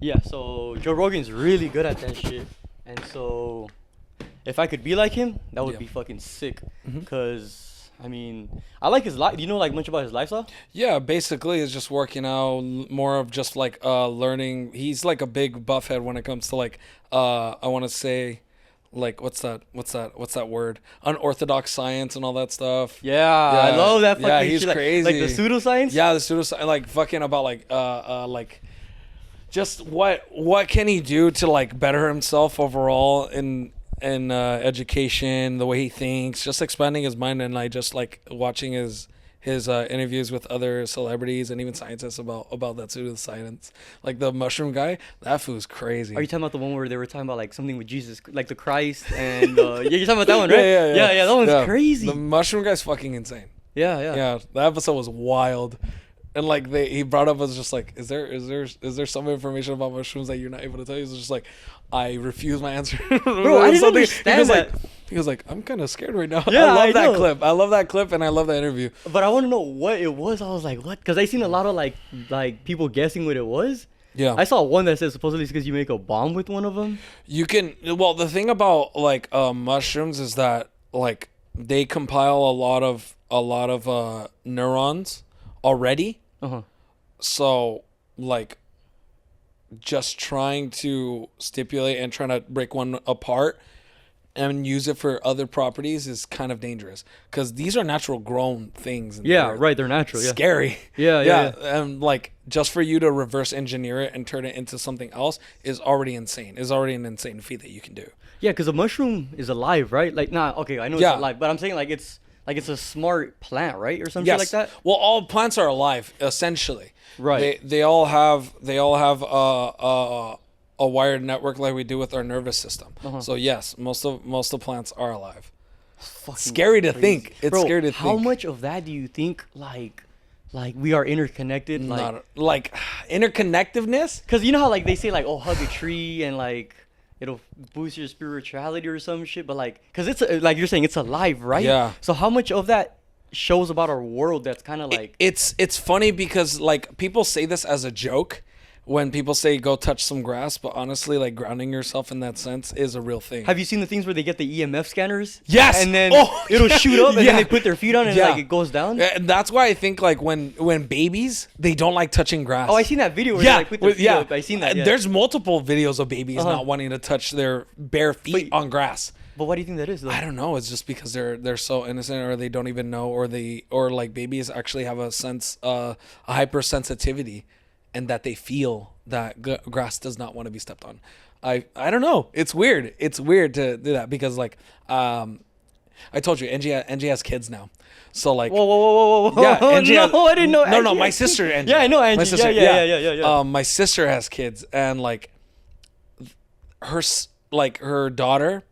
Yeah, so Joe Rogan's really good at that shit. And so if I could be like him, that would Yeah. be fucking sick. Mhm. Cause I mean, I like his life. Do you know like much about his lifestyle? Yeah, basically it's just working out, more of just like learning. He's like a big buff head when it comes to like I want to say like what's that word? Unorthodox science and all that stuff. Yeah, I love that fucking yeah, he's shit. crazy. Like the pseudoscience? Yeah, the pseudoscience, like fucking about like just what can he do to like better himself overall in education, the way he thinks, just expanding his mind, and like just like watching his interviews with other celebrities and even scientists about that pseudoscience. Like the mushroom guy, that fool's crazy. Are you talking about the one where they were talking about like something with Jesus, like the Christ and yeah, you're talking about that one, right? Yeah, that one's crazy. The mushroom guy's fucking insane. Yeah. Yeah, that episode was wild. And like he brought up as just like, is there some information about mushrooms that you're not able to tell? He's just like, I refuse my answer. Bro, I didn't understand that. He was like, I'm kind of scared right now. Yeah, I love that know. clip. I love that clip, and I love that interview. But I want to know what it was. I was like, what? Because I seen a lot of like people guessing what it was. Yeah, I saw one that says supposedly it's because you make a bomb with one of them. you can. Well, the thing about like mushrooms is that like they compile a lot of neurons already. Uh-huh. So like just trying to stipulate and trying to break one apart and use it for other properties is kind of dangerous because these are natural grown things. And Yeah, right. They're natural. Yeah. Scary. Yeah. And like just for you to reverse engineer it and turn it into something else is already insane. Is already an insane feat that you can do. Yeah, because a mushroom is alive, right? Like, okay, I know Yeah. it's alive, but I'm saying like it's a smart plant, right, or something like that. Well, all plants are alive essentially. Right. They all have a wired network like we do with our nervous system. Uh-huh. So yes, most of plants are alive. Fucking Scary to crazy. think. It's Bro, scary to how think. much of that do you think like we are interconnected? Like, Not like interconnectiveness. because you know how like they say like, oh, hug a tree and like it'll boost your spirituality or some shit, but like because it's like you're saying it's alive, right? Yeah. So how much of that shows about our world that's kind of like It's funny because like people say this as a joke when people say go touch some grass, but honestly, like grounding yourself in that sense is a real thing. have you seen the things where they get the EMF scanners? Yes! And then Oh, it'll yeah. shoot up and Yeah. then they put their feet on and Yeah. like it goes down. And that's why I think like when babies they don't like touching grass. Oh, I seen that video where they like put their feet up. I seen that. Yeah. There's multiple videos of babies Uh-huh. not wanting to touch their bare feet on grass. But what do you think that is though? I don't know. It's just because they're so innocent, or they don't even know, or like babies actually have a sense, a hypersensitivity, and that they feel that grass does not want to be stepped on. I don't know. It's weird. It's weird to do that because like I told you, Angie has kids now, so like Whoa. yeah, Angie no, has, I didn't know. No, Angie my has sister kids. Angie. Yeah, I know Angie. My sister, Yeah. My sister has kids, and like her daughter,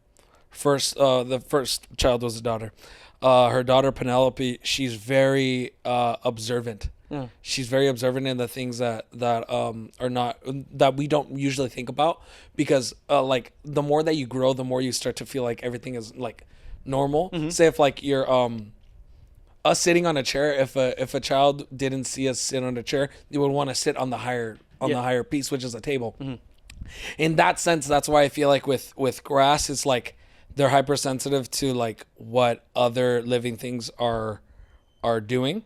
the first child was a daughter. Her daughter Penelope, she's very observant. Yeah. She's very observant in the things that are not that we don't usually think about because like the more that you grow, the more you start to feel like everything is like normal. Mm-hmm. Say if like you're us sitting on a chair, if a child didn't see us sit on a chair, they would want to sit on the higher piece, which is a table. Mm-hmm. In that sense, that's why I feel like with grass, it's like they're hypersensitive to like what other living things are doing.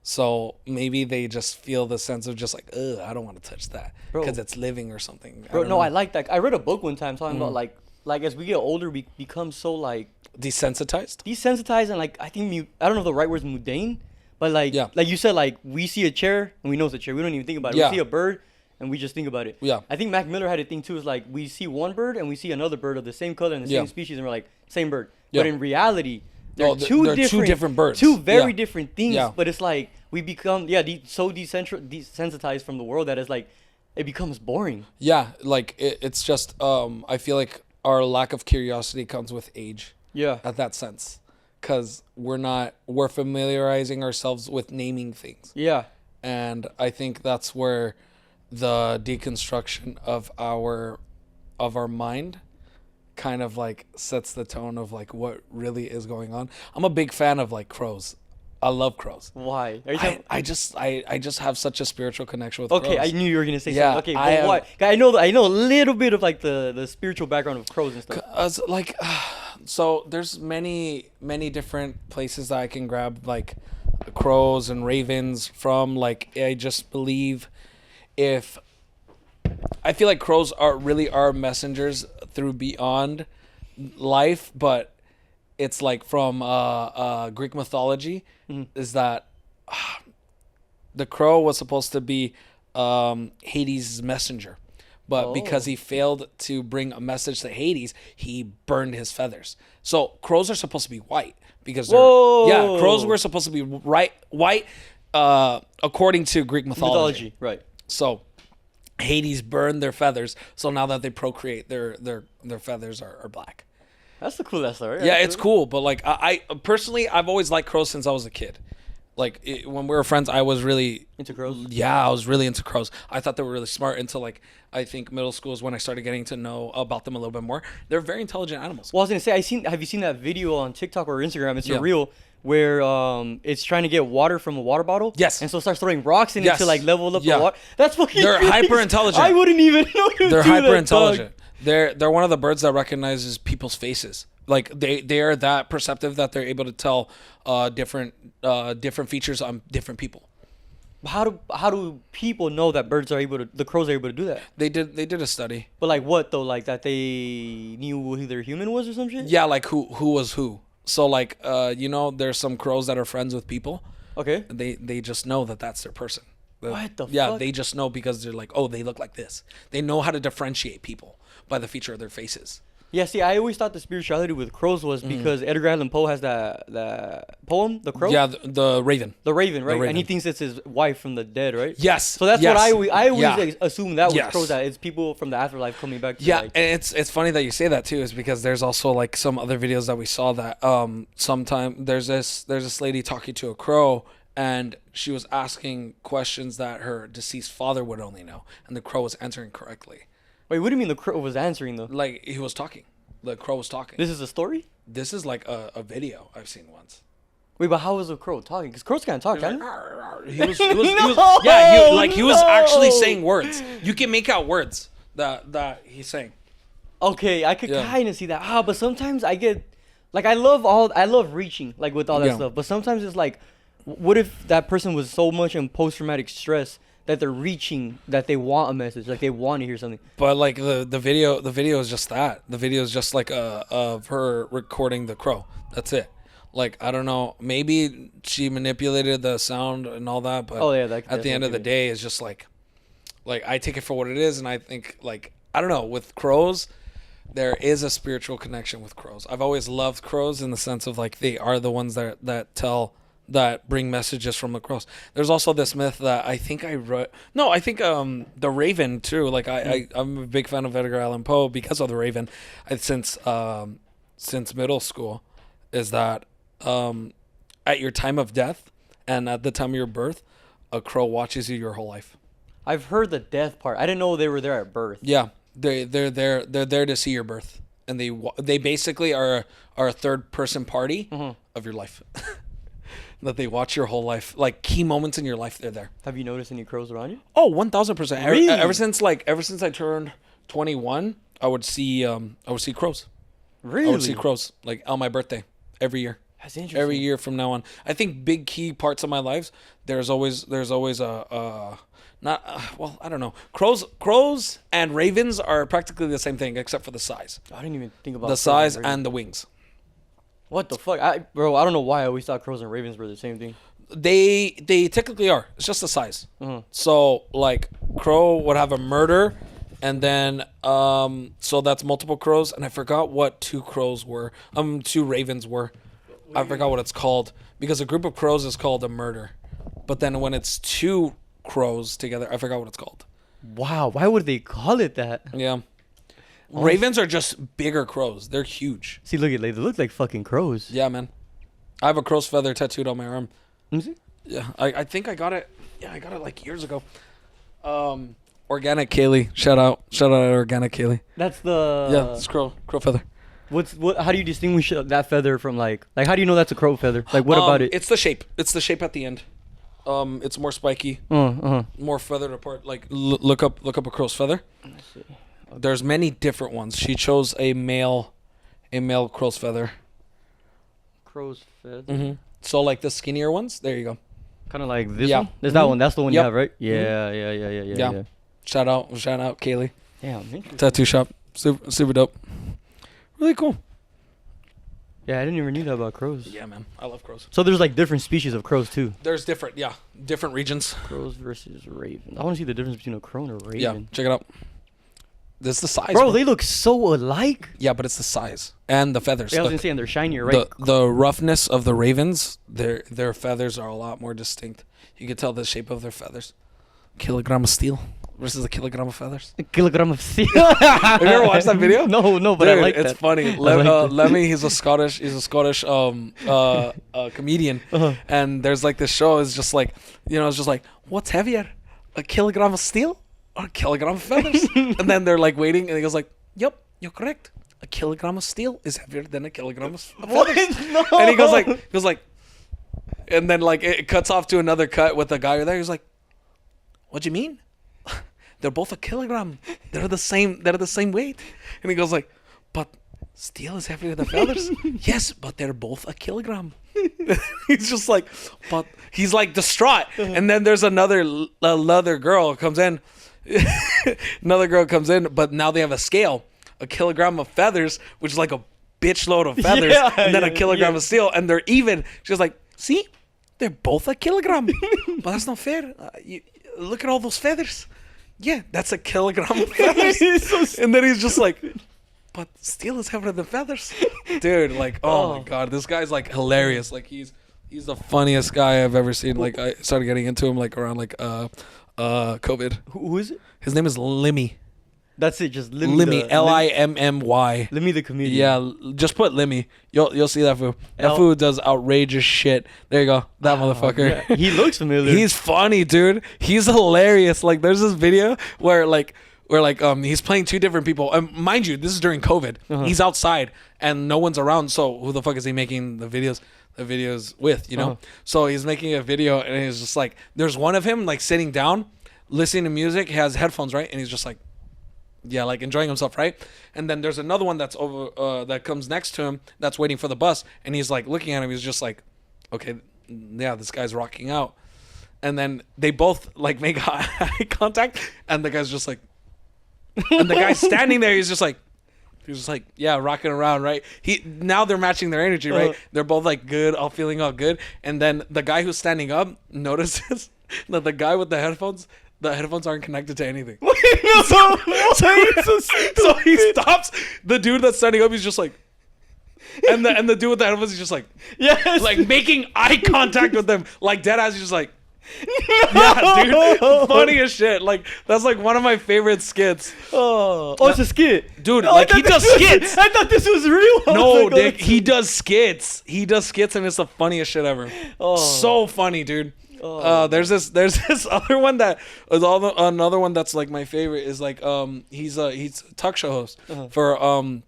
So maybe they just feel the sense of just like, ugh, I don't want to touch that because it's living or something. Bro, don't know. I like that. I read a book one time talking about like as we get older, we become so like Desensitized. desensitized and like I think I don't know if the right word's mundane, but like Yeah. like you said, like we see a chair and we know it's a chair. We don't even think about it. Yeah. We see a bird and we just think about it. Yeah. I think Mac Miller had a thing too. Is like we see one bird and we see another bird of the same color and the Yeah. same species, and we're like same bird. Yeah. But in reality, No, they're two different birds. two very Yeah. different things. Yeah. But it's like we become so desensitized from the world that it's like it becomes boring. Yeah, like it's just I feel like our lack of curiosity comes with age. Yeah. At that sense, because we're familiarizing ourselves with naming things, Yeah. and I think that's where the deconstruction of our mind kind of like sets the tone of like what really is going on. I'm a big fan of like crows. I love crows. Why? Are you I just have such a spiritual connection with okay, crows. I knew you were gonna say Yeah, something. Okay, I but why? 'Cause I know a little bit of like the spiritual background of crows and stuff. Like, so there's many different places that I can grab like crows and ravens from. Like, I just believe if I feel like crows are messengers through beyond life, but it's like from Greek mythology is that the crow was supposed to be Hades' messenger. But because he failed to bring a message to Hades, he burned his feathers. So crows are supposed to be white because crows were supposed to be white according to Greek mythology. Right. So Hades burned their feathers. So now that they procreate, their feathers are black. That's the coolest story. Yeah, it's cool. But like I personally, I've always liked crows since I was a kid. Like when we were friends, I was really into crows. Yeah, I was really into crows. I thought they were really smart until like I think middle school is when I started getting to know about them a little bit more. They're very intelligent animals. Well, I was gonna say, have you seen that video on TikTok or Instagram? It's a Yeah. reel where it's trying to get water from a water bottle. Yes. And so it starts throwing rocks in it Yes. to like level up Yeah. the water. That's fucking. They're crazy. hyper intelligent. I wouldn't even know. They're hyper intelligent. They're one of the birds that recognizes people's faces. Like they are that perceptive that they're able to tell different features on different people. How do people know that the crows are able to do that? They did a study. But like what though? Like that they knew who their human was or some shit? Yeah, like who was who. So like there's some crows that are friends with people. Okay. They just know that that's their person. What the Yeah, fuck? they just know because they're like, oh, they look like this. They know how to differentiate people by the feature of their faces. Yeah, see, I always thought the spirituality with crows was because Edgar Allan Poe has that poem, The Crow? Yeah, the Raven. The Raven, right? Raven. And he thinks it's his wife from the dead, right? Yes. So that's yes. what I always Yeah. assume that was Yes. crows, that it's people from the afterlife coming back to Yeah, like, and it's funny that you say that too, is because there's also like some other videos that we saw that sometime there's this lady talking to a crow and she was asking questions that her deceased father would only know, and the crow was answering correctly. Wait, what do you mean the crow was answering though? Like he was talking. The crow was talking. This is a story? This is like a video I've seen once. Wait, but how was the crow talking? Because crows can't talk, can they? He was he was actually saying words. You can make out words that he's saying. Okay, I could Yeah. kind of see that. But sometimes I get, like, I love reaching, like, with all that Yeah. stuff. But sometimes it's like, what if that person was so much in post-traumatic stress that they're reaching, that they want a message, like they want to hear something? But like the video is just that. The video is just like of her recording the crow. That's it. Like I don't know, maybe she manipulated the sound and all that, but at the end of the day, it's just like I take it for what it is, and I think like I don't know, with crows, there is a spiritual connection with crows. I've always loved crows in the sense of like they are the ones that bring messages from the crows. There's also this myth that I think the Raven too. Like I'm a big fan of Edgar Allan Poe because of the Raven. Since middle school, is that at your time of death and at the time of your birth, a crow watches you your whole life. I've heard the death part. I didn't know they were there at birth. Yeah, they're there to see your birth, and they basically are a third person party of your life. That they watch your whole life, like key moments in your life, they're there. Have you noticed any crows around you? Oh, 1000%. Really? Ever since I turned 21, I would see crows. Really? I would see crows like on my birthday every year. That's interesting. Every year from now on. I think big key parts of my life. There's always I don't know. Crows and ravens are practically the same thing except for the size. I didn't even think about The size and the wings. What the fuck? I don't know why I always thought crows and ravens were the same thing. They technically are. It's just the size. So like crow would have a murder, and then so that's multiple crows, and I forgot what two ravens were. I forgot what it's called because a group of crows is called a murder, but then when it's two crows together, I forgot what it's called. Wow, why would they call it that? Yeah. Ravens are just bigger crows. They're huge. See, they look like fucking crows. Yeah, man. I have a crow's feather tattooed on my arm. Let me see. Yeah, I think I got it. Yeah, I got it like years ago. Organic Kaylee. Shout out Organic Kaylee. That's the... Yeah, it's crow feather. What? How do you distinguish that feather from like how do you know that's a crow feather? Like what about it? It's the shape. It's the shape at the end. It's more spiky, more feathered apart. Like look up a crow's feather. There's many different ones. She chose a male crow's feather. Crow's feather. Mm-hmm. So like the skinnier ones. There you go. Kind of like this one. There's that one. That's the one you have, right? Yeah, yeah. Shout out, Kaylee. Damn, interesting. Tattoo shop. Super dope. Really cool. Yeah, I didn't even know that about crows. Yeah, man. I love crows. So there's like different species of crows too. There's different regions. Crows versus ravens. I want to see the difference between a crow and a raven. Yeah, check it out. This is the size. Bro, they look so alike. Yeah, but it's the size and the feathers. Yeah, I was gonna say, and they're shinier, right? The roughness of the ravens, their feathers are a lot more distinct. You can tell the shape of their feathers. Kilogram of steel versus a kilogram of feathers. A kilogram of steel. Have you ever watched that video? No, but dude, I like it's that. It's funny. Lemmy, he's a Scottish comedian, and there's like this show. It's just like, it's just like, what's heavier, a kilogram of steel or a kilogram of feathers? And then they're like waiting, and he goes like, "Yep, you're correct. A kilogram of steel is heavier than a kilogram of feathers." No. And he goes like, and then like it cuts off to another cut with the guy there. He's like, "What do you mean? They're both a kilogram. They're the same weight." And he goes like, "But steel is heavier than feathers." "Yes, but they're both a kilogram." He's just like, but he's like distraught. And then there's another girl comes in. Another girl comes in, but now they have a scale. A kilogram of feathers, which is like a bitch load of feathers, and then a kilogram of steel, and they're even. She's like, "See, they're both a kilogram." "But that's not fair. Look at all those feathers." "Yeah, that's a kilogram of feathers." And then he's just like, "But steel is heavier than feathers." Dude, like, oh my god, this guy's like hilarious. Like he's the funniest guy I've ever seen. Like I started getting into him like around like COVID. Who is it? His name is Limmy. That's it, just Limmy. Limmy. Limmy the comedian. Yeah, just put Limmy. You'll see that fool. That fool does outrageous shit. There you go. That motherfucker. Yeah. He looks familiar. He's funny, dude. He's hilarious. Like there's this video where he's playing two different people. Mind you, this is during COVID. He's outside and no one's around. So who the fuck is he making the videos with, you know? So he's making a video and he's just like, there's one of him like sitting down, listening to music. He has headphones, right? And he's just like, yeah, like enjoying himself, right? And then there's another one that's over that comes next to him that's waiting for the bus, and he's like looking at him. He's just like, okay, yeah, this guy's rocking out. And then they both like make eye contact, and the guy's just like, and the guy's standing there. He's just like, yeah, rocking around, right? Now they're matching their energy, right? They're both like good, all feeling all good. And then the guy who's standing up notices that the guy with the headphones aren't connected to anything. So he stops. The dude that's standing up, he's just like, and the dude with the headphones, he's just like, yes, like making eye contact with them, like dead ass. He's just like, yeah, dude, funny as shit. Like that's like one of my favorite skits. It's a skit, dude. Like he does skits. I thought this was real. No, Dick, he does skits. He does skits, and it's the funniest shit ever. So funny, dude. There's this other one that is another one that's like my favorite is like he's a talk show host for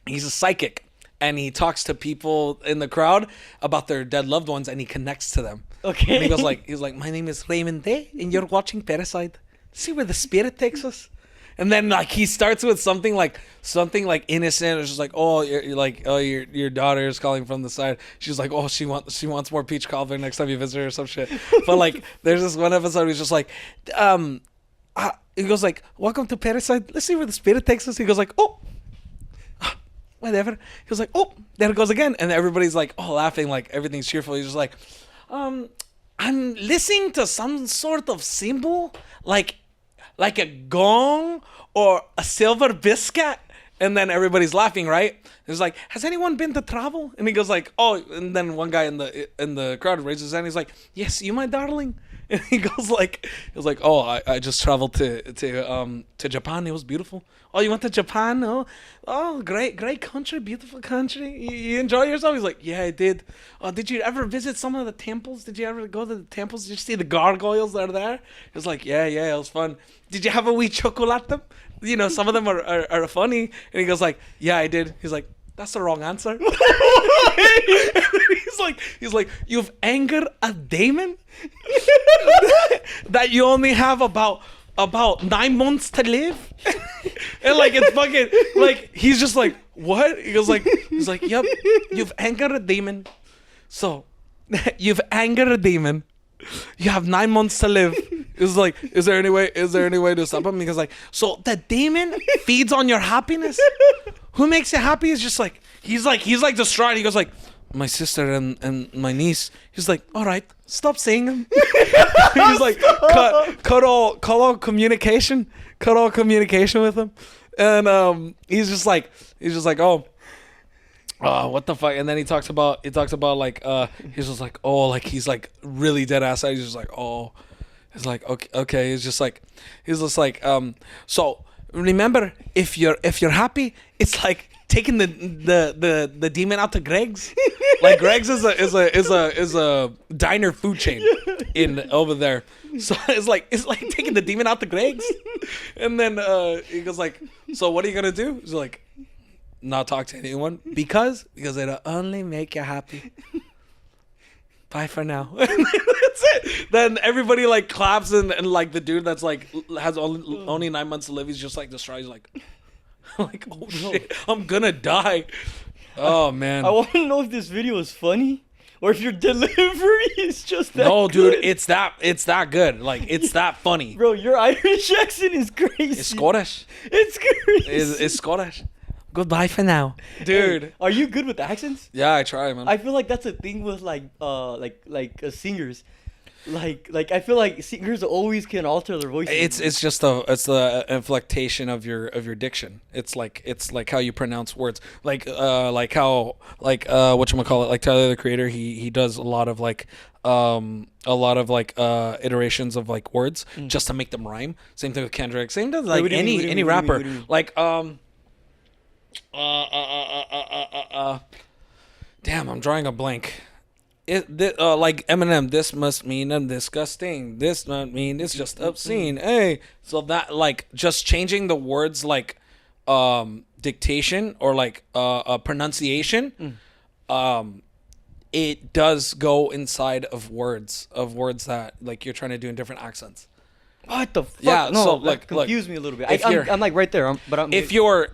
he's a psychic, and he talks to people in the crowd about their dead loved ones, and he connects to them. Okay. And he's like, "My name is Raymond Day, and you're watching Parasite. See where the spirit takes us." And then like he starts with something like innocent. It's just like, your daughter is calling from the side. She's like, oh, she wants more peach cobbler next time you visit her or some shit. But like there's this one episode he's just like, he goes like, "Welcome to Parasite. Let's see where the spirit takes us." He goes like, "Oh, whatever." He goes like, "Oh, there it goes again." And everybody's like, oh, laughing, like everything's cheerful. He's just like, I'm listening to some sort of symbol, like a gong or a silver biscuit. And then everybody's laughing, right? It's like, "Has anyone been to travel?" And he goes like, "Oh," and then one guy in the crowd raises his hand. He's like, "Yes, you, my darling." And he goes like, "Oh, I just traveled to Japan. It was beautiful." "Oh, you went to Japan? Oh, great country, beautiful country. You enjoy yourself?" He's like, "Yeah, I did." "Oh, did you ever visit some of the temples? Did you ever go to the temples? Did you see the gargoyles that are there?" He's like, yeah, it was fun." "Did you have a wee chocolate? Some of them are funny." And he goes like, "Yeah, I did." He's like, that's the wrong answer. he's like, you've angered a demon that you only have about 9 months to live. And like, it's fucking like, he's just like, what? He's like, yep, you've angered a demon. So you've angered a demon. You have 9 months to live. It's like, is there any way to stop him? Because like, so the demon feeds on your happiness. Who makes you happy is just like, he's like distraught. He goes like, my sister and my niece. He's like, all right, stop saying them. He's like, cut all communication with him. And he's just like, oh, what the fuck? And then he talks about like, he's just like, oh, like he's like really dead ass. He's just like, oh, he's like, okay. He's just like, so remember, if you're happy, it's like taking the demon out to Greg's. Like Greg's is a diner food chain in over there. So it's like taking the demon out to Greg's. And then he goes like, so what are you gonna do? He's like, not talk to anyone because it'll only make you happy. Bye for now. That's it. Then everybody like claps and like the dude that's like has only 9 months to live, he's just like distraught. He's like oh shit, I'm gonna die. Oh man. I want to know if this video is funny or if your delivery is just that No, good. dude, it's that good. Like it's that funny. Bro, your Irish accent is crazy. It's Scottish. It's crazy. It's Scottish. Goodbye for now, dude. Hey, are you good with accents? Yeah, I try, man. I feel like that's a thing with like singers. Like I feel like singers always can alter their voices. It's just the inflectation of your diction. It's like how you pronounce words. Like how whatchamacallit, like Tyler the Creator, he does a lot of iterations of like words just to make them rhyme. Same thing with Kendrick. Same thing with like any rapper. Like damn, I'm drawing a blank. Like Eminem, this must mean I'm disgusting. This not mean it's just obscene. Hey, so that like just changing the words like dictation or like pronunciation, it does go inside of words that like you're trying to do in different accents. What the fuck? Yeah, no, so like confuse me a little bit. I'm like right there. If you're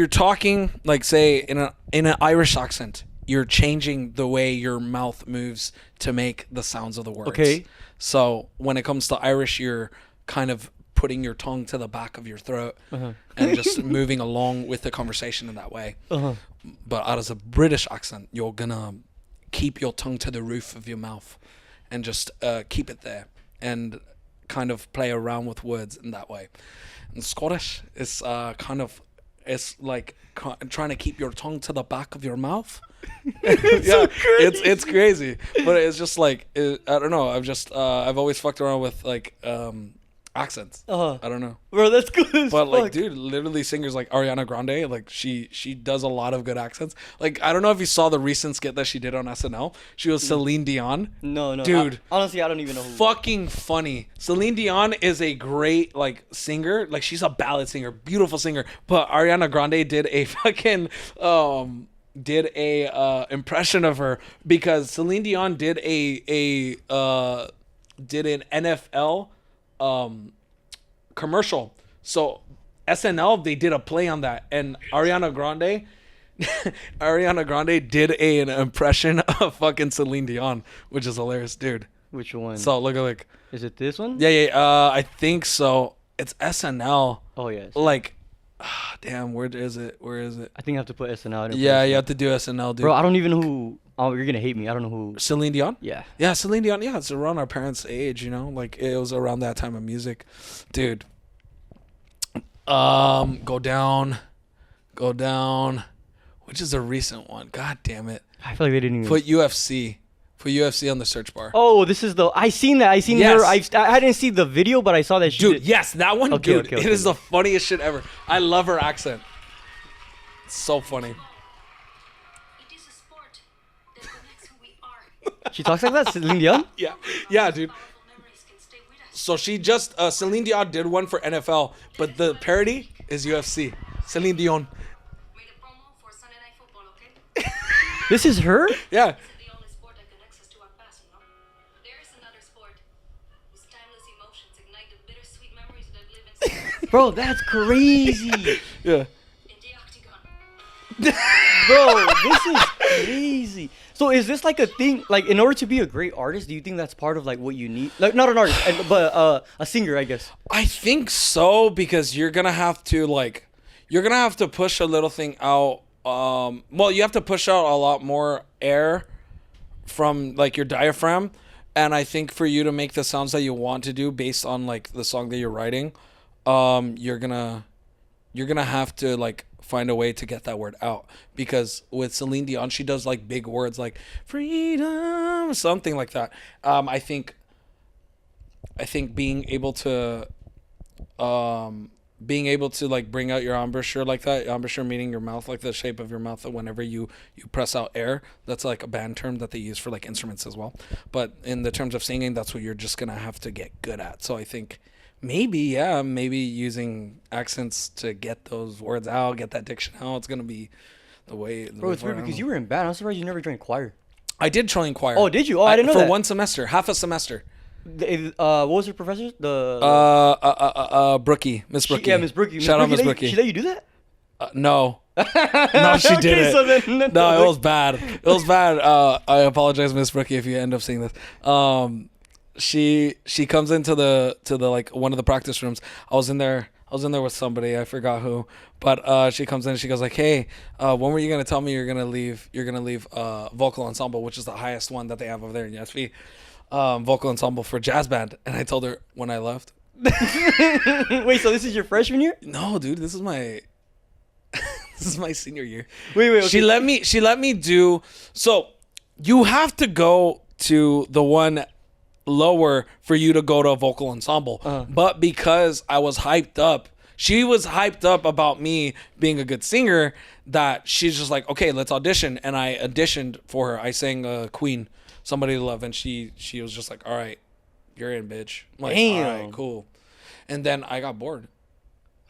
talking like say in an Irish accent, you're changing the way your mouth moves to make the sounds of the words. Okay. So when it comes to Irish, you're kind of putting your tongue to the back of your throat and just moving along with the conversation in that way. But as a British accent, you're gonna keep your tongue to the roof of your mouth and just keep it there and kind of play around with words in that way. And Scottish is it's like trying to keep your tongue to the back of your mouth. Yeah, it's crazy, but it's just like I don't know. I've always fucked around with like accents. I don't know, bro. That's good as but fuck. like, dude, literally singers like Ariana Grande, like she does a lot of good accents. Like I don't know if you saw the recent skit that she did on SNL. She was Celine Dion. No, dude. Honestly, I don't even know who. Fucking funny. Celine Dion is a great like singer. Like she's a ballad singer, beautiful singer. But Ariana Grande did a fucking impression of her because Celine Dion did an NFL commercial. So SNL, they did a play on that, and Ariana Grande did an impression of fucking Celine Dion, which is hilarious, dude. Which one? So look at like. Is it this one? Yeah. I think so. It's SNL. Oh yes. Like. Damn, where is it? I think I have to put SNL in. Yeah, you have to do SNL, dude. Bro, I don't even know who. Oh, you're gonna hate me. I don't know who. Celine Dion? Yeah. Yeah, Celine Dion. Yeah, it's around our parents' age, you know? Like, it was around that time of music. Dude. Go down. Which is a recent one? God damn it. I feel like they didn't even. Put UFC. Put UFC on the search bar. Oh, this is the. I seen that. I seen Yes. her. I didn't see the video, but I saw that she Dude, did. yes, that one, Okay, dude. okay, It is the funniest shit ever. I love her accent. It's so funny. It is a sport that connects who we are. She talks like that, Celine Dion. Yeah, dude. Powerful memories can stay with us. So she just Celine Dion did one for NFL, but the parody is UFC. Celine Dion. Made a promo for Sunday Night Football, This is her? Yeah. Is it the only sport that connects us to our past, you know? There is another sport whose timeless emotions ignite the bittersweet memories that live inside us. Bro, that's crazy. Yeah. In the octagon. Bro, this is crazy. So is this like a thing? Like, in order to be a great artist, do you think that's part of like what you need? Like, not an artist, but a singer, I guess. I think so, because you're gonna have to push a little thing out. Well, you have to push out a lot more air from like your diaphragm, and I think for you to make the sounds that you want to do based on like the song that you're writing, you're gonna have to like find a way to get that word out, because with Celine Dion, she does like big words like freedom, something like that. I think being able to like bring out your embouchure like that, embouchure meaning your mouth, like the shape of your mouth whenever you press out air. That's like a band term that they use for like instruments as well. But in the terms of singing, that's what you're just gonna have to get good at. So I think maybe using accents to get those words out, get that diction out, it's gonna be the way. Bro, it's weird because you were in band. I'm surprised you never joined choir. I did join choir. Oh, did you? Oh, I didn't know for that. 1 semester, half a semester. What was your professor? Brookie, Miss Brookie. Yeah, Miss Brookie. Shout out Miss Brookie. She let you do that? No. No, she Okay, didn't. so then- No, it was bad. It was bad. I apologize, Miss Brookie, if you end up seeing this. She comes into the like one of the practice rooms. I was in there with somebody, I forgot who, but she comes in and she goes like, "Hey, when were you gonna tell me you're gonna leave vocal ensemble, which is the highest one that they have over there in USV, vocal ensemble for jazz band?" And I told her when I left. Wait, so this is your freshman year? No, dude, this is my senior year. Wait, okay. She let me do. So you have to go to the one lower for you to go to a vocal ensemble. But because I was hyped up, she was hyped up about me being a good singer, that she's just like, okay, let's audition. And I auditioned for her. I sang Queen, Somebody to Love, and she was just like, all right, you're in, bitch. I'm like, Damn. all right, cool. And then I got bored.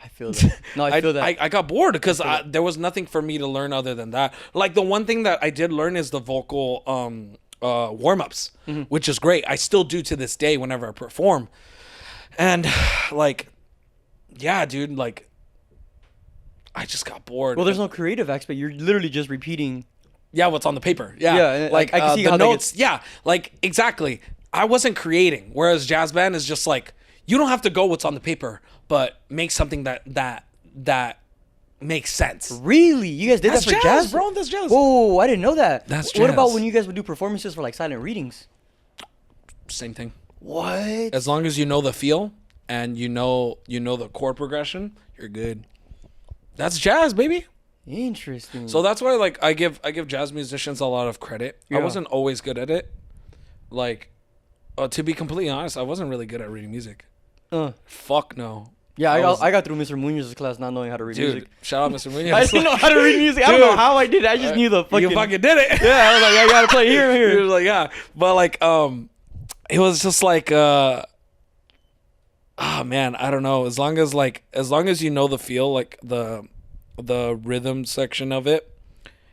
I feel that. No, I feel that. I got bored because there was nothing for me to learn other than that. Like the one thing that I did learn is the vocal warm-ups, which is great. I still do to this day whenever I perform. And like, yeah, dude, like I just got bored. Well, there's no creative aspect. You're literally just repeating. Yeah, what's on the paper. Yeah, Yeah, like I can see the how that notes. gets- Yeah, like exactly. I wasn't creating, whereas jazz band is just like, you don't have to go what's on the paper, but make something that makes sense. Really? You guys did That's that for jazz, jazz? bro. That's jazz. Oh, I didn't know that. That's What about jazz. when you guys would do performances for like silent readings? Same thing. What? As long as you know the feel and you know the chord progression, you're good. That's jazz, baby. Interesting. So that's why like I give jazz musicians a lot of credit. I Yeah. wasn't always good at it. Like to be completely honest, I wasn't really good at reading music. Fuck no. Yeah, I I got through Mr. Munoz's class not knowing how to read Dude, music. shout out Mr. Munoz. I didn't know how to read music. I don't know Dude. how I did it. I just knew the fucking. You fucking did it. Yeah, I was like, I gotta play here, He here. was like, yeah. But like it was just like man, I don't know. As long as you know the feel, like the rhythm section of it,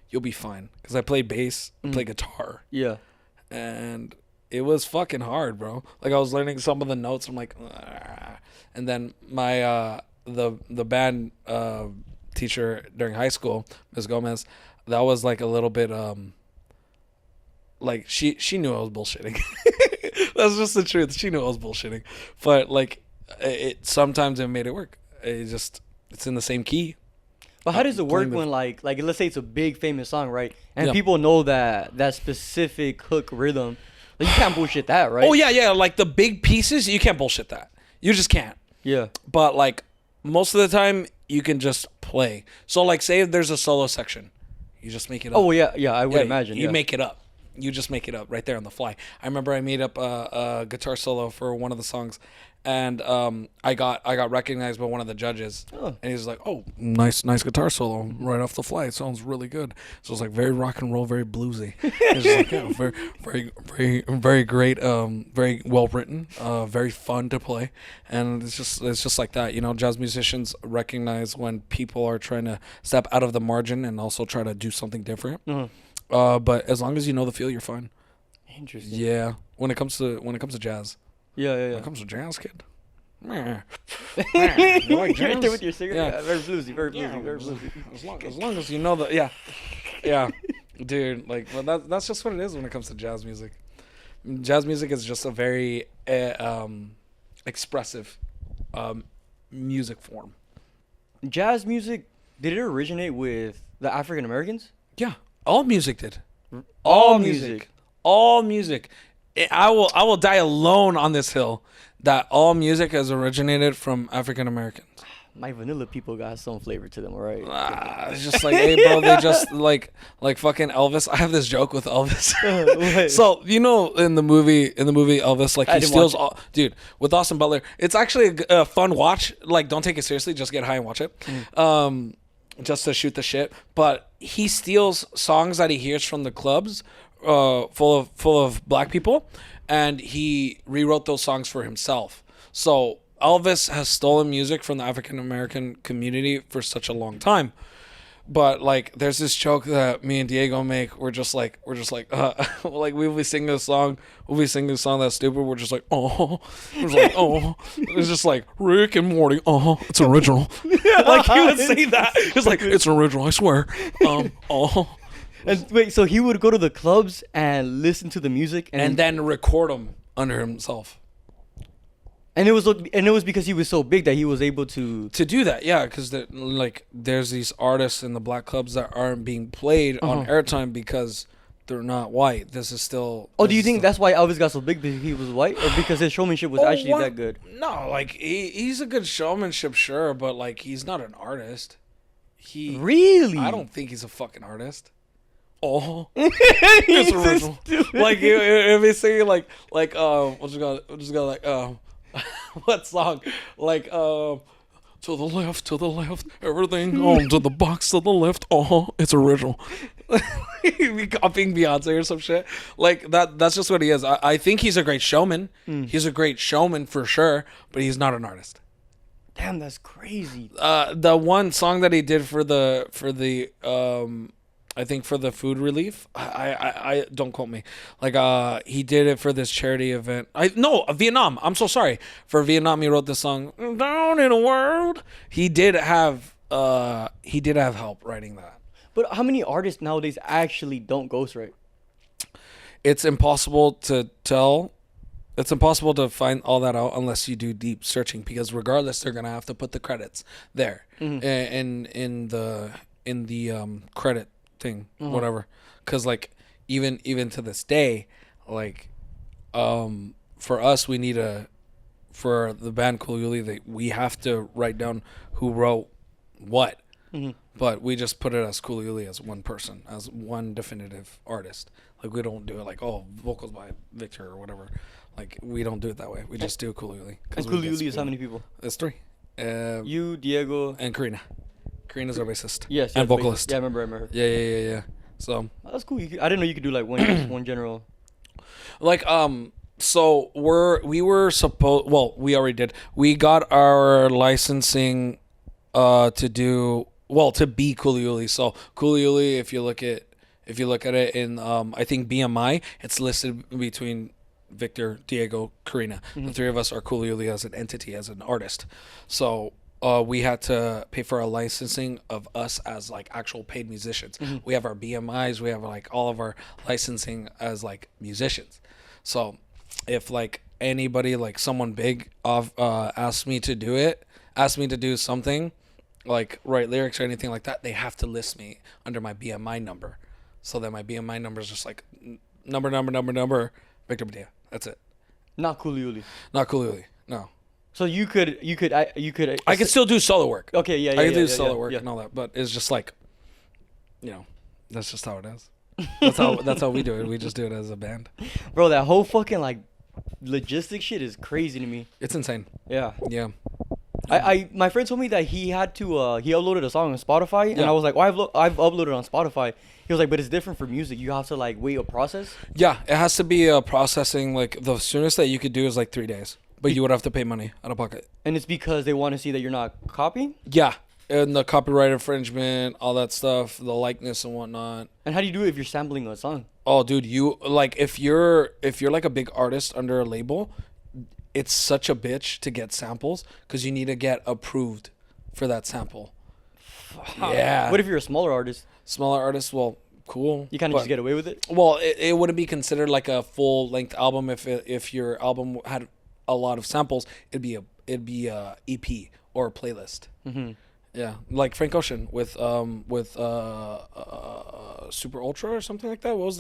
you'll be fine. Because I play bass, I play guitar, Yeah. and it was fucking hard, bro. Like I was learning some of the notes. I'm like, "Ah." And then my the band teacher during high school, Ms. Gomez, that was like a little bit like she knew I was bullshitting. That's just the truth. She knew I was bullshitting, but like it sometimes it made it work. It's in the same key. But how does it work playing the- when like let's say it's a big famous song, right? And Yeah. people know that specific hook rhythm. Like you can't bullshit that, right? Oh yeah. Like the big pieces, you can't bullshit that. You just can't. Yeah. But like most of the time, you can just play. So like, say if there's a solo section, you just make it up. Oh yeah, yeah. I would Yeah, imagine. you yeah. make it up. You just make it up right there on the fly. I remember I made up a guitar solo for one of the songs, and I got recognized by one of the judges, Oh. and he was like, "Oh, nice guitar solo right off the fly. It sounds really good." So it's like very rock and roll, very bluesy. It's like, yeah, very great, very well written, very fun to play, and it's just like that. You know, jazz musicians recognize when people are trying to step out of the margin and also try to do something different. But as long as you know the feel, you're fine. Interesting. Yeah. When it comes to jazz. Yeah. When it comes to jazz, kid. Meh. You You're like right jazz? there with your cigarette. Yeah. Yeah, very bluesy, very bluesy, Yeah, very bluesy. as long as you know the yeah, dude. Like, well, that's just what it is when it comes to jazz music. Jazz music is just a very expressive music form. Jazz music, did it originate with the African Americans? Yeah, all music did. All music. All music. I will die alone on this hill that all music has originated from African Americans. My vanilla people got some flavor to them, all right? It's just like, hey, bro, they just like fucking Elvis. I have this joke with Elvis. So you know, in the movie Elvis, like, he steals all, dude, with Austin Butler. It's actually a fun watch. Like, don't take it seriously, just get high and watch it. Just to shoot the shit. But he steals songs that he hears from the clubs, full of black people, and he rewrote those songs for himself. So Elvis has stolen music from the African American community for such a long time. But like, there's this joke that me and Diego make. We're just like, like, we'll be singing a song that's stupid. We're just like, oh, it's like, oh, it's just like Rick and Morty. Oh, it's original. Like, he would say that. It's like, it's original, I swear. Oh. And wait, so he would go to the clubs and listen to the music, And then record them under himself. And it was because he was so big that he was able to do that. Yeah, because like, there's these artists in the black clubs that aren't being played on airtime because they're not white. This is still. Oh, do you think that's why Elvis got so big, because he was white, or because his showmanship was actually that good? No, like, he's a good showmanship, sure, but like, he's not an artist. Really? I don't think he's a fucking artist. Oh, it's original. Like, if he's singing like we'll just go like what song? Like, to the left, everything on to the box to the left. Oh, it's original. Be copying Beyonce or some shit. Like, that's just what he is. I think he's a great showman. He's a great showman for sure, but he's not an artist. Damn, that's crazy. The one song that he did for the I think for the food relief, I don't quote me. Like, he did it for this charity event. Vietnam. I'm so sorry. For Vietnam, he wrote this song, Down in a World. He did have help writing that. But how many artists nowadays actually don't ghostwrite? It's impossible to tell. It's impossible to find all that out unless you do deep searching, because regardless, they're gonna have to put the credits there in the credit thing, whatever. Because like, even to this day, like, for us, we need for the band Cool Yuli, we have to write down who wrote what. But we just put it as Cool Yuli, as one person, as one definitive artist. Like, we don't do it like, oh, vocals by Victor or whatever. Like, we don't do it that way. We just do Cool Yuli. And Cool Yuli is how many people? It's 3. You, Diego, and Karina. Karina's our bassist. Yes, and vocalist. Yeah, I remember. Yeah. So that's cool. I didn't know you could do like one general. Like, so we already did. We got our licensing to be Cool Yuli. So Cool Yuli, if you look at it in I think BMI, it's listed between Victor, Diego, Karina. The 3 of us are Cool Yuli as an entity, as an artist. So we had to pay for a licensing of us as like actual paid musicians. We have our BMIs, we have like all of our licensing as like musicians. So if like anybody, like someone big asked me to do something, like write lyrics or anything like that, they have to list me under my BMI number. So that my BMI number is just like number, Victor Padilla. That's it. Not Cool Yuli. Not Cool Yuli. No. So you could. I could still do solo work. Okay, yeah. I can do solo work and all that, but it's just like, that's just how it is. That's how we do it. We just do it as a band. Bro, that whole fucking like logistic shit is crazy to me. It's insane. Yeah. Yeah. My friend told me that he had to he uploaded a song on Spotify, and I was like, I've uploaded on Spotify. He was like, but it's different for music. You have to like wait a process. Yeah, it has to be a processing. Like, the soonest that you could do is like 3 days, but you would have to pay money out of pocket. And it's because they want to see that you're not copying. Yeah, And the copyright infringement, all that stuff, the likeness and whatnot. And how do you do it if you're sampling a song? Oh, dude, you like if you're like a big artist under a label, it's such a bitch to get samples because you need to get approved for that sample. Yeah. What if you're a smaller artist? Smaller artists, well, cool. You kind of just get away with it? Well, it wouldn't be considered like a full length album if your album had a lot of samples. It'd be a EP or a playlist. Mm-hmm. Yeah, like Frank Ocean with Super Ultra or something like that. What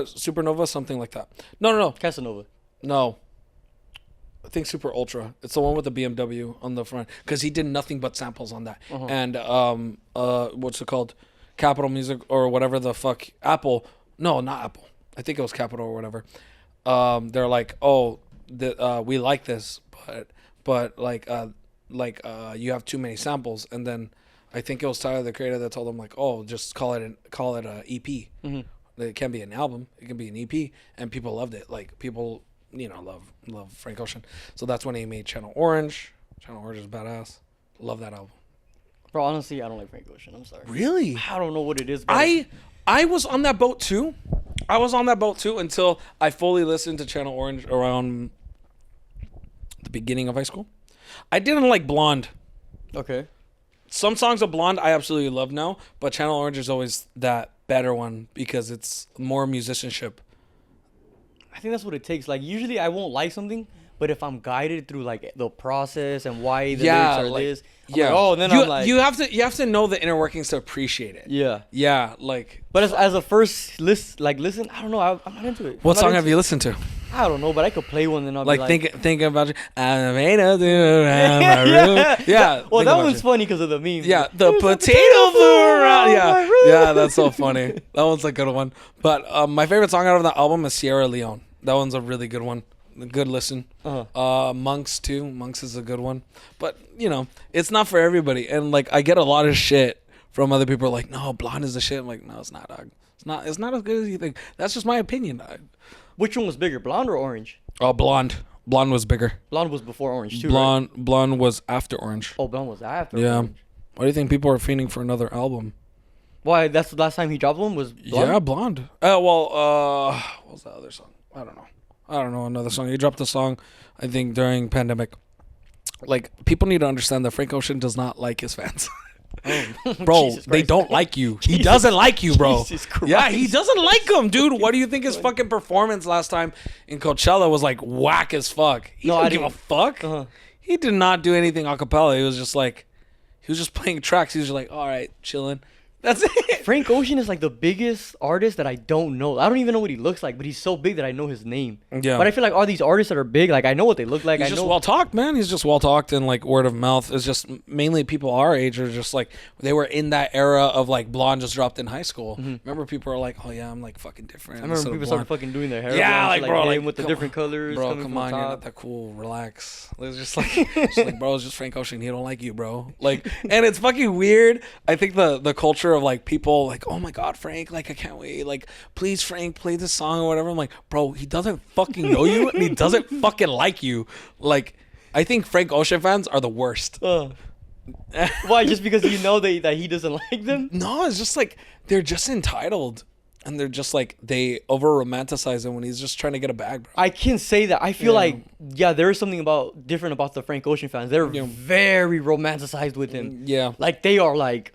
Supernova, something like that. No. Casanova. No. I think Super Ultra. It's the one with the BMW on the front because he did nothing but samples on that. Uh-huh. And what's it called? Capital Music or whatever the fuck. Apple. No, not Apple. I think it was Capital or whatever. They're like, oh, we like this, but you have too many samples. And then I think it was Tyler the Creator that told them like, oh, just call it a EP. Mm-hmm. It can't be an album. It can be an EP, and people loved it. Like people, love Frank Ocean. So that's when he made Channel Orange. Channel Orange is badass. Love that album. Bro, honestly, I don't like Frank Ocean. I'm sorry. Really? I don't know what it is. But I was on that boat too. Until I fully listened to Channel Orange around the beginning of high school. I didn't like Blonde. Okay. Some songs of Blonde I absolutely love now, but Channel Orange is always that better one because it's more musicianship. I think that's what it takes. Like, usually I won't like something, but if I'm guided through, like, the process and why the lyrics are this, I'm like, oh, and then I'm like... You have to know the inner workings to appreciate it. Yeah. Yeah, like... But as a first listen, I don't know. I'm not into it. What song have you listened to? I don't know, but I could play one and I'll be like... Thinking about you. I made a do around my room. Yeah. Well, that one's funny because of the meme. Yeah, the potato flew around. Yeah, that's so funny. That one's a good one. But my favorite song out of that album is Sierra Leone. That one's a really good one. A good listen. Uh-huh. Monks too. Monks is a good one. But, it's not for everybody. And, like, I get a lot of shit from other people like, no, Blonde is the shit. I'm like, no, it's not, dog. It's not as good as you think. That's just my opinion, dog. Which one was bigger, Blonde or Orange? Oh, Blonde. Blonde was bigger. Blonde was before Orange too, Blonde right? Blonde was after Orange. Oh, Blonde was after Why Orange. do you think people are fiending for another album? Why? That's the last time he dropped one was Blonde? Yeah, Blonde. What was the other song? I don't know another song. He dropped a song, I think, during pandemic. Like, people need to understand that Frank Ocean does not like his fans. Oh. Bro, they don't like you. He doesn't like you, bro. Jesus Christ. Yeah, he doesn't like him, dude. What do you think his fucking performance last time in Coachella was like whack as fuck? He didn't give a fuck. Uh-huh. He did not do anything a cappella. He was just playing tracks. He was just like, all right, chilling. That's it. Frank Ocean is like the biggest artist that I don't know. I don't even know what he looks like, but he's so big that I know his name. Yeah. But I feel like all these artists that are big, like I know what they look like. He's I just know. well talked, man. He's just well talked and like word of mouth. It's just mainly people our age are just like they were in that era of like Blonde just dropped in high school. Mm-hmm. Remember, people are like, oh yeah, I'm like fucking different. I remember people started fucking doing their hair. Yeah, blondes, like bro, like with the different colors. Bro, coming come from on, the you're top. not that cool. Relax. It's just like, bro, it's just Frank Ocean. He don't like you, bro. Like, and it's fucking weird. I think the culture of like people like, oh my god, Frank, like I can't wait. Like, please, Frank, play this song or whatever. I'm like, bro, he doesn't fucking know you and he doesn't fucking like you. Like, I think Frank Ocean fans are the worst. Why? Just because you know that he doesn't like them? No, it's just like they're just entitled. And they're just like, they over romanticize him when he's just trying to get a bag, bro. I can say that. I feel like, there is something different about the Frank Ocean fans. They're very romanticized with him. Yeah. Like, they are like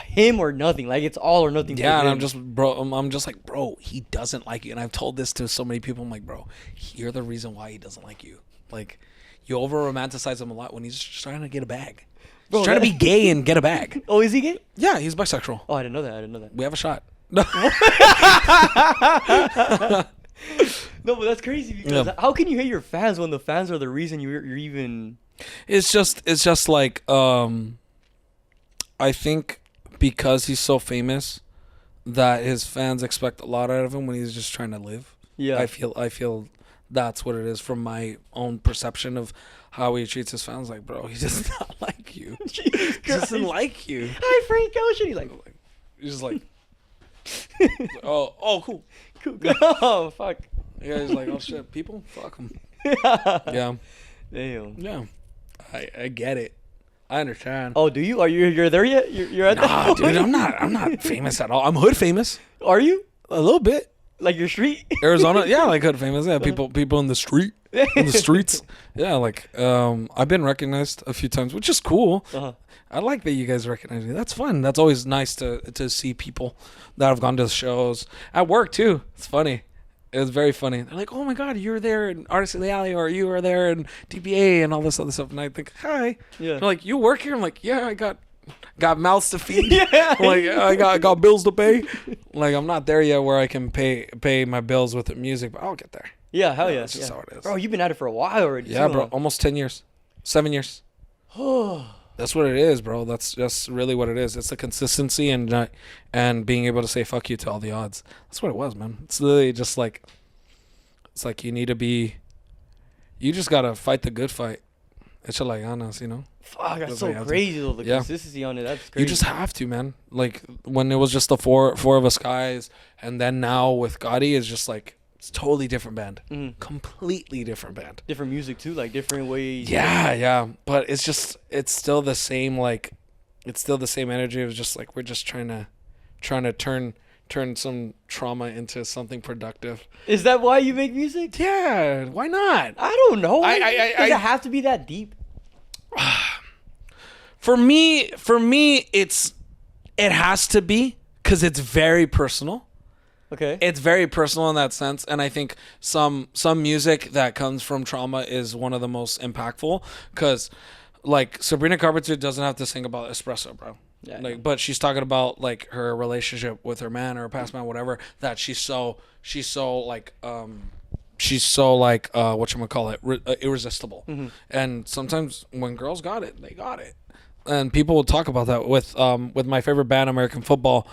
him or nothing. Like, it's all or nothing. Yeah, and I'm just like, bro, he doesn't like you. And I've told this to so many people. I'm like, bro, you're the reason why he doesn't like you. Like, you over romanticize him a lot when he's just trying to get a bag. He's trying to be gay and get a bag. Oh, is he gay? Yeah, he's bisexual. Oh, I didn't know that. We have a shot. No. No, but that's crazy because how can you hate your fans when the fans are the reason you're even... It's just like, I think because he's so famous that his fans expect a lot out of him when he's just trying to live. Yeah. I feel that's what it is from my own perception of how he treats his fans. Like, bro, he does not like you. He doesn't like you. Hi, Frank Ocean. He's just like, oh, cool. Oh, fuck. Yeah, he's like, oh shit, people, fuck them. Yeah. Damn. Yeah. I get it. I understand. Oh, do you? Are you're there yet? You're at Nah, that dude, point? I'm not famous at all. I'm hood famous. Are you? A little bit. Like your street? Arizona, yeah, like hood famous. Yeah, people in the street, in the streets. Yeah, like I've been recognized a few times, which is cool. Uh-huh. I like that you guys recognize me. That's fun. That's always nice to see people that have gone to the shows at work too. It's funny. It was very funny. They're like, "Oh my God, you were there in Artists in the Alley, or you were there in DBA and all this other stuff." And I think, "Hi." Yeah. They're like, "You work here?" I'm like, "Yeah, I got mouths to feed. Yeah. Like I got bills to pay. Like I'm not there yet where I can pay my bills with the music, but I'll get there." Yeah, hell yeah. That's just how it is. Bro, you've been at it for a while already. Yeah, too, bro. huh? Almost 10 years. 7 years. That's what it is, bro. That's just really what it is. It's the consistency and being able to say fuck you to all the odds. That's what it was, man. It's literally just like, it's like you just got to fight the good fight. Échale ganas, you know? Fuck, that's That's so what you have to- crazy though. The Yeah. consistency on it. That's crazy. You just have to, man. Like when it was just the four of us guys, and then now with Gotti, it's just like, it's totally different band. Completely different band. different music too, like different ways. Yeah. But it's still the same, like, it's still the same energy. It was just like, we're just trying to turn some trauma into something productive. Is that why you make music? Yeah, why not? I don't know. Does it have to be that deep? For me, it has to be, because it's very personal. Okay. It's very personal in that sense, and I think some music that comes from trauma is one of the most impactful, because like Sabrina Carpenter doesn't have to sing about espresso, bro. Yeah, Like, but she's talking about like her relationship with her man or her past man, whatever, that she's so irresistible. And sometimes when girls got it, they got it. And people will talk about that with my favorite band, American Football.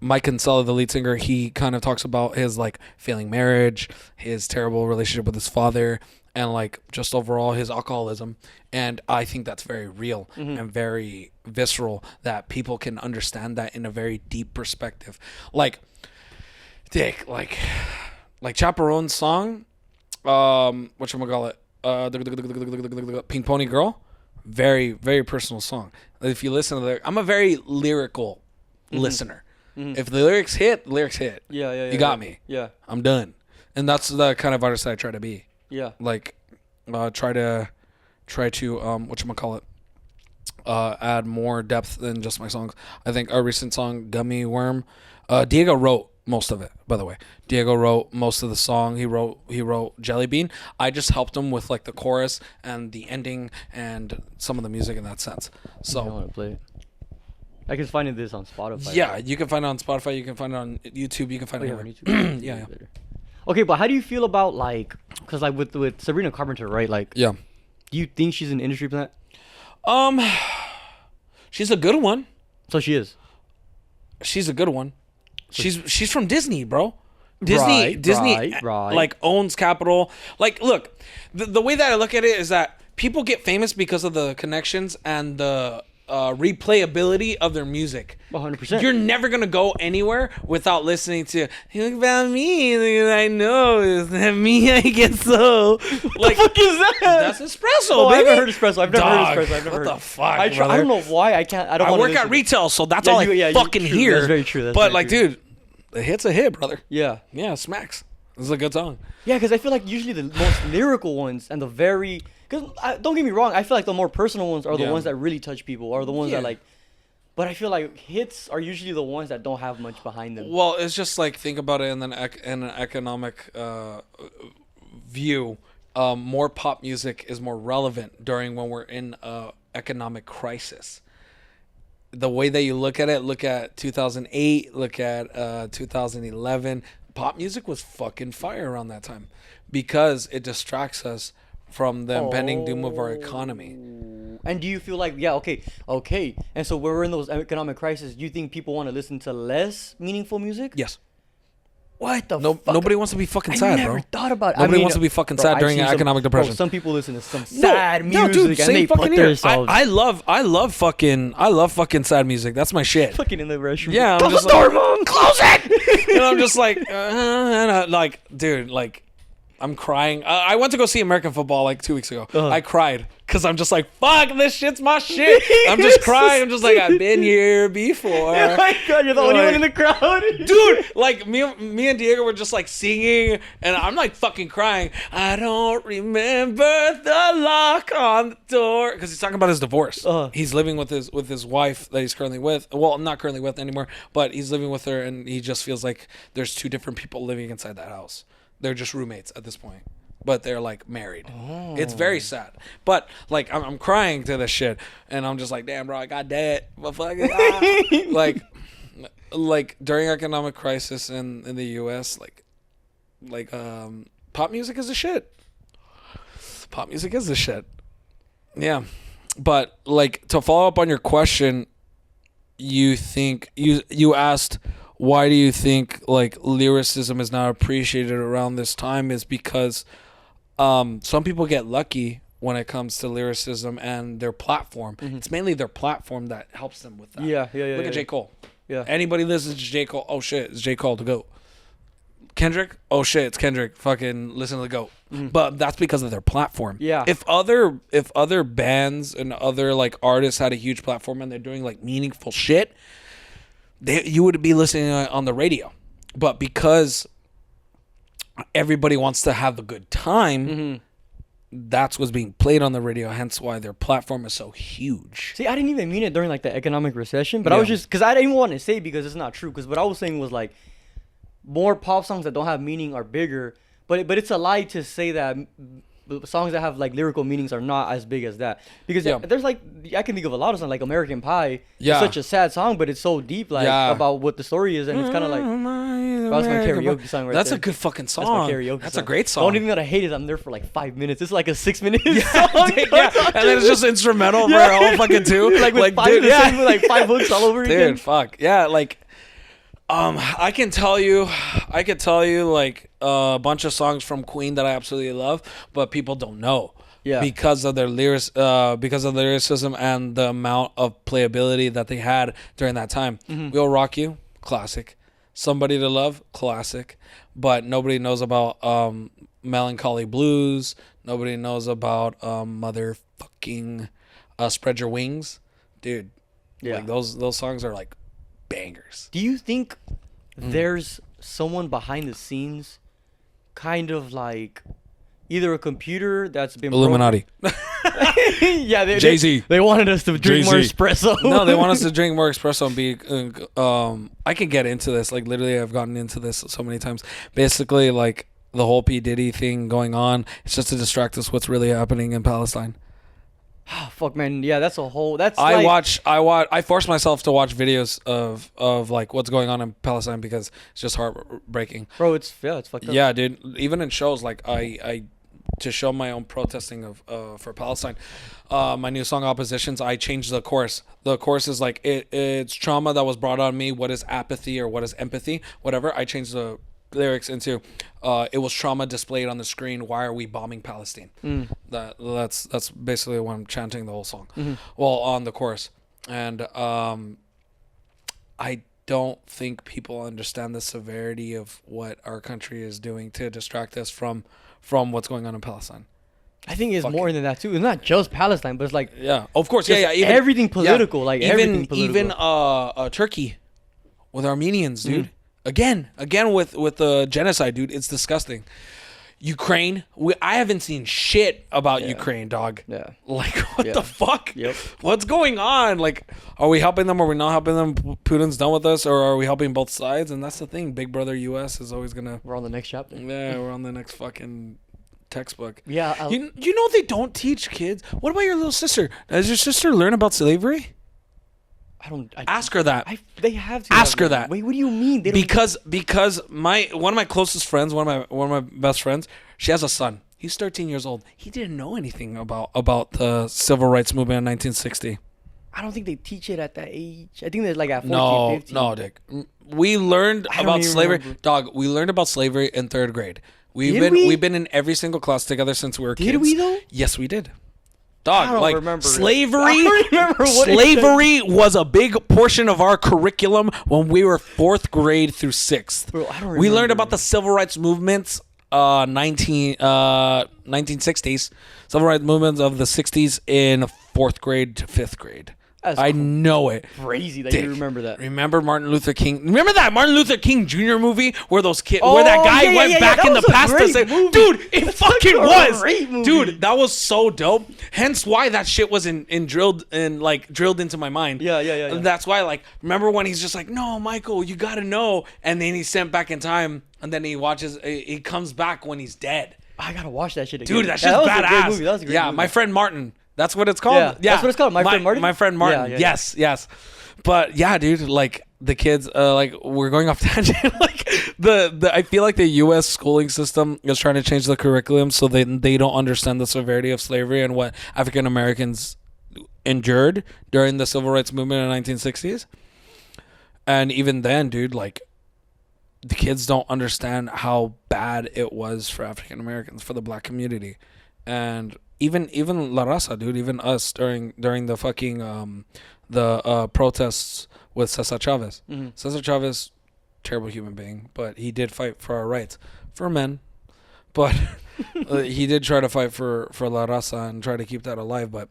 Mike Kinsella, the lead singer, he kind of talks about his like failing marriage, his terrible relationship with his father, and like just overall his alcoholism. And I think that's very real and very visceral, that people can understand that in a very deep perspective. Like, Dick, like Chaperone's song, whatchamacallit, Pink Pony Girl, very, very personal song. If you listen to the, I'm a very lyrical listener. If the lyrics hit, the lyrics hit. Yeah. You got me. Yeah. I'm done. And that's the kind of artist I try to be. Yeah. Like, try to whatchamacallit, add more depth than just my songs. I think our recent song, Gummy Worm, Diego wrote most of it, by the way. Diego wrote most of the song. He wrote Jelly Bean. I just helped him with like the chorus and the ending and some of the music in that sense. So I want to play it. I can find this on Spotify. yeah, you can find it on Spotify. You can find it on YouTube. You can find it on anywhere. YouTube. Yeah. Okay, but how do you feel about like, cause like with Sabrina Carpenter, right? Like, Yeah. do you think she's an industry plant? She's a good one. So she is. She's a good one. She's from Disney, bro. Right, Disney, right. like owns Capital. Like, look, the way that I look at it is that people get famous because of the connections and the replayability of their music. 100%. You're never gonna go anywhere without listening to "Look about me, look I know is that me, I guess so." Like, fuck is that? that's espresso, Oh, baby. I've never heard espresso. I've never Dog, heard espresso. I've never what heard. the fuck, I brother? don't know why I can't. I don't I want to work at retail, so that's Yeah, all you- I you fucking true. hear. That's very true. That's but very like, true. dude, the hit's a hit, brother. Yeah. Yeah, smacks. This is a good song. Yeah, because I feel like usually the most lyrical ones and the very, because don't get me wrong, I feel like the more personal ones are the Yeah. ones that really touch people, or the ones Yeah. that like. But I feel like hits are usually the ones that don't have much behind them. Well, it's just like, think about it in an economic view. More pop music is more relevant during when we're in a economic crisis. The way that you look at 2008, look at 2011. Pop music was fucking fire around that time because it distracts us from the impending doom of our economy. And do you feel like, yeah, okay. And so when we're in those economic crises, do you think people want to listen to less meaningful music? Yes. What the No, fuck? nobody wants to be fucking I sad, never bro. thought about it. Nobody wants to be fucking sad I've during seen an economic depression. Bro, some people listen to some sad music dude, and same they fucking put here. themselves I love fucking sad music. That's my shit. fucking in the restroom. Yeah, I'm Close just the door, like, mom. close it. And I'm just like, like, dude, like, I'm crying. I went to go see American football like 2 weeks ago. I cried because I'm just like, fuck, this shit's my shit. I'm just crying. I'm just like, I've been here before. Oh my God, you're the only one in the crowd. Dude, like me and Diego were just like singing, and I'm like fucking crying. I don't remember the lock on the door, because he's talking about his divorce. He's living with his wife that he's currently with. Well, not currently with anymore, but he's living with her, and he just feels like there's two different people living inside that house. They're just roommates at this point, but they're like married. It's very sad. But like I'm crying to this shit, and I'm just like, damn, bro, I got debt. But fucking like during economic crisis in the U.S., like pop music is the shit. Pop music is the shit. Yeah, but like to follow up on your question, you think you asked, why do you think like lyricism is not appreciated around this time? Is because some people get lucky when it comes to lyricism and their platform. It's mainly their platform that helps them with that. Yeah. Look at J. Cole. Yeah. Anybody listens to J. Cole, oh shit, it's J. Cole to go. Kendrick, oh shit, it's Kendrick. Fucking listen to the GOAT. But that's because of their platform. Yeah. If other bands and other like artists had a huge platform and they're doing like meaningful shit, you would be listening on the radio. But because everybody wants to have a good time, that's what's being played on the radio. Hence why their platform is so huge. See, I didn't even mean it during like the economic recession, but I was just, because I didn't even want to say it because it's not true. Because what I was saying was like, more pop songs that don't have meaning are bigger, but it's a lie to say that songs that have like lyrical meanings are not as big as that. Because there's like, I can think of a lot of songs like American Pie. It's such a sad song, but it's so deep, like about what the story is, and it's kind of like, that's my karaoke song right That's there. a good fucking song. That's my karaoke That's song. a great song. The only thing that I hate is I'm there for like 5 minutes. It's like a 6-minute song. And then it's just instrumental for a whole fucking tune. like with five, with like 5 hooks all over again. Dude, fuck. Yeah, like I could tell you like a bunch of songs from Queen that I absolutely love, but people don't know. Yeah. Because of their lyricism and the amount of playability that they had during that time. We'll Rock You, classic. Somebody to Love, classic. But nobody knows about Melancholy Blues. Nobody knows about motherfucking Spread Your Wings. Dude. Yeah. Like those songs are like bangers. Do you think there's someone behind the scenes, kind of like either a computer that's been Illuminati? Yeah, Jay-Z. They wanted us to drink more espresso. No, they want us to drink more espresso and be. I can get into this. Like literally, I've gotten into this so many times. Basically, like the whole P. Diddy thing going on. It's just to distract us what's really happening in Palestine. Oh, fuck, man. Yeah, that's a whole. That's. I force myself to watch videos of like what's going on in Palestine because it's just heartbreaking. Bro, it's fucked up. Yeah, dude. Even in shows, like I to show my own protesting of for Palestine, my new song Oppositions, I changed the chorus. The chorus is like it's trauma that was brought on me. What is apathy or what is empathy? Whatever. I changed the lyrics into it was trauma displayed on the screen. Why are we bombing Palestine? That's basically what I'm chanting the whole song. Well, on the chorus. And I don't think people understand the severity of what our country is doing to distract us from what's going on in Palestine. I think it's more than that too. It's not just Palestine, but it's like of course, even, everything political, like even everything political. Even Turkey with Armenians, dude. Again with the genocide, dude. It's disgusting. Ukraine, I haven't seen shit about Ukraine, dog. Yeah. Like, what the fuck? Yep. What's going on? Like, are we helping them or are we not helping them? Putin's done with us, or are we helping both sides? And that's the thing. Big Brother US is always gonna. We're on the next chapter. Yeah, we're on the next fucking textbook. Yeah. You know they don't teach kids. What about your little sister? Does your sister learn about slavery? Ask her that. They have to ask her that. Wait, what do you mean? Because one of my closest friends, one of my best friends, she has a son. He's 13 years old. He didn't know anything about the civil rights movement in 1960. I don't think they teach it at that age. I think they're like at 14, 15. No, Dick. We learned about slavery. Dog, we learned about slavery in 3rd grade. We've been in every single class together since we were kids. Did we though? Yes, we did. Dog, like remember slavery was a big portion of our curriculum when we were 4th grade through 6th. Bro, I don't remember. We learned about the civil rights movements 1960s, civil rights movements of the 60s in 4th grade to 5th grade. I know it. Crazy that Dick. you remember that. Remember Martin Luther King? Remember that Martin Luther King Jr. movie where those kids, where that guy went back in the past to say, dude, it fucking was, dude, that was so dope. Hence why that shit was drilled into my mind. Yeah. And that's why, like, remember when he's just like, no, Michael, you gotta know, and then he's sent back in time, and then he comes back when he's dead. I gotta watch that shit again. Dude, that shit's badass. That was a great movie. Yeah, My Friend Martin. That's what it's called. Yeah, that's what it's called. My Friend Martin. My Friend Martin. Yeah. Yes. But yeah, dude, like the kids, like we're going off tangent. Like the I feel like the U.S. schooling system is trying to change the curriculum so they don't understand the severity of slavery and what African Americans endured during the civil rights movement in the 1960s. And even then, dude, like the kids don't understand how bad it was for African Americans, for the black community, and even La Raza, dude, even us during the fucking protests with Cesar Chavez. Mm-hmm. Cesar Chavez, terrible human being, but he did fight for our rights for men. But he did try to fight for La Raza and try to keep that alive. But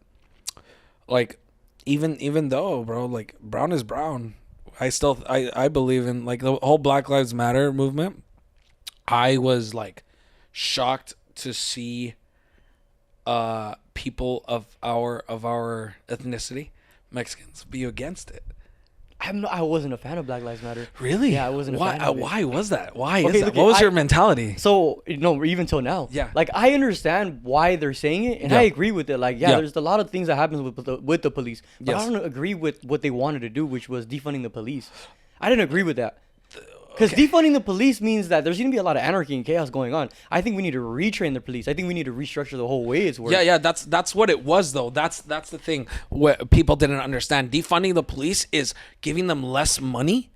like, even though, bro, like brown is brown, I believe in like the whole Black Lives Matter movement. I was like shocked to see people of our ethnicity, Mexicans, be against it. I wasn't a fan of Black Lives Matter. Really? Yeah, I wasn't a fan of it. Why was that? Why Okay, is that? okay, What was your mentality? So, no, even till now. Yeah. Like, I understand why they're saying it, and Yeah. I agree with it. Like, Yeah. there's a lot of things that happens with the police. But Yes. I don't agree with what they wanted to do, which was defunding the police. I didn't agree with that. Because defunding the police means that there's going to be a lot of anarchy and chaos going on. I think we need to retrain the police. I think we need to restructure the whole way it's working. Yeah, that's what it was though. That's the thing what people didn't understand. Defunding the police is giving them less money,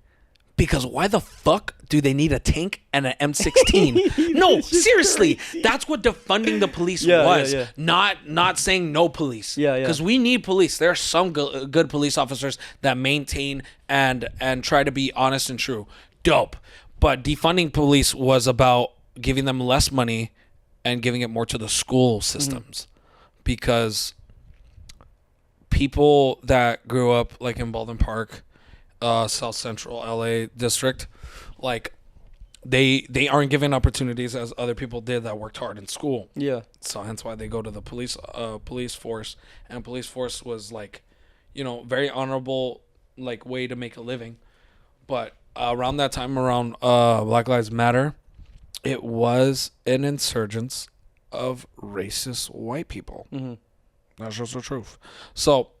because why the fuck do they need a tank and an M16? No, seriously, that's what defunding the police was. Yeah. Not saying no police. Yeah. Because we need police. There are some good police officers that maintain and try to be honest and true. Dope. But defunding police was about giving them less money and giving it more to the school systems. Because people that grew up like in Baldwin Park, South Central LA district, like they aren't given opportunities as other people did that worked hard in school. Yeah. So hence why they go to the police force, and police force was like, very honorable like way to make a living. But around that time, around Black Lives Matter, it was an insurgence of racist white people. Mm-hmm. That's just the truth. So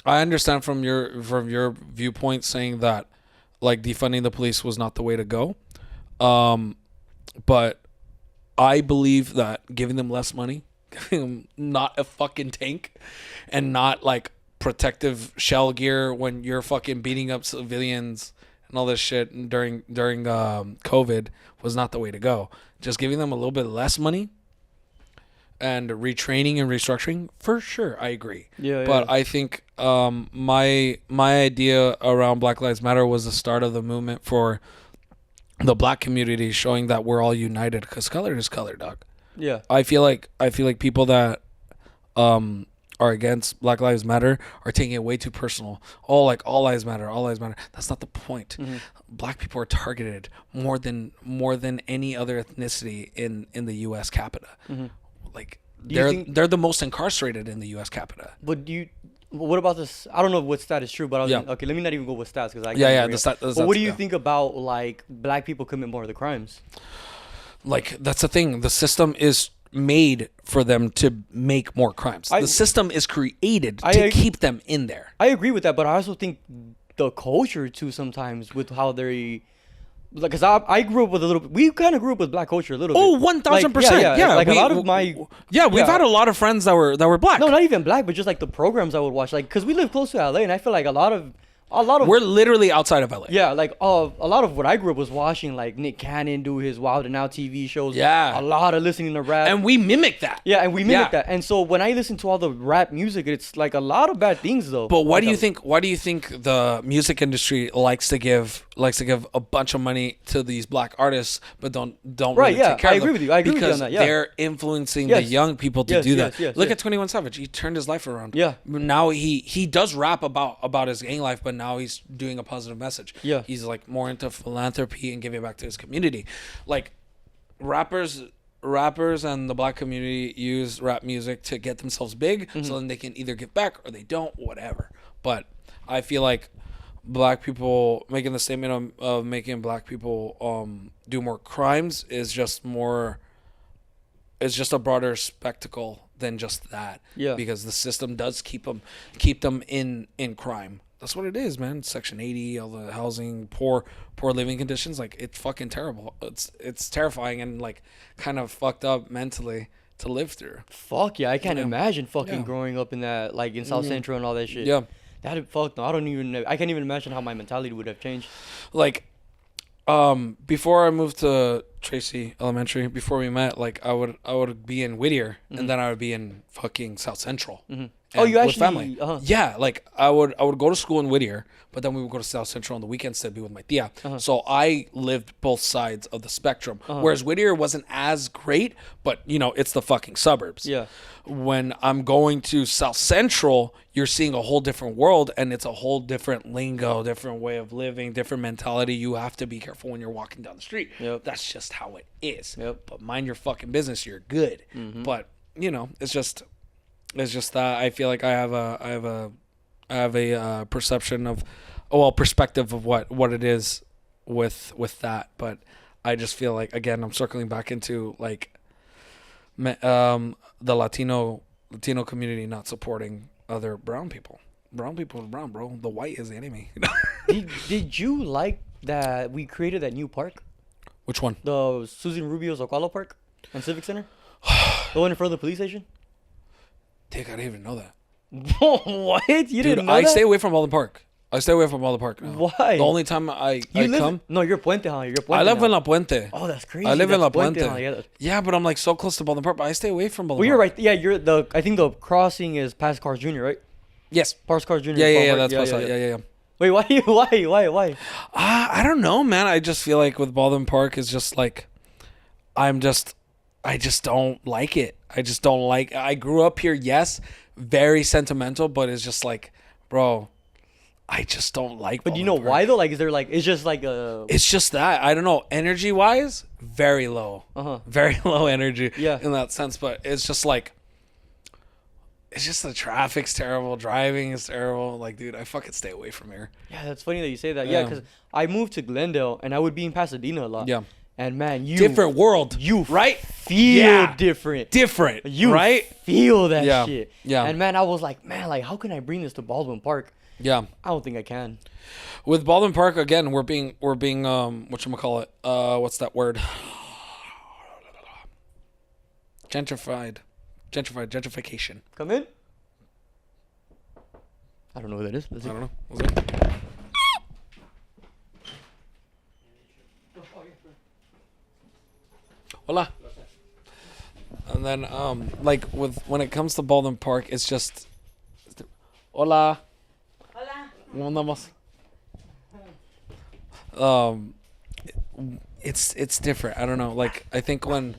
I understand from your viewpoint saying that like defunding the police was not the way to go. But I believe that giving them less money, giving them not a fucking tank, and not like protective shell gear when you're fucking beating up civilians and all this shit during COVID was not the way to go. Just giving them a little bit less money and retraining and restructuring, for sure, I agree. Yeah. But I think my idea around Black Lives Matter was the start of the movement for the black community, showing that we're all united, because color is color, dog. Yeah. I feel like people that are against Black Lives Matter are taking it way too personal. Oh, like all lives matter, all lives matter. That's not the point. Mm-hmm. Black people are targeted more than any other ethnicity in the U.S. capita. Mm-hmm. Like they're the most incarcerated in the U.S. capita. But what about this? I don't know what stat is true, but okay, let me not even go with stats because I can't agree. But what do you think about like black people commit more of the crimes? Like that's the thing. The system is made for them to make more crimes. The system is created to keep them in there. I agree with that, but I also think the culture too sometimes with how they. Like, cause I grew up with we kind of grew up with black culture a little bit. Oh, 1000%. Yeah. Like a lot of my. Yeah, we've had a lot of friends that were black. No, not even black, but just like the programs I would watch. Like, cause we live close to LA, and I feel like a lot of a lot of We're literally outside of LA. yeah, like a lot of what I grew up was watching, like Nick Cannon do his Wild and Out TV shows. Yeah. A lot of listening to rap. And we mimic that. Yeah, and we mimic Yeah. that. And so when I listen to all the rap music, it's like a lot of bad things though. But why Like do you think? Why do you think the music industry likes to give a bunch of money to these black artists, but don't Right, really yeah, take care I of them? agree with you. I agree with you Because on that, yeah. they're influencing Yes. the young people to Yes, do that. yes, yes, Look yes. at 21 Savage. He turned his life around. Yeah. Now he does rap about his gang life, but now he's doing a positive message. Yeah. He's like more into philanthropy and giving back to his community. Like rappers and the black community use rap music to get themselves big, so then they can either give back or they don't, whatever. But I feel like black people making the statement of making black people do more crimes is just a broader spectacle than just that. Yeah. Because the system does keep them in crime. That's what it is, man. Section 80, all the housing, poor living conditions, like it's fucking terrible. It's terrifying and like kind of fucked up mentally to live through. Fuck yeah, I can't Yeah. imagine fucking Yeah. growing up in that, like in South Central and all that shit. Yeah. That fuck no, I don't even know. I can't even imagine how my mentality would have changed. Like before I moved to Tracy Elementary, before we met, like I would be in Whittier and then I would be in fucking South Central. Oh, you with actually- family. uh-huh. Yeah, like I would go to school in Whittier, but then we would go to South Central on the weekends to be with my tia. So I lived both sides of the spectrum. Whereas Whittier wasn't as great, but you know, it's the fucking suburbs. Yeah. When I'm going to South Central, you're seeing a whole different world and it's a whole different lingo, different way of living, different mentality. You have to be careful when you're walking down the street. Yep. That's just how it is. Yep. But mind your fucking business, you're good. But, you know, it's just that I feel like I have a perception of perspective of what it is with that. But I just feel like, again, I'm circling back into like the Latino community not supporting other brown people. Brown people are brown, bro. The white is the enemy. Did you like that we created that new park? Which one? The Susan Rubio's Ocala Park and Civic Center? The one in front of the police station? Dick, I didn't even know that. What? You Dude, didn't know I that? stay away from Baldwin Park. I stay away from Baldwin Park now. Why? The only time I live come, No, you're Puente, huh? You're Puente I live now. in La Puente. Oh, that's crazy. I live in La That's Puente. huh? Yeah. Yeah, but I'm like so close to Baldwin Park, but I stay away from Baldwin Well, you're Park. right. Yeah, you're the. I think the crossing is past Cars Jr., right? Yes. Past Cars Jr. Yeah, is yeah, Ballpark. that's what's yeah. Wait, why? I don't know, man. I just feel like with Baldwin Park is just like, I just don't like it. I just don't like. I grew up here, yes, very sentimental, but it's just like, bro, I just don't like. But do you Baldwin know Park. why though? Like, is there like it's just like a. It's just that I don't know. Energy wise, very low. Very low energy. Yeah. In that sense, but it's just like. It's just the traffic's terrible. Driving is terrible. Like, dude, I fucking stay away from here. Yeah, that's funny that you say that. Yeah, Yeah. because I moved to Glendale and I would be in Pasadena a lot. Yeah. And man, you Different world. You right? feel Yeah. different. Different. You right? feel that Yeah. shit. Yeah. And man, I was like, man, like how can I bring this to Baldwin Park? Yeah. I don't think I can. With Baldwin Park again, we're being whatchamacallit? What's that word? Gentrification. Come in. I don't know who that is. I don't know. Was it? Hola. And then like when it comes to Baldwin Park, it's just hola. Hola. ¿Cómo andamos? It's different. I don't know. Like I think when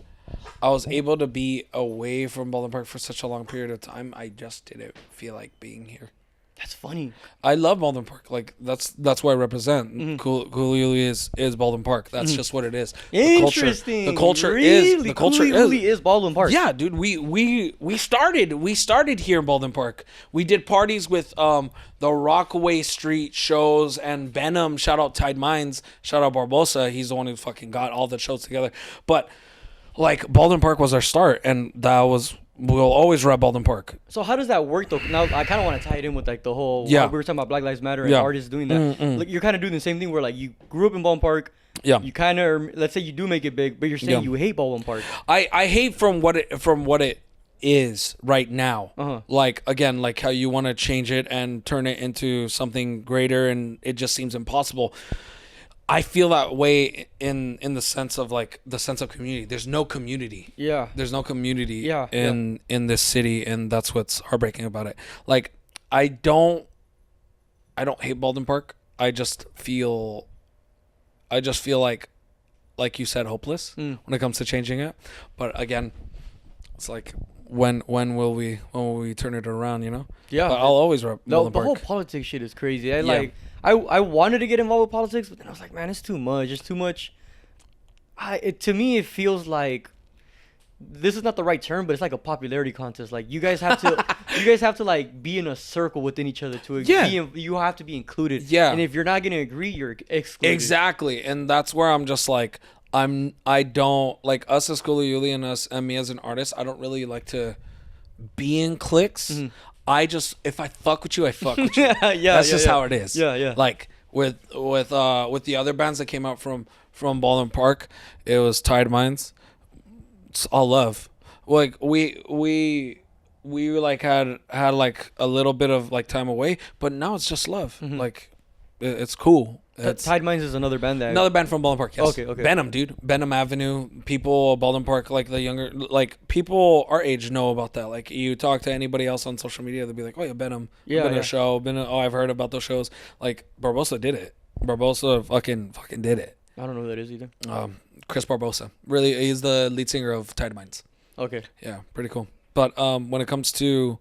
I was able to be away from Baldwin Park for such a long period of time, I just didn't feel like being here. That's funny. I love Baldwin Park. Like that's what I represent. Cooley is Baldwin Park. That's just what it is. Interesting. The culture really? is is Baldwin Park. Yeah, dude. We started here in Baldwin Park. We did parties with the Rockaway Street shows and Venom. Shout out Tide Minds. Shout out Barbosa. He's the one who fucking got all the shows together. But like Baldwin Park was our start, and we'll always rep Baldwin Park. So how does that work though? Now I kind of want to tie it in with like the whole. Yeah. We were talking about Black Lives Matter and Yeah. artists doing that. Like, you're kind of doing the same thing where like you grew up in Baldwin Park. Yeah. You kind of let's say you do make it big, but you're saying Yeah. you hate Baldwin Park. I hate from what it is right now. Uh-huh. Like, again, like how you want to change it and turn it into something greater, and it just seems impossible. I feel that way in the sense of like the sense of community. There's no community. Yeah. There's no community Yeah, in this city, and that's what's heartbreaking about it. Like, I don't hate Baldwin Park. I just feel like you said, hopeless when it comes to changing it. But again, it's like when will we turn it around, you know? Yeah. But I'll always rep The Baldwin Park. whole politics shit is crazy. I wanted to get involved with politics, but then I was like, man, it's too much. It's too much. To me, it feels like this is not the right term, but it's like a popularity contest. Like you guys have to like be in a circle within each other to you have to be included. Yeah. And if you're not gonna agree, you're excluded. Exactly. And that's where I'm just like, I don't like us as Yuli and us and me as an artist. I don't really like to be in cliques. Mm-hmm. I just, if I fuck with you, I fuck with you. Yeah, That's just how it is. Yeah, yeah. Like with the other bands that came out from Baldwin Park, it was Tide Minds. It's all love. Like we like had like a little bit of like time away, but now it's just love. Mm-hmm. Like it's cool. It's Tide Minds is another band that another band from Baldwin Park. Yes. Okay. Benham, dude. Benham Avenue. People, Baldwin Park, like the younger, like people our age know about that. Like you talk to anybody else on social media, they'll be like, "Oh yeah, Benham. Yeah, been to yeah. a show. Oh, I've heard about those shows." Like Barbosa did it. Barbosa fucking did it. I don't know who that is either. Chris Barbosa. Really, he's the lead singer of Tide Minds. Okay. Yeah, pretty cool. But when it comes to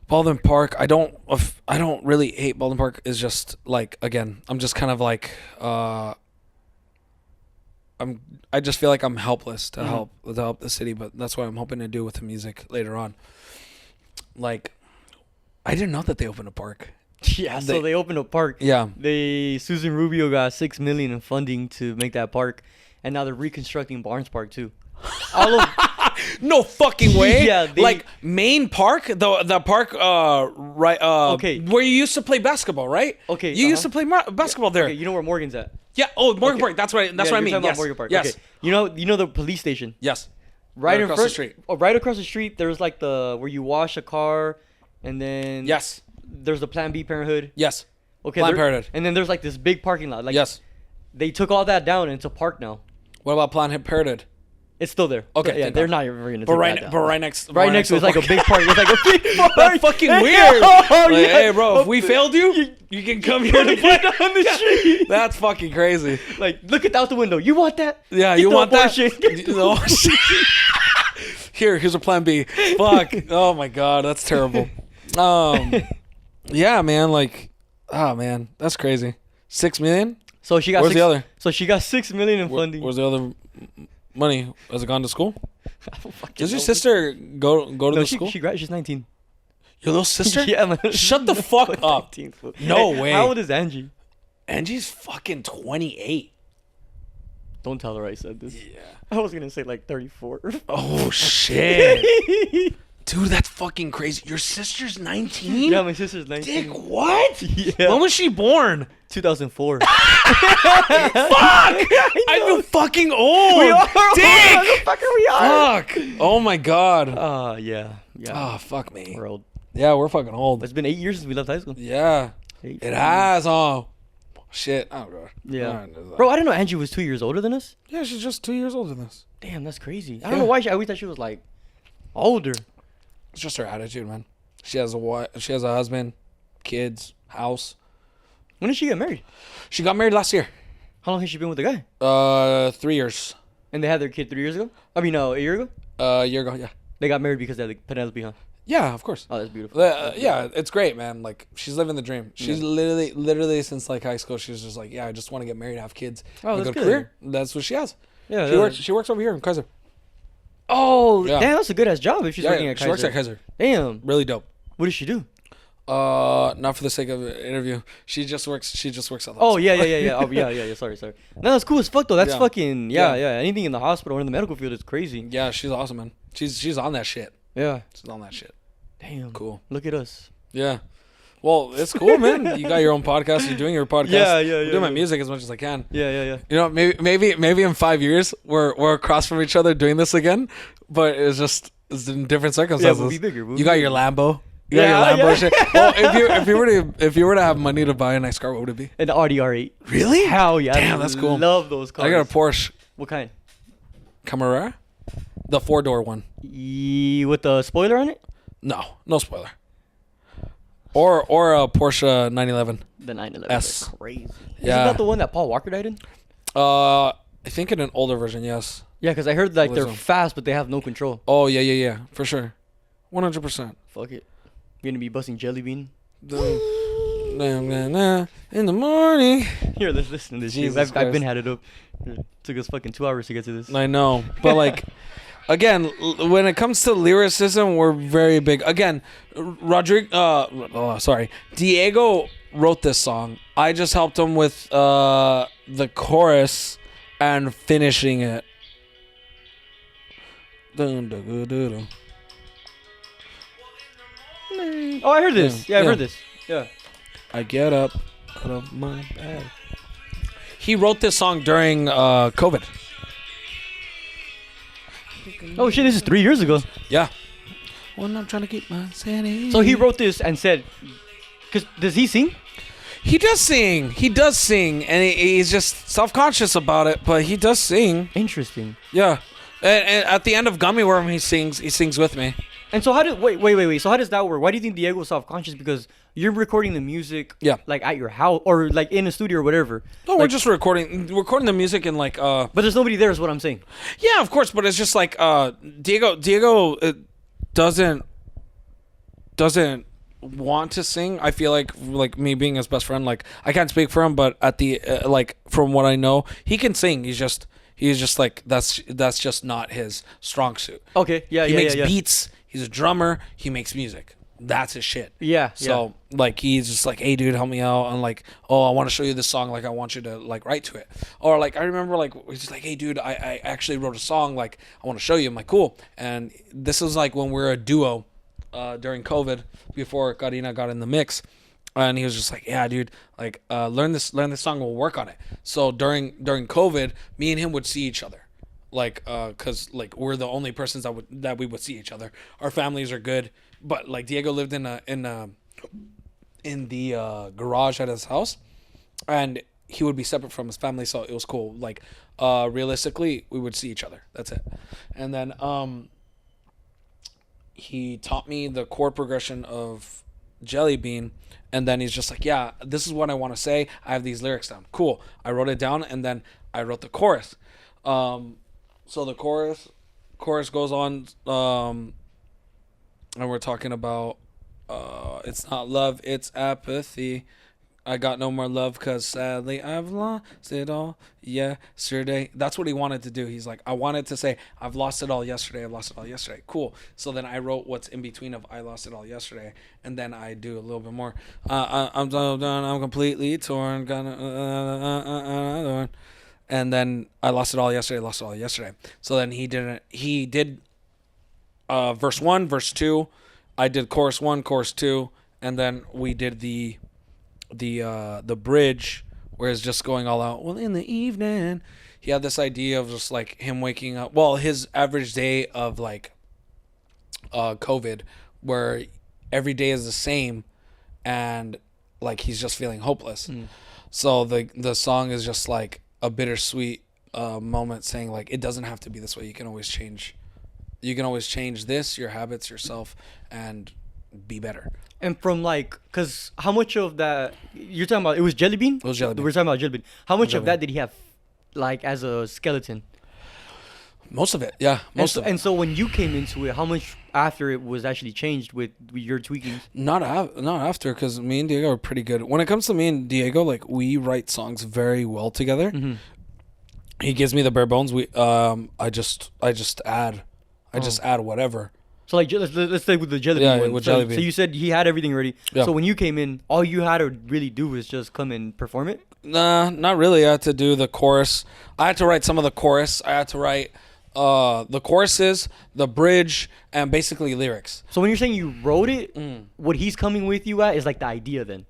Baldwin Park, I don't really hate Baldwin Park. Is just like, again, I'm just kind of like I just feel like I'm helpless to help the city, but that's what I'm hoping to do with the music later on. Like, I didn't know that they opened a park. Yeah, so they opened a park. Yeah. Susan Rubio got $6 million in funding to make that park, and now they're reconstructing Barnes Park too. All of No fucking way. Yeah, like Main Park, the park right Okay. where you used to play basketball, right? Okay, You used to play basketball there. Okay, you know where Morgan's at? Yeah. Oh, Morgan Okay. Park. That's right. That's Yeah, what I you're mean. talking Yes. about Morgan Park. Yes. Okay. You know the police station. Yes. Right in across front, the street. Oh, right across the street. There's like the where you wash a car, and then Yes. there's the Plan B Parenthood. Yes. Okay. Planned Parenthood. And then there's like this big parking lot. Like Yes. They took all that down and it's a park now. What about Planned Parenthood? It's still there. Okay, Yeah, thank they're God. not even going to But take right, that down. but right next, Right next to it's the like a park. big park. It's like a big park. That's fucking weird. Oh, Like, yeah. hey, bro, if we failed you, you can come here to Put play. it on the street. That's fucking crazy. Like, look it out the window. You want that? Yeah, Get you the want that? abortion. Oh, shit. Here's a plan B. Fuck. Oh my god, that's terrible. Yeah, man. Like, oh man, that's crazy. 6 million. So she got Where's the other? So she got $6 million in funding. Where's the other money? Has it gone to school? I don't fucking Does your know. sister go to No, the she school? she's 19. Your little sister? Yeah, man. Shut the fuck up. 19, fool. No way. How old is Angie? Angie's fucking 28. Don't tell her I said this. Yeah. I was gonna say like 34. Oh shit. Dude, that's fucking crazy. Your sister's 19? Yeah, my sister's 19. Dick, what? Yeah. When was she born? 2004. Fuck! I feel fucking old. We are. Dick! Motherfucker, we are. Fuck. Oh my god. Yeah. Oh, fuck me. We're old. Yeah, we're fucking old. It's been 8 years since we left high school. Yeah. 8 It has. Oh. Shit. Oh, God. Yeah. Alright. Bro, I didn't know Angie was 2 years older than us. Yeah, she's just 2 years older than us. Damn, that's crazy. I don't know why. I always thought she was like older. It's just her attitude, man. She has a wife. She has a husband, kids, house. When did she get married? She got married last year. How long has she been with the guy? 3 years. And they had their kid 3 years ago? I mean, no, a year ago? A year ago, yeah. They got married because they had Penelope, huh? Yeah, of course. Oh, that's beautiful. Yeah, it's great, man. Like, she's living the dream. She's literally since like high school, she's just like, yeah, I just want to get married, have kids, Oh, have a that's good good. career. That's what she has. Yeah, She works over here in Kaiser. Oh, Yeah. damn, that's a good ass job if she's Yeah, working at Kaiser. she works at Kaiser. Damn. Really dope. What does she do? Not for the sake of an interview. She just works at the Oh, hospital. yeah. Oh, yeah. Sorry. No, that's cool as fuck, though. That's Yeah. fucking, Yeah. yeah. Anything in the hospital or in the medical field is crazy. Yeah, she's awesome, man. She's on that shit. Yeah. She's on that shit. Damn. Cool. Look at us. Yeah. Well, it's cool, man. You got your own podcast. You're doing your podcast. Yeah, I'm doing my music as much as I can. Yeah. You know, maybe in 5 years we're across from each other doing this again. But it's just It's in different circumstances. Yeah, we'll be bigger. You got your Lambo. You got your Lambo shit. Well, if you were to have money to buy a nice car, what would it be? An Audi R8. Really? Hell yeah! Damn, that's cool. Love those cars. I got a Porsche What kind? Carrera, the 4-door one. With the spoiler on it? No spoiler. Or a Porsche 911. The 911 S. is crazy. Yeah. Isn't that the one that Paul Walker died in? I think in an older version, yes. Yeah, because I heard like they're Listen. fast, but they have no control. Oh yeah, for sure, 100%. Fuck it. You're gonna be busting Jelly Bean. In the morning. Here, let's listen to this. Jesus I've been had it up. It took us fucking 2 hours to get to this. I know, but like, again, when it comes to lyricism, we're very big. Again, Diego wrote this song. I just helped him with the chorus and finishing it. Oh, I heard this. Yeah, I heard this. Yeah. I get up out of my bed. He wrote this song during COVID. Oh shit, this is 3 years ago. Yeah. Well, I'm trying to keep my sanity. So he wrote this and said, "Cause does he sing?" He does sing. He does sing, and he's just self-conscious about it, but he does sing. Interesting. Yeah. And at the end of Gummy Worm, he sings with me. And so how did wait? So how does that work? Why do you think Diego was self-conscious? Because you're recording the music, like at your house or like in a studio or whatever. No, like, we're just recording the music in like. But there's nobody there, is what I'm saying. Yeah, of course, but it's just like Diego doesn't want to sing. I feel like me being his best friend, like I can't speak for him, but at the like from what I know, he can sing. He's just like that's just not his strong suit. Okay, He makes beats. He's a drummer. He makes music. That's his shit. Yeah. So like he's just like, hey dude, help me out. And like, oh, I want to show you this song. Like I want you to like write to it. Or like I remember like he's just like, hey dude, I actually wrote a song. Like I want to show you. I'm like, cool. And this is like when we were a duo during COVID before Karina got in the mix. And he was just like, yeah, dude, like learn this song. We'll work on it. So during COVID, me and him would see each other. Like, cause like we're the only persons that we would see each other. Our families are good, but like Diego lived in the garage at his house, and he would be separate from his family, so it was cool. Like, realistically, we would see each other. That's it. And then he taught me the chord progression of Jelly Bean, and then he's just like, yeah, this is what I want to say. I have these lyrics down. Cool. I wrote it down, and then I wrote the chorus. So the chorus goes on, and we're talking about, it's not love, it's apathy. I got no more love because sadly I've lost it all yesterday. That's what he wanted to do. He's like, I wanted to say, I've lost it all yesterday. I've lost it all yesterday. Cool. So then I wrote what's in between of I lost it all yesterday. And then I do a little bit more. I'm so done. I'm completely torn. And then I lost it all yesterday. So then he did verse 1, verse 2. I did chorus 1, chorus 2, and then we did the bridge where it's just going all out. Well, in the evening, he had this idea of just like him waking up. Well, his average day of like COVID, where every day is the same, and like he's just feeling hopeless. So the song is just like a bittersweet moment, saying like it doesn't have to be this way. You can always change this, your habits, yourself, and be better. And from like, cause how much of that you're talking about? It was Jelly Bean. It was Jelly Bean. We're talking about Jelly Bean. How much of that did he have, like as a skeleton? Most of it, yeah. Most of it. And so when you came into it, how much after it was actually changed with your tweakings? Not after, because me and Diego are pretty good. When it comes to me and Diego, like we write songs very well together. Mm-hmm. He gives me the bare bones. I just add whatever. So like let's stay with the Jelly Bean one. With Jelly Bean. So you said he had everything ready. Yeah. So when you came in, all you had to really do was just come and perform it? Nah, not really. I had to do the chorus. I had to write some of the chorus. I had to write the choruses, the bridge, and basically lyrics. So when you're saying you wrote it, what he's coming with you at is like the idea then?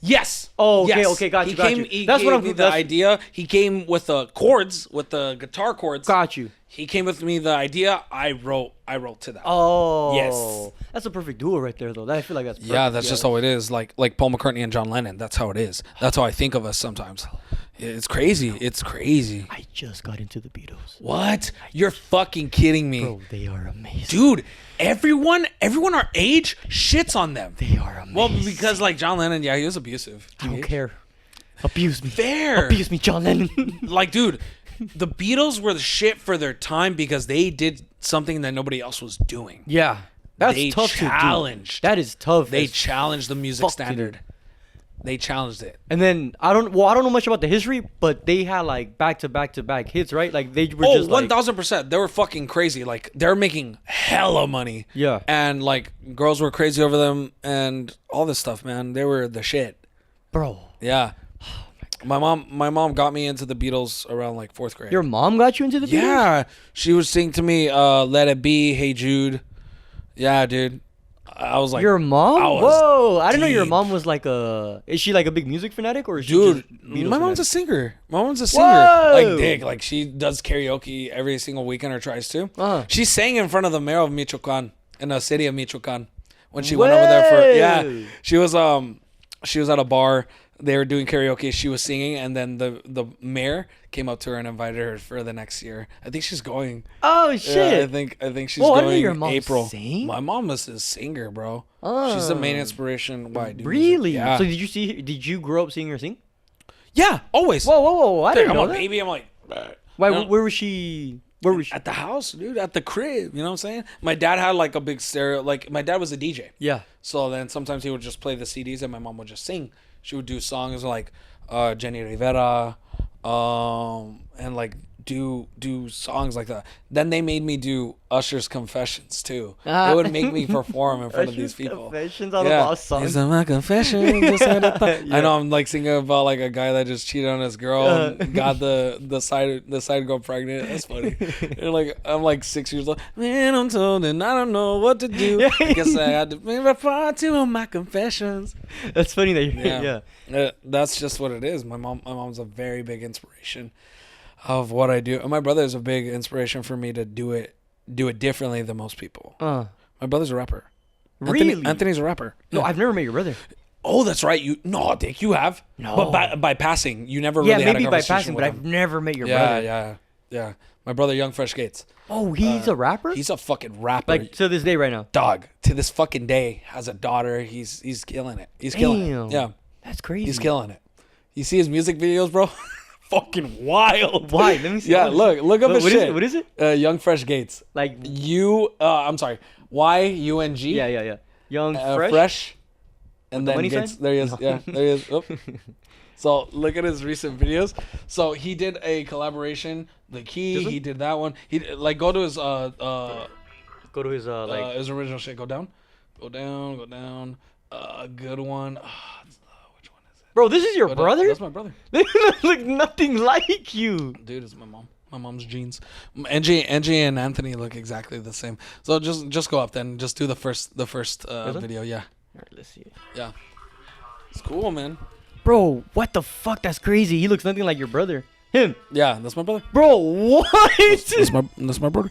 Yes. Oh, okay, yes. okay, got you. He gave me the idea. He came with the chords, with the guitar chords. Got you. He came with me the idea. I wrote to that. Oh, Yes. That's a perfect duo right there, though. I feel like that's perfect. Yeah, that's just how it is. Like Paul McCartney and John Lennon. That's how it is. That's how I think of us sometimes. It's crazy. It's crazy. I just got into the Beatles. What? You're fucking kidding me. Bro, they are amazing. Dude, everyone our age shits on them. They are amazing. Well, because like John Lennon, yeah, he was abusive. I don't care. Abuse me. Fair. Abuse me, John Lennon. Like, dude, the Beatles were the shit for their time because they did something that nobody else was doing. Yeah. That's They tough challenged. to do. That is tough. They as challenged the music fuck to standard. do. They challenged it. And then I don't know much about the history, but they had like back to back hits, right? Like they were just like 1000%. They were fucking crazy. Like they're making hella money. Yeah. And like girls were crazy over them and all this stuff, man. They were the shit. bro. Yeah. My mom got me into the Beatles around like 4th grade. Your mom got you into the Beatles? Yeah. She would sing to me Let It Be, Hey Jude. Yeah, dude. I was like, Your mom? I was Whoa! I didn't know your deep. mom was like a. Is she like a big music fanatic or is she dude, just Beatles my mom's a fanatic? singer. My mom's a singer. Whoa! Like Dick. Like she does karaoke every single weekend or tries to. Uh-huh. She sang in front of the mayor of Michoacan in the city of Michoacan when she went over there for Whoa! She was at a bar. They were doing karaoke. She was singing, and then the mayor came up to her and invited her for the next year. I think she's going. Oh shit! Yeah, I think she's Whoa, I going didn't know your mom April. sang? My mom is a singer, bro. Oh. She's the main inspiration why I do music. Really? Yeah. So did you grow up seeing her sing? Yeah, always. Whoa! I didn't I'm know a that. baby. I'm like, Why? No. Where was she? Where was she? at the house, dude, at the crib. You know what I'm saying? My dad had like a big stereo. Like my dad was a DJ. Yeah. So then sometimes he would just play the CDs and my mom would just sing. She would do songs like Jenny Rivera, and like do songs like that. Then they made me do Usher's Confessions too. They would make me perform in front of these people. Confessions all about songs. These are my confessions. Just had a thought. Yeah. I know I'm like singing about like a guy that just cheated on his girl and got the side girl pregnant. That's funny. And like I'm like 6 years old. Man, I'm told and I don't know what to do. I guess I had to reply to my confessions. That's funny that you're yeah. That's just what it is. My mom's a very big inspiration of what I do. And my brother is a big inspiration for me to do it differently than most people. My brother's a rapper. Really? Anthony's a rapper. No, Yeah. I've never met your brother. Oh, that's right. Dick, you have. No. But by passing, you never Yeah, really had a maybe by conversation passing, with but him. I've never met your Yeah, brother. yeah. My brother, Young Fresh Gates. Oh, he's a rapper? He's a fucking rapper. Like to this day right now. Dog, to this fucking day, has a daughter. He's killing it. He's killing Damn. it. Yeah, That's crazy. he's killing it. You see his music videos, bro? Fucking wild. Why? Let me see. Yeah, look up his What is shit. it? What is it? Young Fresh Gates. Like I'm sorry. YUNG. yeah. Young fresh. Fresh. And the then money Gates. sign? There he is. No. Yeah, there he is. Oop. So look at his recent videos. So he did a collaboration. The Key. This one? He did that one. He like go to his Go to his like his original shit. Go down. Go down. A good one. Which one is it? Bro, this is your Go down. brother? That's my brother. They look nothing like you. Dude, it's my mom. My mom's jeans. Angie and Anthony look exactly the same. So just go up then. Just do the first one? video. Yeah. Alright, let's see. Yeah. It's cool, man. Bro, what the fuck? That's crazy. He looks nothing like your brother. Him. Yeah, that's my brother. Bro, what? That's my brother.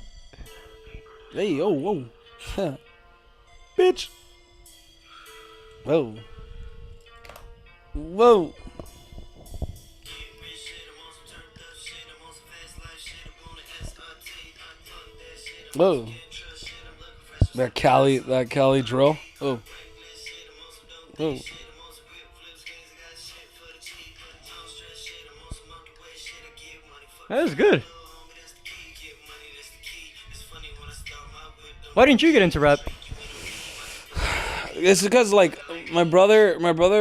Hey, whoa. Huh. Bitch. Whoa. Whoa. That Cali drill. Oh. That was good. Why didn't you get into rap? It's because like my brother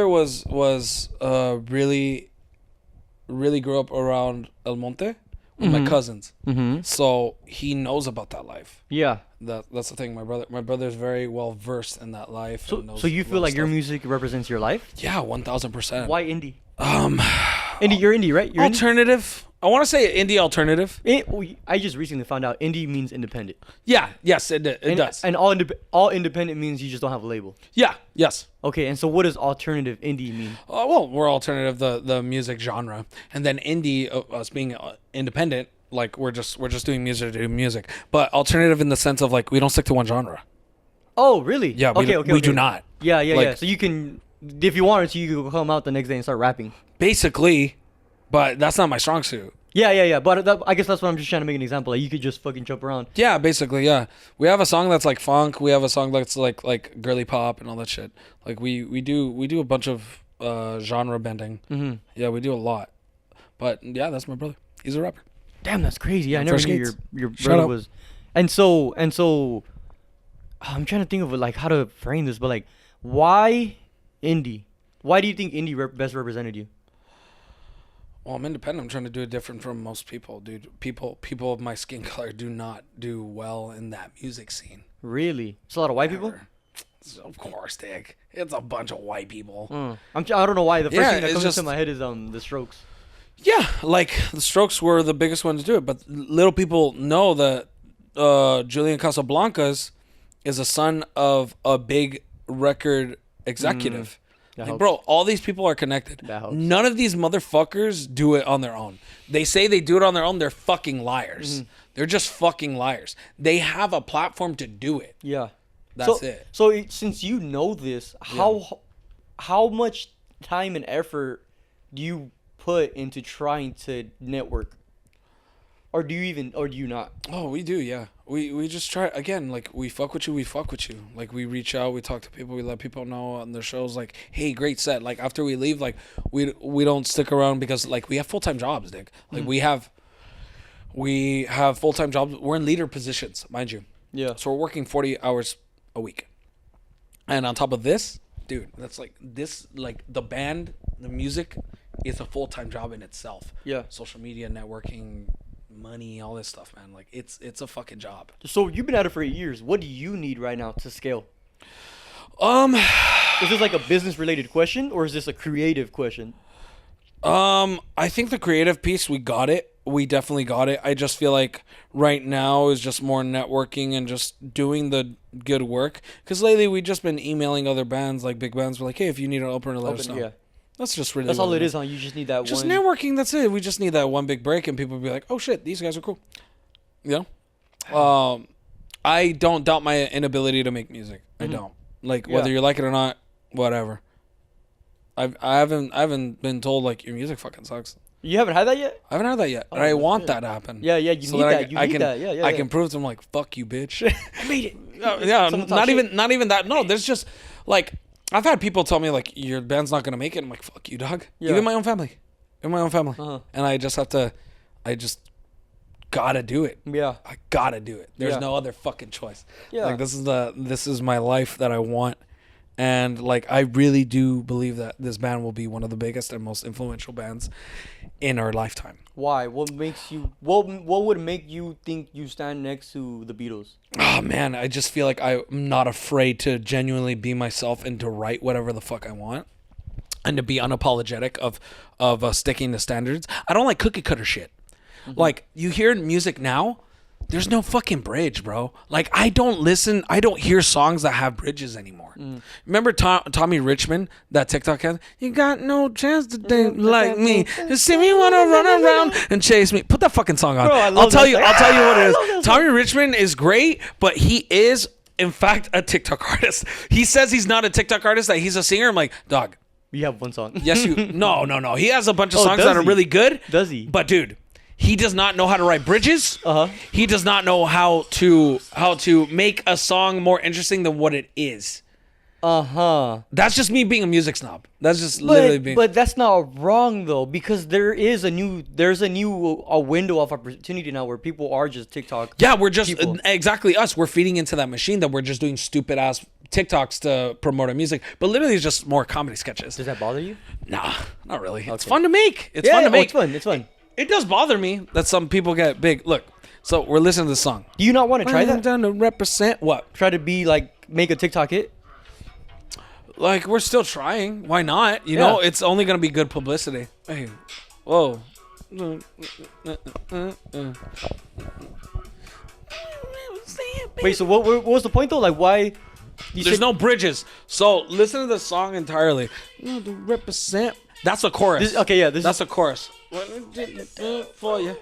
was really grew up around El Monte with my cousins. Mm-hmm. So he knows about that life. Yeah. That's the thing. My brother's very well versed in that life. and knows So you a feel lot of like your stuff. music represents your life? Yeah, 1000%. Why indie? Um, Indie, you're indie, right? You're indie? alternative. I want to say indie alternative. I just recently found out indie means independent. Yeah. Yes, it does. And all independent means you just don't have a label. Yeah. Yes. Okay, and so what does alternative indie mean? Well, we're alternative, the music genre, and then indie, us being independent, like we're just doing music to do music. But alternative in the sense of like we don't stick to one genre. Oh, really? Yeah, we do not. Yeah, Like- yeah. So you can, if you wanted to, you could come out the next day and start rapping. Basically, but that's not my strong suit. Yeah. But I guess that's what I'm just trying to make an example. Like you could just fucking jump around. Yeah, basically, yeah. We have a song that's like funk. We have a song that's like girly pop and all that shit. Like we do a bunch of genre bending. Mm-hmm. Yeah, we do a lot. But yeah, that's my brother. He's a rapper. Damn, that's crazy. Yeah, I Yeah, never Fresh knew Gates. your Shout brother out. was. And so, I'm trying to think of like how to frame this, but like, why indie? Why do you think indie best represented you? Well, I'm independent. I'm trying to do it different from most people, dude. People of my skin color do not do well in that music scene. Really? It's a lot of white people. Ever. Of course, Dick. It's a bunch of white people. I don't know why. The first Yeah, thing that it's comes just- into my head is the Strokes. Yeah, like the Strokes were the biggest one to do it, but little people know that Julian Casablancas is a son of a big record executive. That Like, helps. bro, all these people are connected. That helps. None of these motherfuckers do it on their own. They say they do it on their own. They're fucking liars. They're just fucking liars. They have a platform to do it. Yeah. That's so, it. So since you know this, how much time and effort do you put into trying to network? Or do you not? Oh, we do, yeah. We just try again. Like we fuck with you. Like we reach out, we talk to people, we let people know on their shows. Like, hey, great set. Like after we leave, like we don't stick around because like we have full time jobs, Dick. Like we have full time jobs. We're in leader positions, mind you. Yeah. So we're working 40 hours a week, and on top of this, dude, that's like this. Like the band, the music, is a full time job in itself. Yeah. Social media, networking, money, all this stuff, man. Like it's a fucking job. So you've been at it for 8 years. What do you need right now to scale? Is this like a business related question or is this a creative question? I think the creative piece, we got it. We definitely got it. I just feel like right now is just more networking and just doing the good work. Because lately we've just been emailing other bands, like big bands. We're like, hey, if you need an opener, let us know. Yeah. That's just really That's what all it is, huh? You just need that Just one. networking, that's it. We just need that one big break and people be like, oh shit, these guys are cool. You know? I don't doubt my inability to make music. I don't. Like whether Yeah. you like it or not, whatever. I haven't been told like your music fucking sucks. You haven't had that yet? I haven't heard that yet. Oh, and I that's want good. that to happen. Yeah, you need that. You need that. Yeah. I can prove to them like, fuck you, bitch. I made it. Yeah, Someone talk not shit. even that. No, there's just like I've had people tell me like your band's not gonna make it. I'm like, fuck you, dog. Yeah. Even my own family. Uh-huh. And I just gotta do it. Yeah. I gotta do it. There's Yeah. no other fucking choice. Yeah. Like this is my life that I want. And like I really do believe that this band will be one of the biggest and most influential bands in our lifetime. Why? What makes you? What would make you think you stand next to the Beatles? Oh man, I just feel like I'm not afraid to genuinely be myself and to write whatever the fuck I want, and to be unapologetic of sticking to standards. I don't like cookie cutter shit. Like you hear music now, there's no fucking bridge, bro. Like I don't hear songs that have bridges anymore. Remember Tommy Richmond, that TikTok had? You got no chance to date like me. You see me wanna run around and chase me. Put that fucking song on. Bro, I I'll love tell that you song. what I it love that is. Tommy Richmond is great, but he is in fact a TikTok artist. He says he's not a TikTok artist, that he's a singer. I'm like, dog. You have one song. Yes, you. No. He has a bunch of Oh, songs does that are he? really good. Does he? But dude, he does not know how to write bridges. He does not know how to make a song more interesting than what it is. That's just me being a music snob. That's just literally being. But that's not wrong though, because there's a new window of opportunity now where people are just TikTok. Yeah, we're just people. exactly us. We're feeding into that machine that we're just doing stupid ass TikToks to promote our music. But literally, it's just more comedy sketches. Does that bother you? Nah, not really. It's Okay. fun to make. It's fun to make. It's fun. It's fun. It does bother me that some people get big. Look, so we're listening to the song. Do you not want to try I'm that? down to represent what? Try to be like make a TikTok hit. Like we're still trying. Why not? You Yeah. know, it's only gonna be good publicity. Hey, whoa. Wait, so what was the point though? Like why? There's no bridges. So listen to the song entirely. To represent That's the chorus. That's the chorus. For you,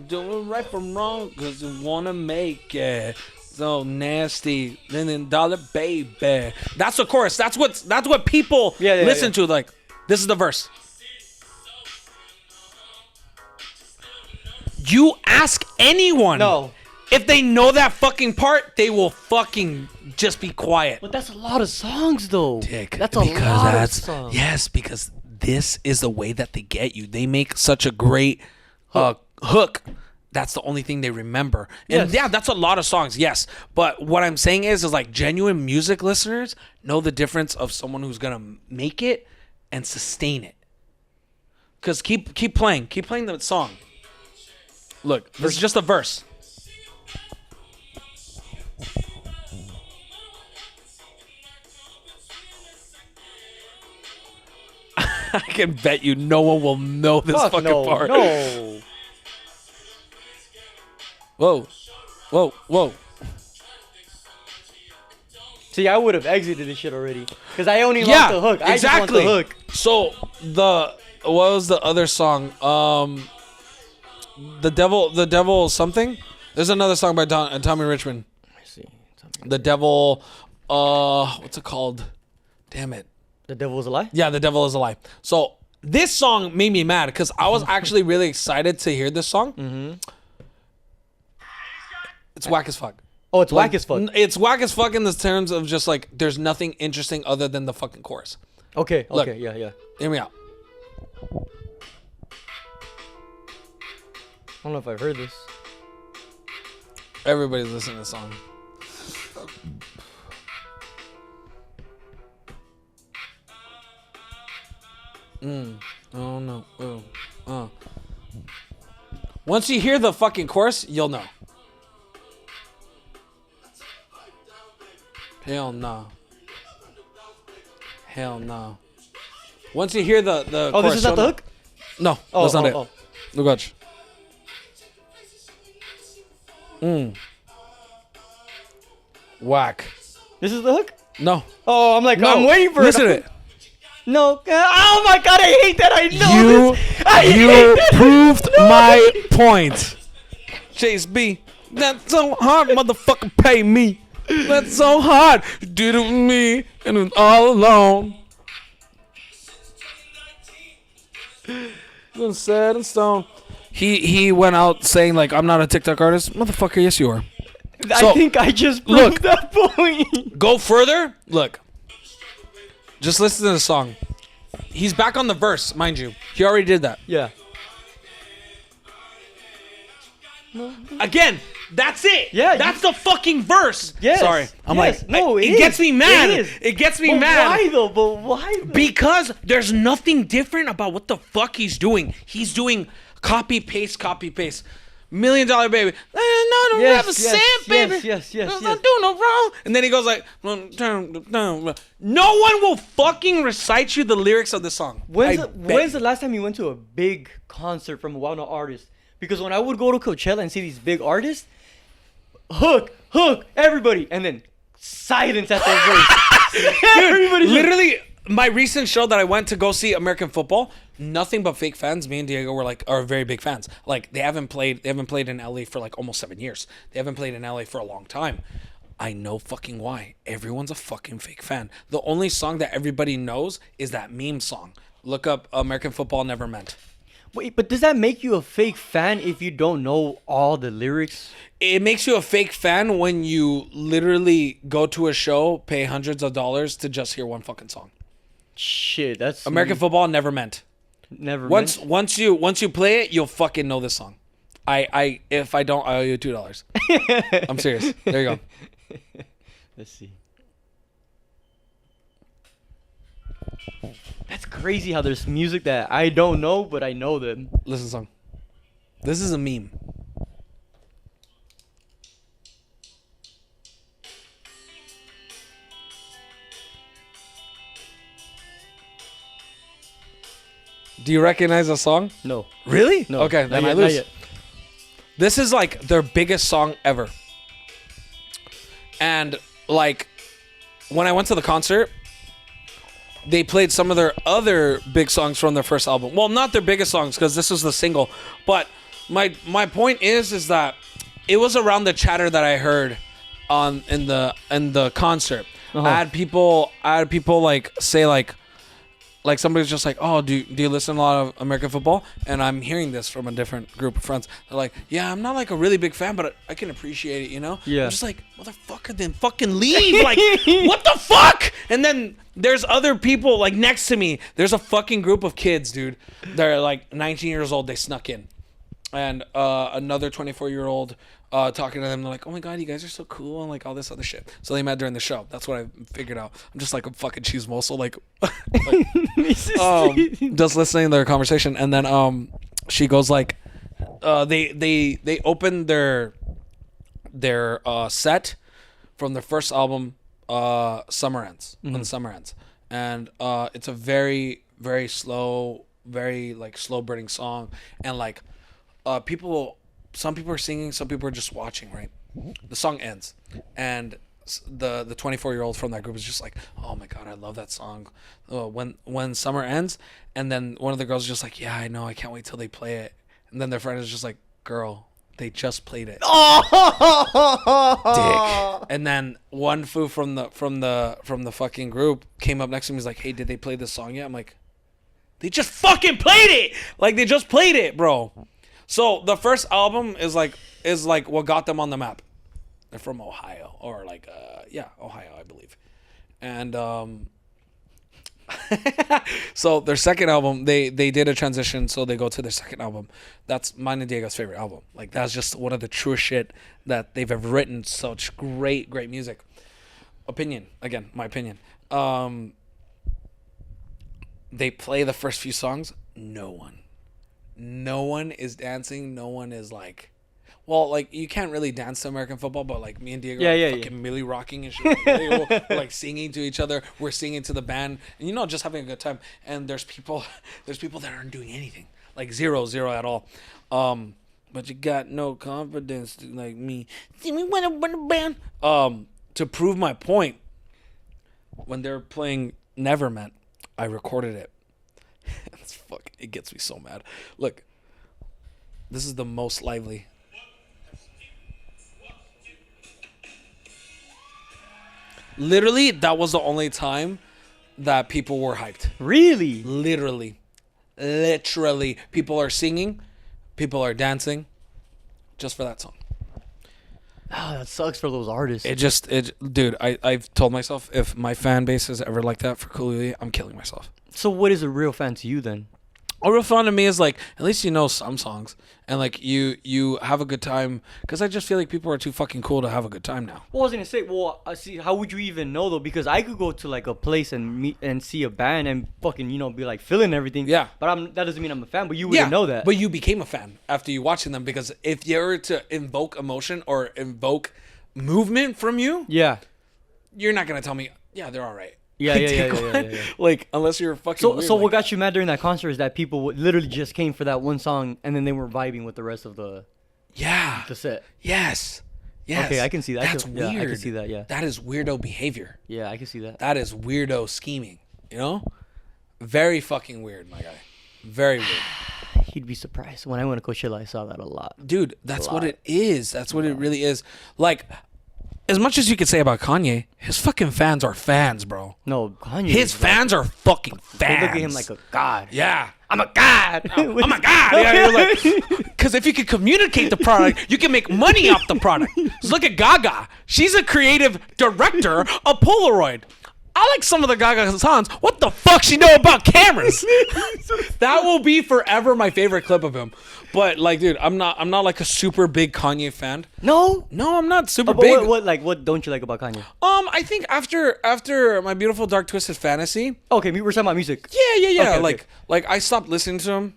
doing right from wrong, cause you wanna make it so nasty. Then dollar baby. That's the chorus. That's what people listen to. Like, this is the verse. You ask anyone. No. If they know that fucking part, they will fucking just be quiet. But that's a lot of songs, though. Dick, that's a lot of songs. Yes, because this is the way that they get you. They make such a great hook. That's the only thing they remember. And yeah, that's a lot of songs, yes. But what I'm saying is like genuine music listeners know the difference of someone who's going to make it and sustain it. Because keep playing. Keep playing the song. Look, this is just a verse. I can bet you no one will know this fucking part. No. Whoa. See, I would have exited this shit already. Because I only want the hook. I exactly. just want the hook. So, what was the other song? The Devil something? There's another song by Tommy Richmond. I see. The Devil, what's it called? Damn it. The Devil Is a Lie? Yeah, The Devil Is a Lie. So this song made me mad because I was actually really excited to hear this song. Mm-hmm. It's whack as fuck. Oh, it's whack as fuck. It's whack as fuck in the terms of just like there's nothing interesting other than the fucking chorus. Okay, Look, yeah. Hear me out. I don't know if I've heard this. Everybody's listening to this song. Oh no. Once you hear the fucking chorus, you'll know. Hell no. Once you hear the Oh, chorus, this is not the hook? No, that's not it. Look, watch. Whack. This is the hook? No. Oh, I'm like, No. I'm waiting for Listen it. to it. No. Oh my god, I hate that. I know this. You proved my point. Chase B. That's so hard, motherfucker. Pay me. That's so hard. You did it with me and it was all alone. Been set in stone. He went out saying like, I'm not a TikTok artist. Motherfucker, yes you are. I think I just proved that point. Go further. Look. Just listen to the song. He's back on the verse, mind you. He already did that. Yeah. Again, that's it. Yeah, that's the fucking verse. Yes. Sorry. I'm like, no, it gets me mad. It is. It gets me But mad. Why though? But why though? Because there's nothing different about what the fuck he's doing. He's doing copy paste. $1 Million Baby. No, Yes, never yes, said, baby. yes. Don't do no wrong. And then he goes like, no one will fucking recite you the lyrics of the song. When's the last time you went to a big concert from a well-known artist? Because when I would go to Coachella and see these big artists, hook, everybody, and then silence at their verse. Everybody literally, my recent show that I went to go see American football, nothing but fake fans. Me and Diego are very big fans. Like they haven't played in LA for like almost 7 years. They haven't played in LA for a long time. I know fucking why. Everyone's a fucking fake fan. The only song that everybody knows is that meme song. Look up American Football Never Meant. Wait, but does that make you a fake fan if you don't know all the lyrics? It makes you a fake fan when you literally go to a show, pay hundreds of dollars to just hear one fucking song. Shit, that's American Football Never Meant. Once you play it, you'll fucking know this song. If I don't, I owe you $2. I'm serious. There you go. Let's see. That's crazy how there's music that I don't know, but I know them. Listen to the song. This is a meme. Do you recognize the song? No. Really? No. Okay, then I lose. This is like their biggest song ever. And like when I went to the concert, they played some of their other big songs from their first album. Well, not their biggest songs because this was the single. But my point is that it was around the chatter that I heard in the concert. Uh-huh. I had people like say like somebody's just like, oh, do you listen to a lot of American football? And I'm hearing this from a different group of friends. They're like, yeah, I'm not like a really big fan, but I can appreciate it, you know? Yeah. I'm just like, motherfucker, then fucking leave. Like, what the fuck? And then there's other people like next to me. There's a fucking group of kids, dude. They're like 19 years old. They snuck in. And another 24-year-old talking to them. They're like, oh my God, you guys are so cool and like all this other shit. So they met during the show. That's what I figured out. I'm just like a fucking chismoso, like just listening to their conversation. And then she goes like, they opened their set from their first album, Summer Ends, when the summer ends. And it's a very, very slow, very like slow burning song. And like some people are singing, some people are just watching, right? The song ends, and the 24-year-old from that group is just like, oh my God, I love that song, when summer ends. And then one of the girls is just like, yeah, I know, I can't wait till they play it. And then their friend is just like, girl, they just played it. Dick. And then one foo from the fucking group came up next to me, was like, hey, did they play this song yet? I'm like, they just fucking played it. Like, they just played it, bro. So the first album is like what got them on the map. They're from Ohio, or like Ohio, I believe. And so their second album, they did a transition, so they go to their second album. That's mine and Diego's favorite album. Like, that's just one of the truest shit that they've ever written. Such great music. Opinion, again, my opinion. They play the first few songs. No one is dancing. No one is like, well, like, you can't really dance to American football, but like me and Diego are fucking Millie rocking and shit. We're like singing to each other. We're singing to the band, and just having a good time. And there's people that aren't doing anything, like zero at all. But you got no confidence like me. See me when I run a band. To prove my point, when they're playing Neverment, I recorded it. It gets me so mad. Look, this is the most lively. Literally, that was the only time that people were hyped. Really? Literally. People are singing. People are dancing. Just for that song. Oh, that sucks for those artists. Dude, I've told myself, if my fan base is ever like that for Cooley, I'm killing myself. So what is a real fan to you then? A real fan to me is like, at least you know some songs, and like you have a good time, because I just feel like people are too fucking cool to have a good time now. Well, I was gonna say, see, how would you even know though? Because I could go to like a place and meet and see a band and fucking be like feeling everything. Yeah. But that doesn't mean I'm a fan. But you wouldn't know that. But you became a fan after you watching them, because if you were to invoke emotion or invoke movement from you, you're not gonna tell me, yeah, they're all right. Yeah. Like, unless you're fucking weird so like what got you mad during that concert is that people literally just came for that one song and then they were vibing with the rest of the set. Yes. Okay, I can see that. That's weird. Yeah, I can see that. Yeah. That is weirdo behavior. Yeah, I can see that. That is weirdo scheming. Very fucking weird, my guy. Very weird. You'd be surprised. When I went to Coachella, I saw that a lot. Dude, that's what it is. That's what it really is. Like, as much as you could say about Kanye, his fucking fans are fans, bro. No, Kanye. His fans are fucking fans. They look at him like a god. Yeah. I'm a god. I'm a god. Yeah, you're like, because if you can communicate the product, you can make money off the product. Just look at Gaga. She's a creative director of Polaroid. I like some of the Gaga songs. What the fuck she know about cameras? That will be forever my favorite clip of him. But like, dude, I'm not like a super big Kanye fan. No, I'm not super big. What don't you like about Kanye? I think after My Beautiful Dark Twisted Fantasy. Okay, we were talking about music. Yeah. Okay. Like I stopped listening to him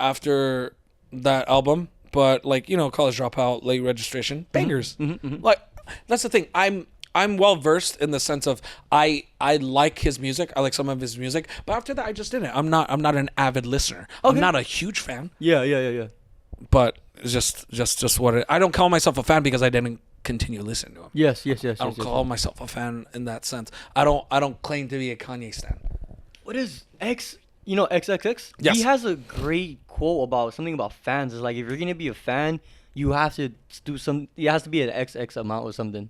after that album. But like, College Dropout, Late Registration, bangers. Like, that's the thing. I'm well versed in the sense of I like his music. I like some of his music, but after that I just didn't. I'm not an avid listener. Okay. I'm not a huge fan. Yeah. But it's just what I don't call myself a fan because I didn't continue listening to him. Yes. I don't call myself a fan in that sense. I don't claim to be a Kanye stan. What is X? You know XXX? Yes. He has a great quote about something about fans. It's like if you're gonna be a fan, you have to do some. It has to be an XX amount or something.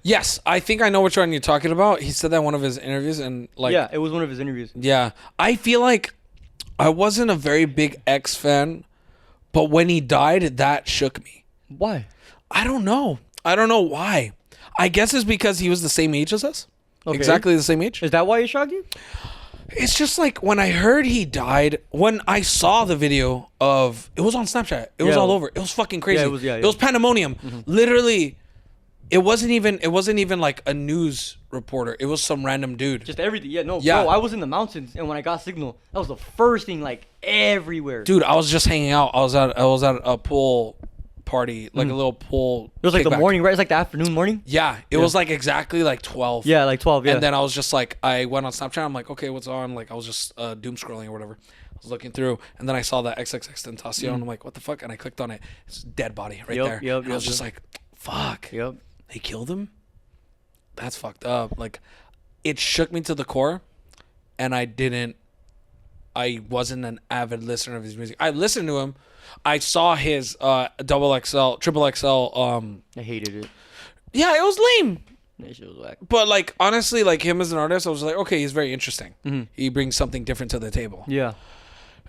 Yes, I think I know which one you're talking about. He said that in one of his interviews, and like, Yeah, it was one of his interviews. yeah, I feel like I wasn't a very big X fan, but when he died, that shook me. Why? I don't know. I don't know why. I guess it's because he was the same age as us. Okay. Exactly the same age. Is that why it shocked you? It's just like when I heard he died, when I saw the video of, it was on Snapchat. It was Yeah. all over. It was fucking crazy. Yeah, It was pandemonium. Literally, it wasn't even like a news reporter. It was some random dude. Just everything. Yeah, no. Yeah. Bro, I was in the mountains, and when I got signal, that was the first thing, like everywhere. Dude, I was just hanging out. I was at a pool party, like a little pool. It was like the kickback. morning, right? It's like the afternoon, morning. Yeah, it was like exactly like 12. Yeah, like 12. Yeah. And then I was just like, I went on Snapchat. I'm like, okay, what's on? Like, I was just doom scrolling or whatever. I was looking through, and then I saw that XXX Tentacion. I'm like, what the fuck? And I clicked on it. It's a dead body right there. And I was just like, fuck. Yep. They killed him? That's fucked up. Like, it shook me to the core, and I wasn't an avid listener of his music. I listened to him. I saw his double XL, triple XL. I hated it. Yeah, it was lame. That shit was whack. But like honestly, like him as an artist, I was like, okay, he's very interesting. Mm-hmm. He brings something different to the table. Yeah.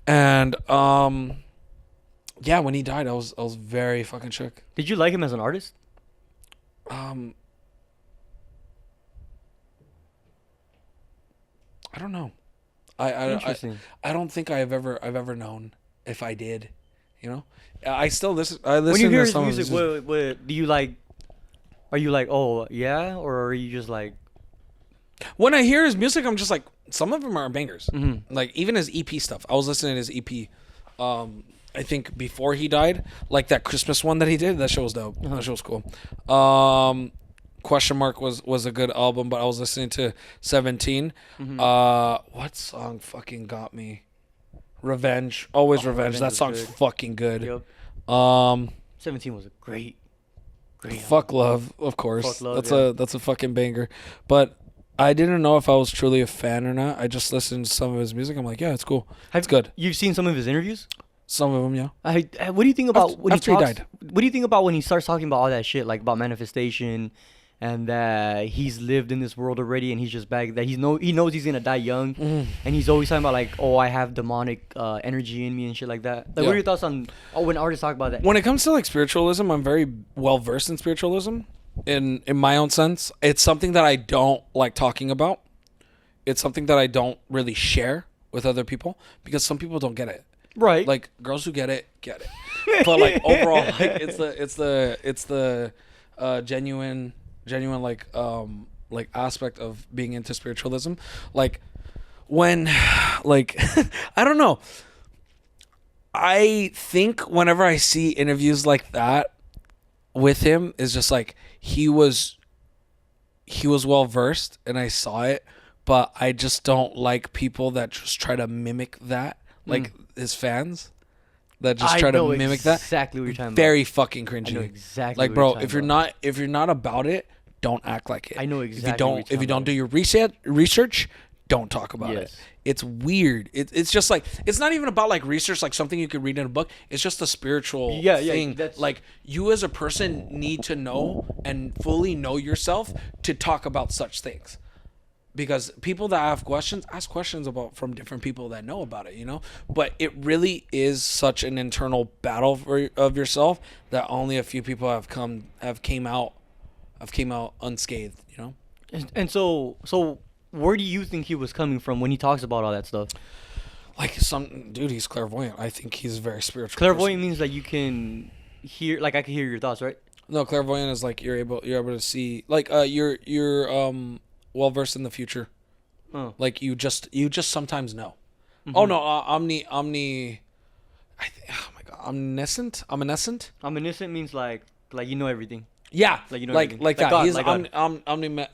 And yeah, when he died, I was very fucking shook. Did you like him as an artist? I don't know. Interesting. I don't think I've ever known if I did. You know, I still listen. I listen When you hear to his some music, of his what do you like? Are you like, oh yeah, or are you just like? When I hear his music, I'm just like, some of them are bangers. Mm-hmm. Like even his EP stuff. I was listening to his EP. I think before he died, like that Christmas one that he did. That show was dope. That show was cool. Question Mark was a good album, but I was listening to 17. Mm-hmm. What song fucking got me? Revenge. Always Revenge. That was song's good. fucking good. Yep. 17 was a great album. Fuck Love, of course. Fuck Love, That's a fucking banger. But I didn't know if I was truly a fan or not. I just listened to some of his music. I'm like, yeah, it's cool. It's good. You've seen some of his interviews? Some of them, yeah. What do you think about when after he he talks? died. What do you think about when he starts talking about all that shit, like about manifestation, and that he's lived in this world already, and he's just back. That he knows he's gonna die young, and he's always talking about like, oh, I have demonic energy in me and shit like that. Like, what are your thoughts on when artists talk about that? When it comes to like spiritualism, I'm very well versed in spiritualism. In my own sense, it's something that I don't like talking about. It's something that I don't really share with other people because some people don't get it. Right. Like girls who get it. But like overall, like it's the genuine like aspect of being into spiritualism. Like when like I don't know. I think whenever I see interviews like that with him, is just like he was well versed and I saw it, but I just don't like people that just try to mimic that, like his fans that just try to mimic that. Exactly what you're talking about. Very fucking cringy. I know exactly. Like, what bro, you're if you're talking if you're not about it, don't act like it. I know exactly what If you you're don't talking do your research, don't talk about it. Yes. It's weird. It's just like, it's not even about like research, like something you could read in a book. It's just a spiritual thing. that's- Like you as a person need to know and fully know yourself to talk about such things. Because people that have questions, ask questions about from different people that know about it, you know? But it really is such an internal battle of yourself that only a few people have came out unscathed, you know? And so where do you think he was coming from when he talks about all that stuff? Like dude, he's clairvoyant. I think he's a very spiritual. Clairvoyant means that you can hear, like I can hear your thoughts, right? No, clairvoyant is like you're able to see, like you're well versed in the future. Oh. Like you just sometimes know. Mm-hmm. Oh no, oh my god, omniscient. Omniscient means like you know everything. Yeah, like you know like everything. that. Like God, He's like God.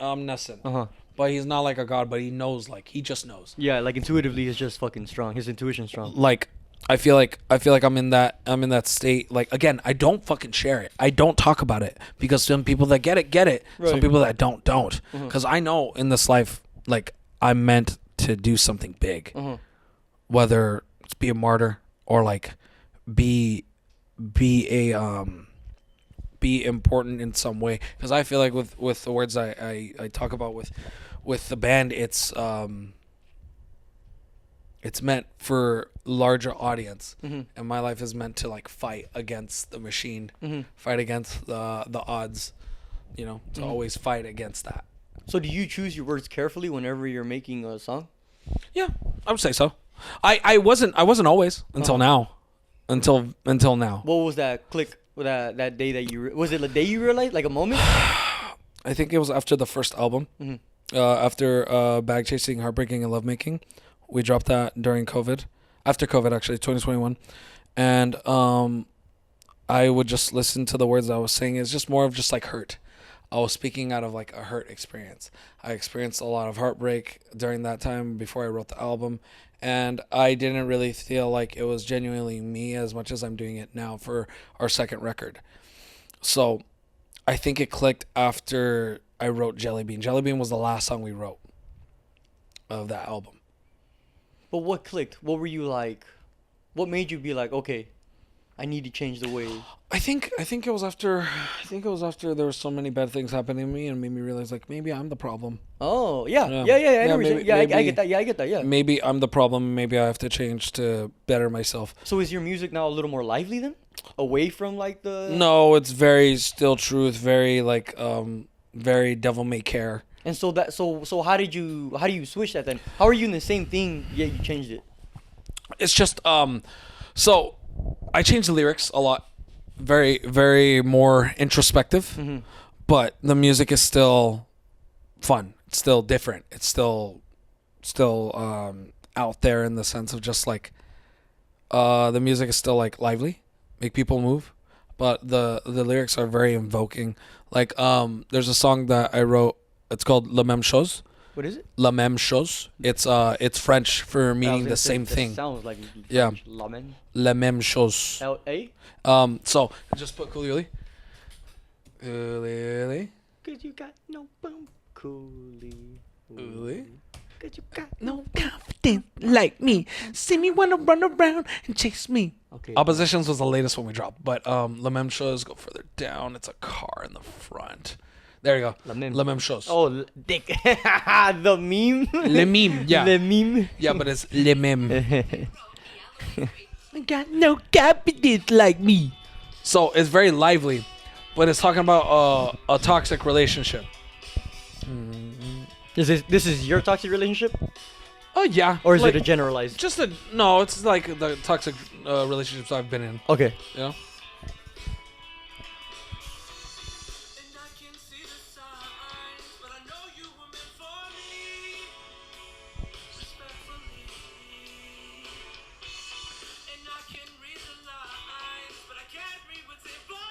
omniscient. Uh-huh. But he's not like a god. But he knows. Like he just knows. Yeah, like intuitively, he's just fucking strong. His intuition's strong. Like I feel like I'm in that state. Like again, I don't fucking share it. I don't talk about it because some people that get it. Right. Some people that don't. Because I know in this life, like I'm meant to do something big, Uh-huh. whether it's be a martyr or like be important in some way. Because I feel like with the words I talk about with the band, it's meant for larger audience, and my life is meant to like fight against the machine, fight against the odds, to always fight against that. So do you choose your words carefully whenever you're making a song? Yeah, I would say so. I wasn't always until now, until now. What was that click? That day that was it the day you realized, like a moment? I think it was after the first album, after Bag Chasing, Heartbreaking, and Lovemaking. We dropped that during COVID, after COVID actually, 2021, and I would just listen to the words I was saying. It's just more of just like hurt. I was speaking out of like a hurt experience. I experienced a lot of heartbreak during that time before I wrote the album, and I didn't really feel like it was genuinely me as much as I'm doing it now for our second record. So I think it clicked after I wrote Jelly Bean. Jelly Bean was the last song we wrote of that album. But what clicked? What were you like? What made you be like, okay, I need to change the way? I think it was after there were so many bad things happening to me and made me realize like maybe I'm the problem. Oh yeah. I know Yeah, what you're saying. maybe- I get that. Yeah, I get that. Yeah. Maybe I'm the problem. Maybe I have to change to better myself. So is your music now a little more lively then, away from like the? No, it's very still truth, very like very devil may care. And so how do you switch that then? How are you in the same thing yet you changed it? It's just so I changed the lyrics a lot, very very more introspective, but the music is still fun. It's still different. It's still out there in the sense of just like the music is still like lively, make people move, but the lyrics are very invoking. Like there's a song that I wrote. It's called La Même Chose. What is it? La Même Chose. It's French for meaning the same thing. Sounds like Yeah. Lamen. La Même Chose. L-A? So just put Coolly. Coolly. Cause you got no boom. Coolie. Coolly. Cause you got No confidence like me. See me wanna run around and chase me. Okay. Oppositions was the latest one we dropped, but La Même Chose, go further down. It's a car in the front. There you go. La Même. La Même Chose. Oh, dick. The meme. Le meme, yeah. Le meme. Yeah, but it's Le Meme. I got no confidence like me. So it's very lively, but it's talking about a toxic relationship. This is your toxic relationship, Oh yeah. or is like, it a generalized? no? It's like the toxic relationships I've been in. Okay. You know. And I can see the signs, but I know you were meant for me. Respectfully. And I can read the lines, but I can't read what's in between.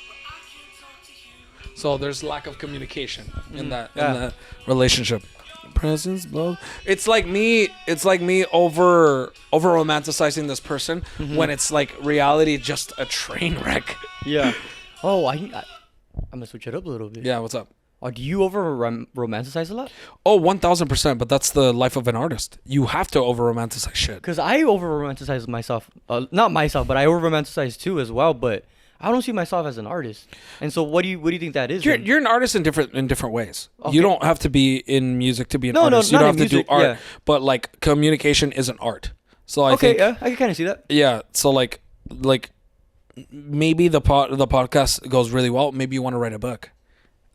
But I can talk to you. So there's lack of communication in that Yeah. in that relationship. Presence, blow. It's like me over romanticizing this person when it's like reality just a train wreck. Yeah. Oh, I'm gonna switch it up a little bit. Yeah, what's up? Do you over romanticize a lot? Oh, 1000%, but that's the life of an artist. You have to over romanticize shit. Cause I over romanticize myself. Not myself, but I over romanticize too as well. But I don't see myself as an artist. And so, what do you think that is? then? You're an artist in different ways. Okay. You don't have to be in music to be an No, artist. no, You not don't in have to music, do art, yeah. but like communication is an art. So I Okay, think yeah, I can kind of see that. yeah. So like maybe the podcast goes really well. Maybe you want to write a book.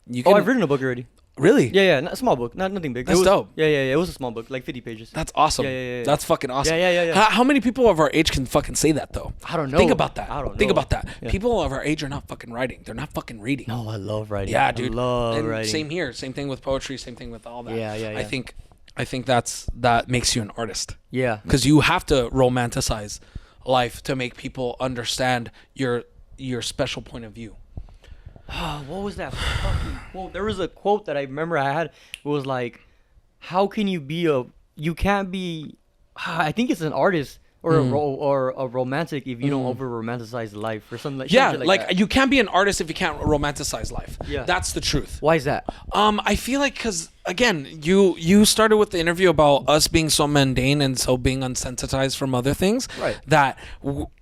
You Oh, I've written a book already. really. Yeah, not a small book, nothing big. That's It was, dope. Yeah, it was a small book, like 50 pages. That's awesome. Yeah. That's fucking awesome. Yeah. How many people of our age can fucking say that though? I don't know. Think about that. I don't Think know. about that. Yeah. People of our age are not fucking writing. They're not fucking reading. No, I love writing. Yeah, dude. I love And writing. same here. Same thing with poetry. Same thing with all that. Yeah. I think that makes you an artist Yeah. because you have to romanticize life to make people understand your special point of view. What was that fucking quote? There was a quote that I remember I had. It was like, how can you be you can't be, I think it's an artist or a romantic if you don't over romanticize life or something like Yeah, shit like that. you can't be an artist if you can't romanticize life. Yeah. That's the truth. Why is that? I feel like because again, you started with the interview about us being so mundane and so being unsensitized from other things, Right. that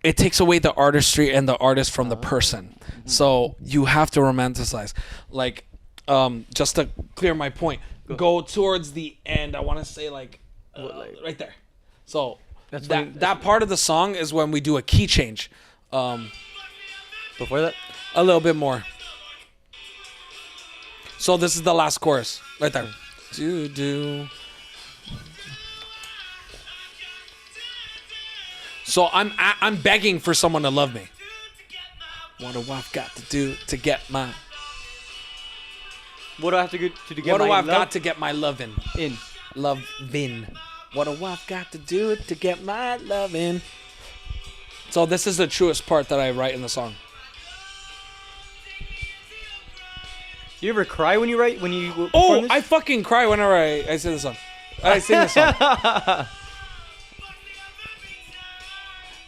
it takes away the artistry and the artist from the person. So you have to romanticize. Like, just to clear my point, go towards the end. I want to say like right there. So That's that part of the song is when we do a key change. Before that? A little bit more. So this is the last chorus right there. Do. So I'm begging for someone to love me. What do I've got to do to get my? What do I have to get to get What do my I've love got to get my lovin'? in? Lovin'. What do I've got to do to get my lovin'? So this is the truest part that I write in the song. Do you ever cry when you write when you perform Oh, this? I fucking cry whenever I sing this song. I sing this song.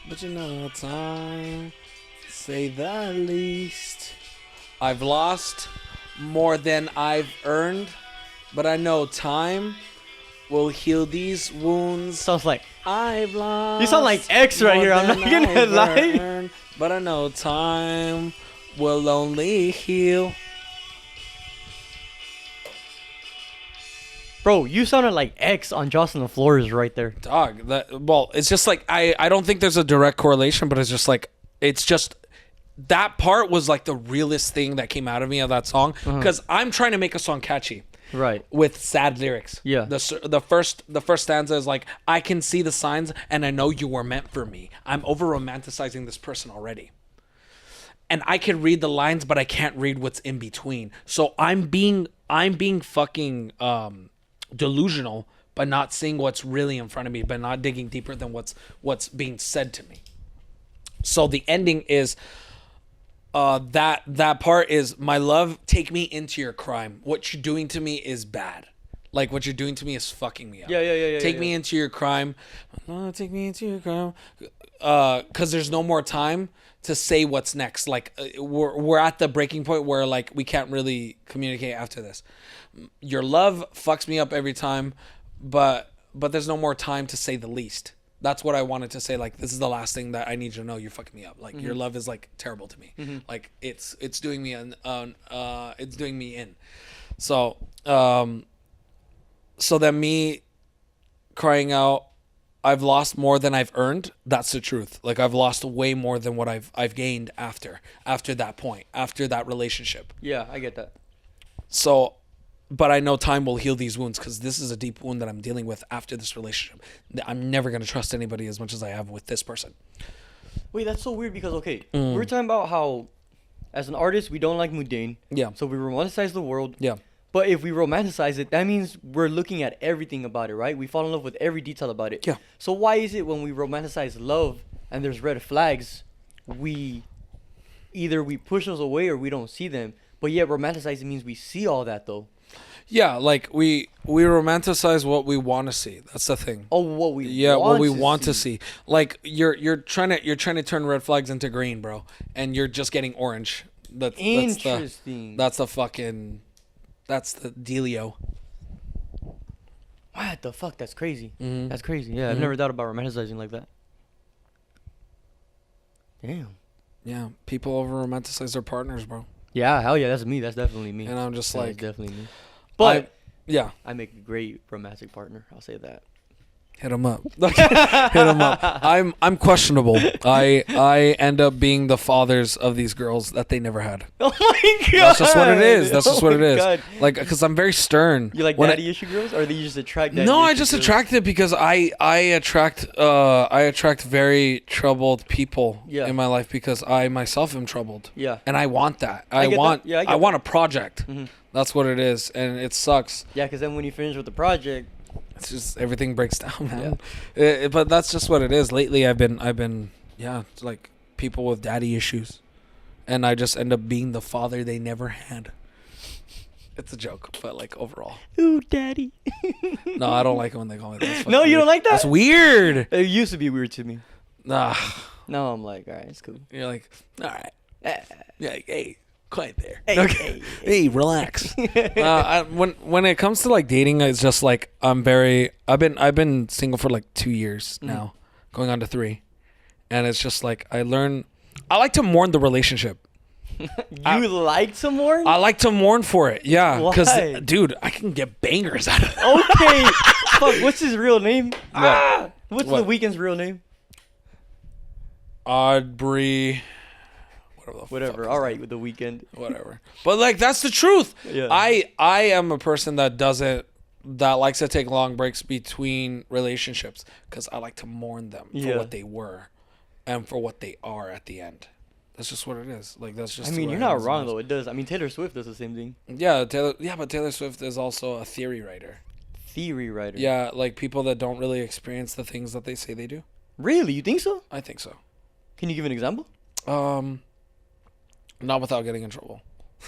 But you know time, say the least. I've lost more than I've earned, but I know time will heal these wounds. Sounds like I've lost. you sound like X right more here. I'm not than gonna I've lie. earned, but I know time will only heal. Bro, you sounded like X on Jocelyn Flores right there. Dog, it's just like I don't think there's a direct correlation, but it's just that part was like the realest thing that came out of me of that song, because I'm trying to make a song catchy. Right. With sad lyrics. Yeah. The first stanza is like, I can see the signs and I know you were meant for me. I'm over romanticizing this person already. And I can read the lines, but I can't read what's in between. So I'm being fucking delusional by not seeing what's really in front of me, by not digging deeper than what's being said to me. So the ending is that part is, my love, take me into your crime. What you're doing to me is bad. Like, what you're doing to me is fucking me up. Yeah. Take me into your crime. Take me into your crime. Because there's no more time to say what's next. Like, we're at the breaking point where, like, we can't really communicate after this. Your love fucks me up every time, but there's no more time to say the least. That's what I wanted to say. Like, this is the last thing that I need you to know. You're fucking me up. Like, your love is like terrible to me. Like, it's doing me it's doing me in. So, so then me crying out, I've lost more than I've earned. That's the truth. Like, I've lost way more than what I've gained after that point, after that relationship. Yeah, I get that. So, but I know time will heal these wounds, because this is a deep wound that I'm dealing with after this relationship. I'm never going to trust anybody as much as I have with this person. Wait, that's so weird because, okay, we were talking about how, as an artist, we don't like mundane. Yeah. So we romanticize the world. Yeah. But if we romanticize it, that means we're looking at everything about it, right? We fall in love with every detail about it. Yeah. So why is it when we romanticize love and there's red flags, either we push those away or we don't see them? But yet romanticizing means we see all that, though. Yeah, like we romanticize what we want to see. That's the thing. Oh, what we want to see. Like you're trying to turn red flags into green, bro, and you're just getting orange. Interesting. That's the dealio. What the fuck? That's crazy. Mm-hmm. That's crazy. Yeah, I've never thought about romanticizing like that. Damn. Yeah, people over romanticize their partners, bro. Yeah, hell yeah, that's me. That's definitely me. And I'm just That's like, definitely me. But yeah, I make a great romantic partner. I'll say that. hit him up. Hit him up. I'm questionable. I end up being the fathers of these girls that they never had. Oh my god. That's just what it is. That's just what it is. God. Like, because I'm very stern. You like daddy issue girls, or do you just attract daddy No, I issue just girls? attract it because I attract very troubled people in my life, because I myself am troubled. Yeah. And I want that. I get want that. Yeah, I get I that. want a project. That's what it is, and it sucks. Yeah, because then when you finish with the project, It's just everything breaks down, man. But that's just what it is. Lately, I've been like people with daddy issues, and I just end up being the father they never had. It's a joke, but like overall. Ooh, daddy. No, I don't like it when they call me that. That's No, fucking you don't weird. like that? That's weird. It used to be weird to me. Nah. Now I'm like, all right, it's cool. You're like, all right. Yeah, like, hey, quiet there. Hey, Okay. hey, Hey, relax. When it comes to like dating, it's just like I've been single for like 2 years now, going on to 3, and it's just like I like to mourn the relationship. You like some more? I like to mourn for it, yeah, because Why? dude, I can get bangers out of it. Okay. Fuck, what's his real name? What's What? the Weeknd's real name? Aubrey. Whatever. All right, with the Weeknd. Whatever. But like that's the truth. Yeah. I am a person that likes to take long breaks between relationships because I like to mourn them for Yeah. what they were and for what they are at the end. That's just what it is. Like that's just. I mean, what you're not happens wrong in this. though. It does. I mean, Taylor Swift does the same thing. Yeah, but Taylor Swift is also a theory writer. Theory writer. Yeah, like people that don't really experience the things that they say they do. Really? You think so? I think so. Can you give an example? Not without getting in trouble.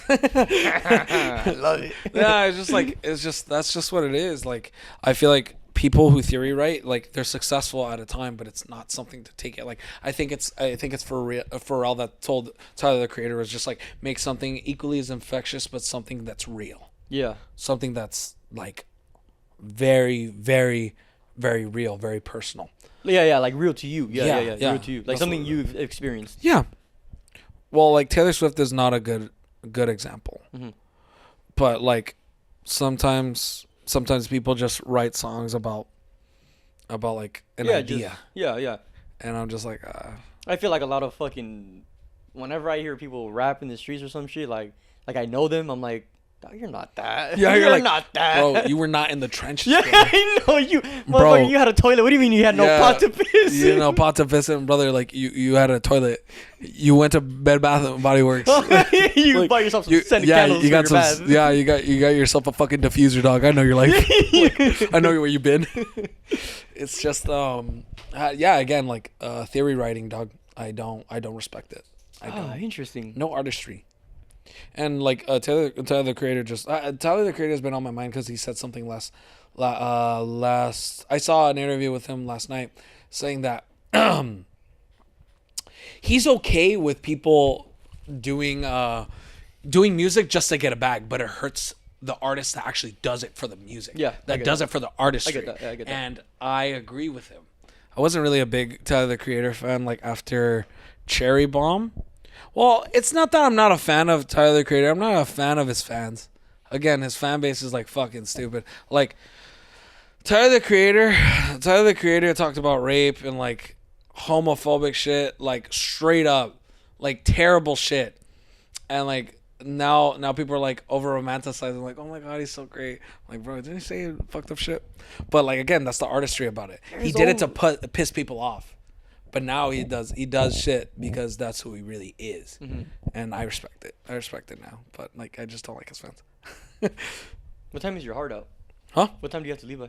I love it. Yeah, that's just what it is. Like I feel like people who theory write, like they're successful at a time, but it's not something to take it. Like I think it's Pharrell that told Tyler the Creator was just like make something equally as infectious, but something that's real, Yeah. something that's like very, very, very real, very personal. Yeah, like real to you. Yeah. Yeah. Real to you. Like That's something what- you've experienced. Yeah. Well, like Taylor Swift is not a good example, but like sometimes people just write songs about like an idea, Yeah. and I'm just like, I feel like a lot of fucking. Whenever I hear people rap in the streets or some shit, like I know them, I'm like, "Dog, you're not that. yeah, you're like, not that. bro, you were not in the trenches. Yeah, bro. I know you. Bro. Motherfucker, you had a toilet. What do you mean you had no Yeah, pot to piss? You know, pot to piss in, brother. Like you had a toilet. You went to Bed Bath and Body Works. You Like, bought yourself some scented candles you got for your some. bath. Yeah, you got yourself a fucking diffuser, dog. I know your life. Like, I know where you've been. It's just yeah. Again, like theory writing, dog. I don't respect it. I don't. Ah, interesting. No artistry. And like Tyler the Creator Tyler the Creator has been on my mind because he said something last. I saw an interview with him last night saying that he's okay with people doing music just to get a bag, but it hurts the artist that actually does it for the music. Yeah, I that get does that. it for the artistry. I get that. Yeah, I get that. And I agree with him. I wasn't really a big Tyler the Creator fan like after Cherry Bomb. Well, it's not that I'm not a fan of Tyler the Creator. I'm not a fan of his fans. Again, his fan base is like fucking stupid. Like Tyler the Creator talked about rape and like homophobic shit, like straight up, like terrible shit. And like now people are like over romanticizing, like, oh my god, he's so great. I'm like, bro, didn't he say fucked up shit? But like again, that's the artistry about it. He did it to piss people off. But now he does shit because that's who he really is. And I respect it. I respect it now. But like I just don't like his fans. What time is your heart out? Huh? What time do you have to leave by?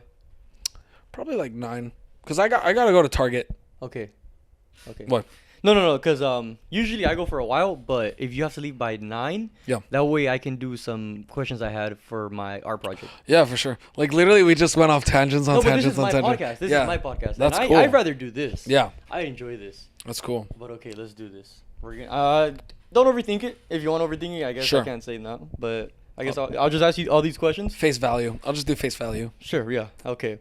Probably like 9. Cause I gotta go to Target. Okay. What? No. Because usually I go for a while, but if you have to leave by 9, Yeah. that way I can do some questions I had for my art project. Yeah, for sure. Like literally, we just went off tangents on No, but this tangents is on my tangents. podcast. This Yeah. is my podcast. That's and cool. I'd rather do this. Yeah, I enjoy this. that's cool. But okay, let's do this. We're gonna don't overthink it. If you want to overthink it, I guess Sure. I can't say no. But I guess I'll just ask you all these questions. Face value. I'll just do face value. Sure. Yeah. Okay.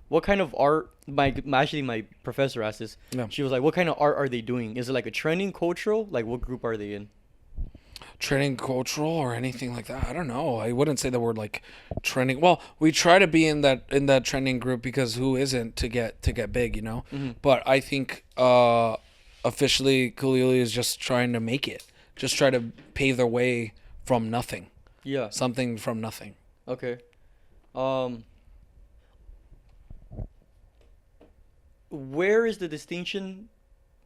What kind of art? My professor asked this. Yeah. She was like, "What kind of art are they doing? Is it like a trending cultural? Like, what group are they in?" Trending cultural or anything like that. I don't know. I wouldn't say the word like trending. Well, we try to be in that trending group because who isn't to get big, you know? But I think officially Kulili is just trying to make it. Just try to pave their way from nothing. Yeah. Something from nothing. Okay. Where is the distinction?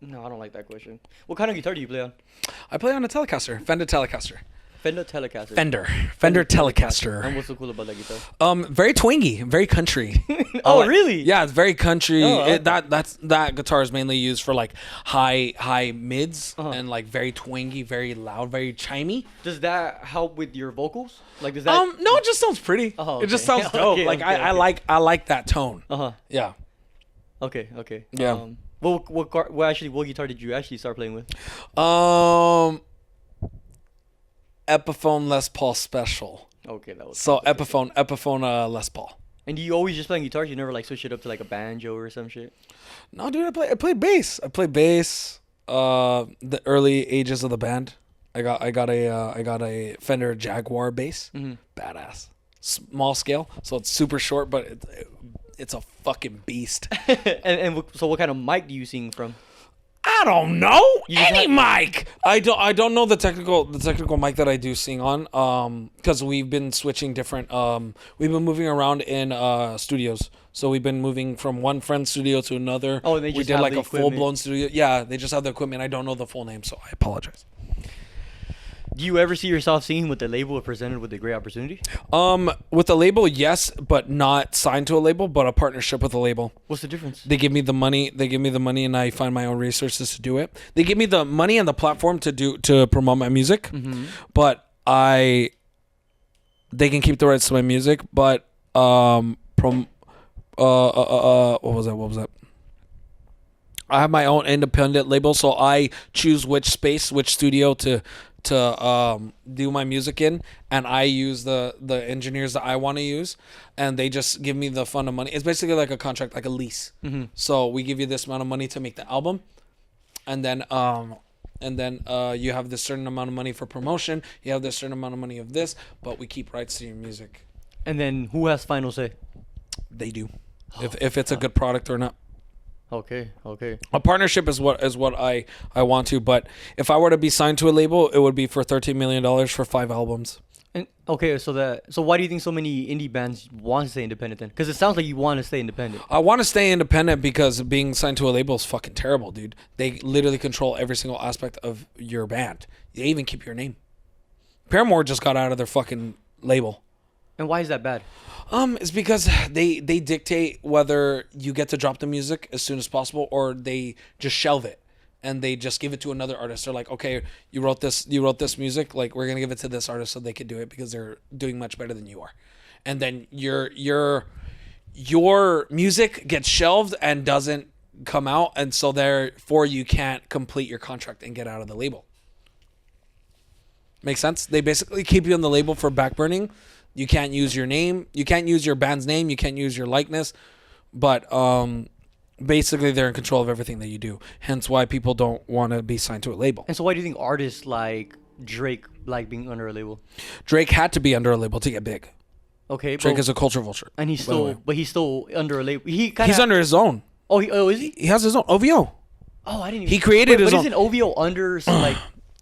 No, I don't like that question. What kind of guitar do you play on? I play on a Telecaster, Fender Telecaster. Fender Telecaster. Fender Telecaster. And what's so cool about that guitar? Very twangy, very country. Oh, really? Yeah, it's very country. Oh, okay. That guitar is mainly used for like high mids Uh-huh. and like very twangy, very loud, very chimey. Does that help with your vocals? Like, does that? No, it just sounds pretty. Oh, It just okay. sounds dope. Okay, like okay, I okay. like that tone. Uh-huh. Yeah. Okay. Yeah. What guitar did you actually start playing with? Epiphone Les Paul Special. Okay, that was. So Epiphone Les Paul. And do you always just playing guitars? You never like switch it up to like a banjo or some shit? No, dude, I play bass. I play bass. The early ages of the band. I got a Fender Jaguar bass. Mhm. Badass. Small scale, so it's super short, but it's a fucking beast. So what kind of mic do you sing from? I don't know. You just Any mic. I don't know the technical mic that I do sing on. Because we've been switching different. We've been moving around in studios. So we've been moving from one friend's studio to another. Oh, and they we just did have like the a full equipment. blown studio. Yeah, they just have the equipment. I don't know the full name, so I apologize. Do you ever see yourself singing with the label or presented with a great opportunity? With a label, yes, but not signed to a label, but a partnership with a label. What's the difference? They give me the money. And I find my own resources to do it. They give me the money and the platform to promote my music, Mm-hmm. but they can keep the rights to my music. But what was that? I have my own independent label, so I choose which studio to do my music in, and I use the engineers that I want to use, and they just give me the fund of money. It's basically like a contract, like a lease. Mm-hmm. So we give you this amount of money to make the album, and then you have this certain amount of money for promotion. You have this certain amount of money of this, but we keep rights to your music. And then who has final say? They do, if it's a good product or not. Okay. A partnership is what I want to, but if I were to be signed to a label, it would be for $13 million for 5 albums. And okay, so why do you think so many indie bands want to stay independent then? Because it sounds like you want to stay independent. I want to stay independent because being signed to a label is fucking terrible, dude. They literally control every single aspect of your band. They even keep your name. Paramore just got out of their fucking label. And why is that bad? It's because they dictate whether you get to drop the music as soon as possible or they just shelve it and they just give it to another artist. They're like, okay, you wrote this music, like we're gonna give it to this artist so they could do it because they're doing much better than you are. And then your music gets shelved and doesn't come out, and so therefore you can't complete your contract and get out of the label. Make sense? They basically keep you on the label for backburning. You can't use your name. You can't use your band's name. You can't use your likeness. But basically, they're in control of everything that you do. Hence why people don't want to be signed to a label. And so why do you think artists like Drake like being under a label? Drake had to be under a label to get big. Okay, Drake is a culture vulture. and he's by the way. he's still under a label. He's under his own. Is he? He has his own OVO. Oh, I didn't. Even, He created his but own. isn't OVO under like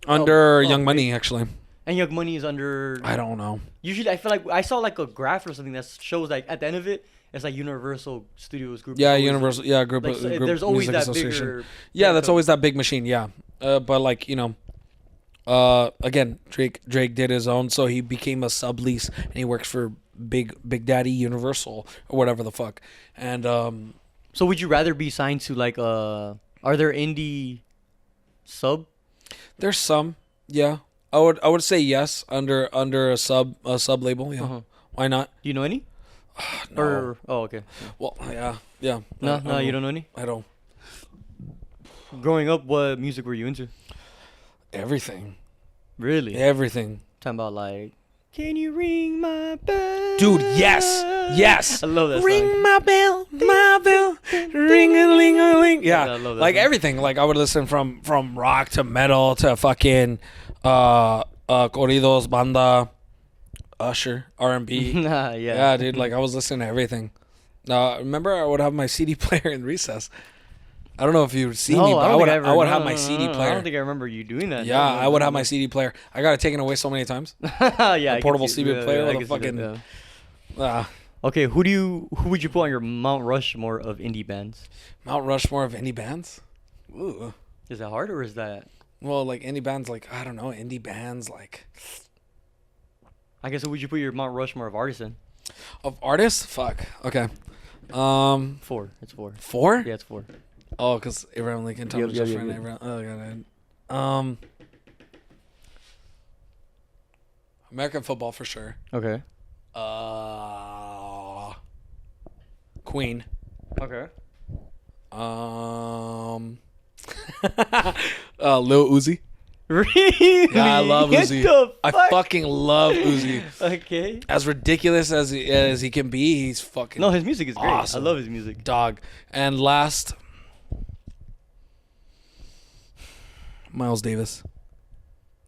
Under Young okay. Money, actually. And Young Money is under. I don't know. Usually, I feel like I saw like a graph or something that shows like at the end of it, it's like Universal Studios Group. Yeah, Always, Universal. Yeah, group. Like, so group there's always Music that Association. bigger. Yeah, that's always that big machine. Yeah, but like again, Drake did his own, so he became a sublease, and he works for Big Daddy Universal or whatever the fuck. And So would you rather be signed to like are there indie sub? there's some. Yeah, I would say yes under a sub label. Yeah, why not? Do you know any? No. Or okay. Well, yeah. No, you don't know any. I don't. Growing up, what music were you into? Everything. Really? Everything. Talking about like, can you ring my bell? Dude, yes. I love that Ring song. my bell, ring-a-ling-a-ling. Yeah, I Yeah, love that like song. everything. Like I would listen from rock to metal to fucking corridos, banda, Usher, R&B. Nah, Yeah, dude. Like I was listening to everything. Remember I would have my CD player in recess. I don't know if you've seen me, but I would have my CD player. I don't think I remember you doing that. Yeah, I would have my CD player. I got it taken away so many times. Yeah, portable CD player with a fucking- Okay, who would you put on your Mount Rushmore of indie bands? Mount Rushmore of indie bands. Ooh. Is that hard or is that? Well, like indie bands, like I don't know, indie bands, like I guess would you put your Mount Rushmore of artists in? Of artists? Fuck. Okay. 4. It's 4. 4? Yeah, it's 4. Oh, because Abraham Lincoln, Thomas Yep, Jefferson, yep. Abraham. Oh god. American football for sure. Okay. Queen. Okay. Lil Uzi. Really? Yeah, I love What Uzi. the I fuck? fucking love Uzi. Okay. As ridiculous as he can be, he's fucking No, his music is great. Awesome. I love his music. dog. And last, Miles Davis.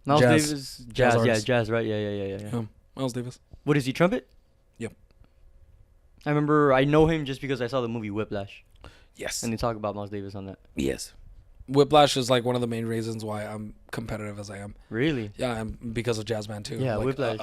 Miles Jazz. Davis, Jazz jazz, yeah, artist. jazz, right? Yeah. Miles Davis. What is he, trumpet? Yep. I remember, I know him just because I saw the movie Whiplash, Yes. and they talk about Miles Davis on that. Yes. Whiplash is like one of the main reasons why I'm competitive as I am. Really? Yeah, I'm because of jazz band too. Yeah, like, Whiplash.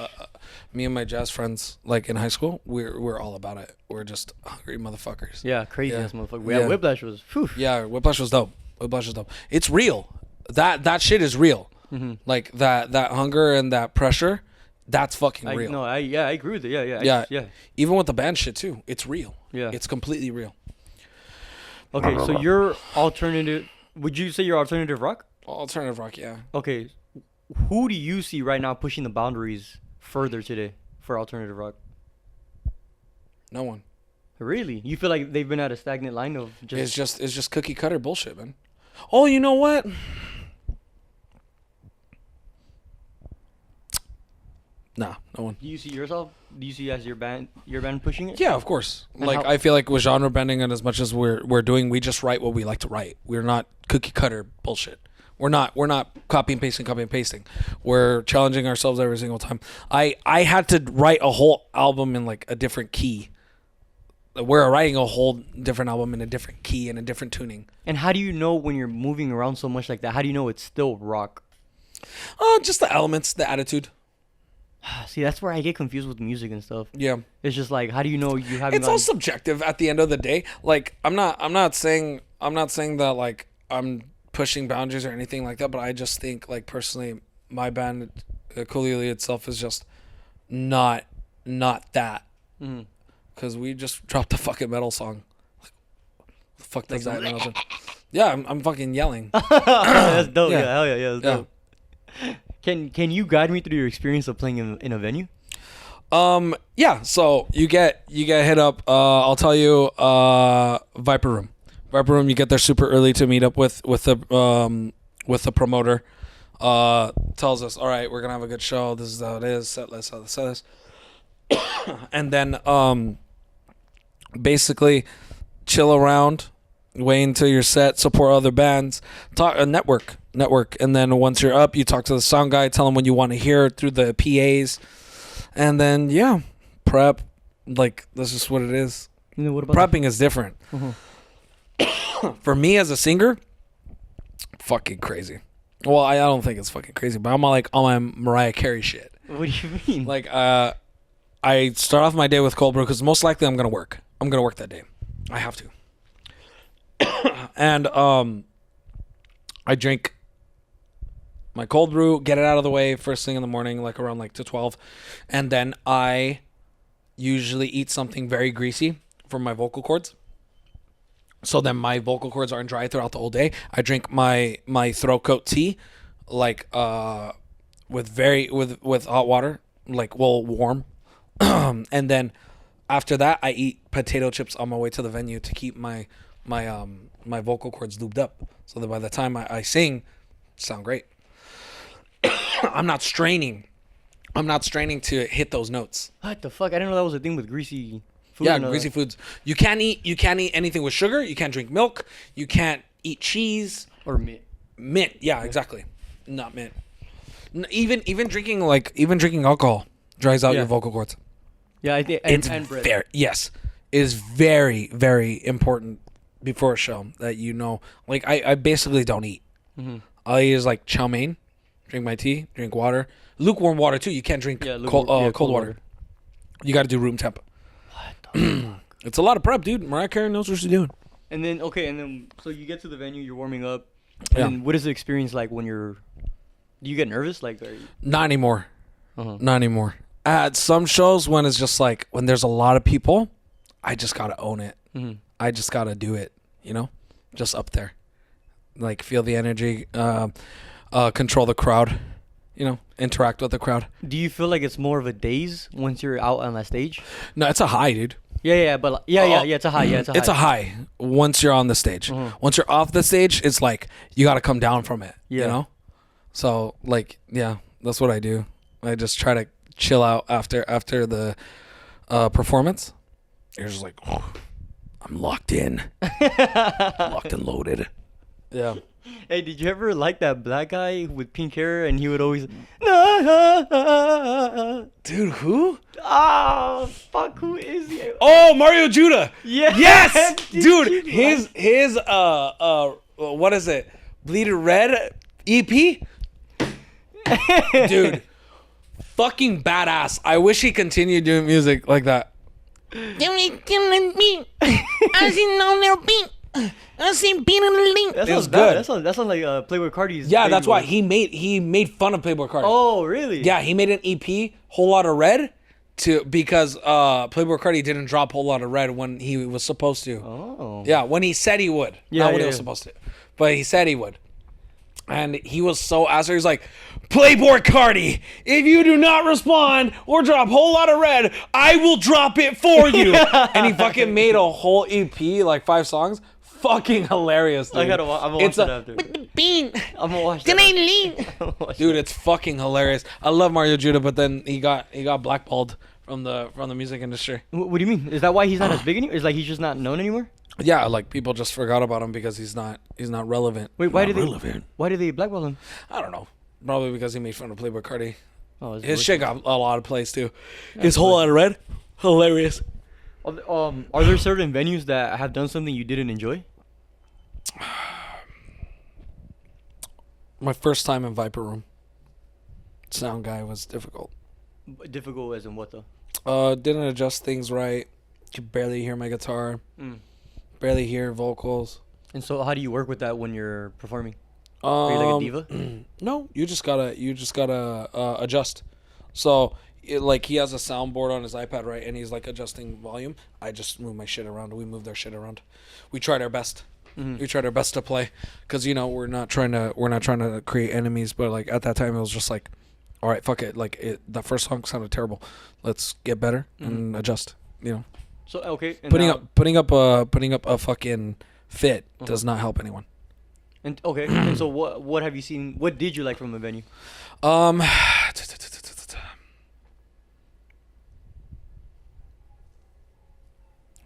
Me and my jazz friends, like in high school, we're all about it. We're just hungry motherfuckers. Yeah, crazy Yeah. ass motherfucker. Yeah, Yeah. Whiplash was, whew. Yeah, Whiplash was dope. Whiplash was dope. It's real. That shit is real. Mm-hmm. Like that hunger and that pressure, that's fucking real. I agree with it. Yeah. Yeah. Even with the band shit too, it's real. Yeah. It's completely real. Okay, so you're alternative. Would you say you're alternative rock? Alternative rock, yeah. Okay, who do you see right now pushing the boundaries further today for alternative rock? No one. Really? You feel like they've been at a stagnant line of It's just... just cookie cutter bullshit, man. Oh, you know what? Nah, no one. Do you see yourself? Do you see as your band pushing it? Yeah, of course. And Like how- I feel like with genre bending and as much as we're doing, we just write what we like to write. We're not cookie cutter bullshit. We're not copy and pasting. We're challenging ourselves every single time. I had to write a whole album in like a different key. We're writing a whole different album in a different key and a different tuning. And how do you know when you're moving around so much like that? How do you know it's still rock? Just the elements, the attitude. See, that's where I get confused with music and stuff. Yeah. It's just like, how do you know you haven't? It's all subjective at the end of the day. Like I'm not saying that like I'm pushing boundaries or anything like that, but I just think like personally my band Ukulele itself is just not that. Mhm. Cuz we just dropped a fucking metal song. Like, the fuck does that metal song? Yeah, I'm fucking yelling. That's dope. Yeah. Yeah, hell yeah, that's Yeah. dope. Can you guide me through your experience of playing in a venue? Yeah, so you get hit up. I'll tell you, Viper Room. Viper Room, you get there super early to meet up with the promoter. Tells us, all right, we're gonna have a good show. This is how it is. Set list, how the set is. And then basically chill around, wait until you're set, support other bands, talk network, and then once you're up, you talk to the sound guy, tell him what you want to hear through the PAs, and then prep. Like that's just what it is. You know what about Prepping is different. For me as a singer, fucking crazy. Well, I don't think it's fucking crazy, but I'm like on my Mariah Carey shit. What do you mean? Like, I start off my day with cold brew because most likely I'm gonna work. I'm gonna work that day. I have to. And I drink my cold brew, get it out of the way first thing in the morning, like around like to 12, and then I usually eat something very greasy for my vocal cords. So then my vocal cords aren't dry throughout the whole day. I drink my throat coat tea, like with hot water, like warm, and then after that I eat potato chips on my way to the venue to keep my vocal cords lubed up, so that by the time I sing, sound great. I'm not straining to hit those notes. What the fuck? I didn't know that was a thing with greasy food. Yeah, and all greasy that. foods. You can't eat anything with sugar. You can't drink milk. You can't eat cheese. Or meat. Mint. Yeah, exactly. Not mint. Even drinking alcohol dries out Yeah. your vocal cords. Yeah, I think and bread. Is very, very important before a show that you know. Like I basically don't eat. Mm-hmm. All I eat is like chow mein, drink my tea, drink water, lukewarm water too. You can't drink cold water. You got to do room temp. What the fuck? It's a lot of prep, dude. Mariah Carey knows what she's doing. And then so you get to the venue, you're warming up. Yeah. And what is the experience like when you're? Do you get nervous? Like, Not anymore. uh-huh. Not anymore. at some shows when it's just like when there's a lot of people, I just gotta own it. Mm-hmm. I just gotta do it. You know, just up there, like feel the energy, control the crowd. You know, interact with the crowd. Do you feel like it's more of a daze once you're out on that stage? No, it's a high, dude. Yeah, but it's a high. Yeah, it's a high. It's a high once you're on the stage. Mm-hmm. Once you're off the stage, it's like you got to come down from it. Yeah. You know? So, like, yeah, that's what I do. I just try to chill out after the performance. You're just like, oh, I'm locked in. Locked and loaded. Yeah. Hey, did you ever like that black guy with pink hair and he would always Dude, who? oh fuck, who is he? Oh, Mario Judah. Yeah. Yes, Did dude. you His what is it? Bleeding Red EP. Dude, fucking badass. I wish he continued doing music like that. That It sounds was bad. good. That sounds like Playboy Cardi's. Yeah, baby that's why voice. he made fun of Playboy Cardi. Oh, really? Yeah, he made an EP, Whole Lot of Red, because Playboy Cardi didn't drop Whole Lot of Red when he was supposed to. Oh. Yeah, when he said he would. Yeah, Not when he was supposed to. But he said he would. And he was so ass. He was like, Playboy Cardi, if you do not respond or drop Whole Lot of Red, I will drop it for you. And he fucking made a whole EP, like 5 songs. Fucking hilarious, dude. I'm gonna watch it after. I'm gonna watch that. Dude, it's fucking hilarious. I love Mario Judah, but then he got blackballed from the music industry. What do you mean? Is that why he's not as big anymore? Is like he's just not known anymore? Yeah, like people just forgot about him because he's not relevant. Wait, why Not did relevant. why did they blackball him? I don't know. Probably because he made fun of Playboy Cardi. Oh, His shit got a lot of plays too. His Whole Lot of Red, hilarious. Are there certain venues that have done something you didn't enjoy? My first time in Viper Room. Sound guy was difficult. Difficult as in what though? Didn't adjust things right. Could barely hear my guitar. Barely hear vocals. And so, how do you work with that when you're performing? Are you like a diva? No, you just gotta adjust. So, like he has a soundboard on his iPad, right? And he's like adjusting volume. I just move my shit around. We moved our shit around. We tried our best. We tried our best to play, because we're not trying to create enemies. But like at that time, it was just like, all right, fuck it. Like the first song sounded terrible. Let's get better and adjust. So okay, and Putting up a fucking fit does not help anyone. And okay, and so what have you seen? What did you like from a venue?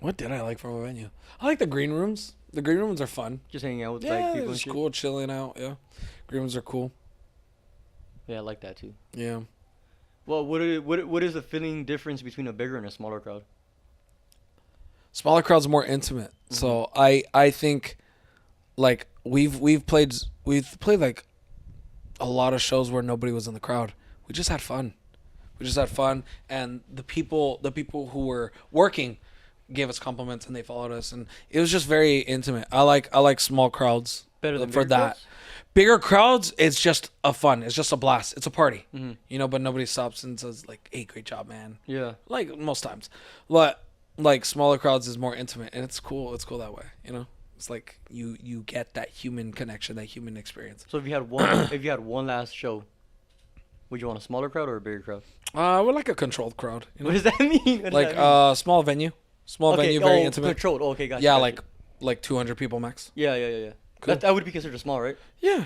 What did I like from a venue? I like the green rooms. The green rooms are fun. Just hanging out with Yeah, like people and it's shit. cool, chilling out. Yeah, green rooms are cool. Yeah, I like that too. Yeah. Well, what is the feeling difference between a bigger and a smaller crowd? Smaller crowds are more intimate. So I think like we've played like a lot of shows where nobody was in the crowd. We just had fun. And the people who were working gave us compliments and they followed us, and it was just very intimate. I like small crowds Better than for bigger that. crowds? Bigger crowds, it's just a fun. It's just a blast. It's a party. But nobody stops and says like, "Hey, great job, man." Yeah. Like most times. But like smaller crowds is more intimate, and it's cool. It's cool that way. It's like you get that human connection, that human experience. So if you had one last show, would you want a smaller crowd or a bigger crowd? We're like a controlled crowd. What does that mean? What does Like that mean? small venue, very intimate. Controlled. Oh, okay, gotcha. Yeah, gotcha. like 200 people max. Yeah. Cool. That would be considered small, right? Yeah.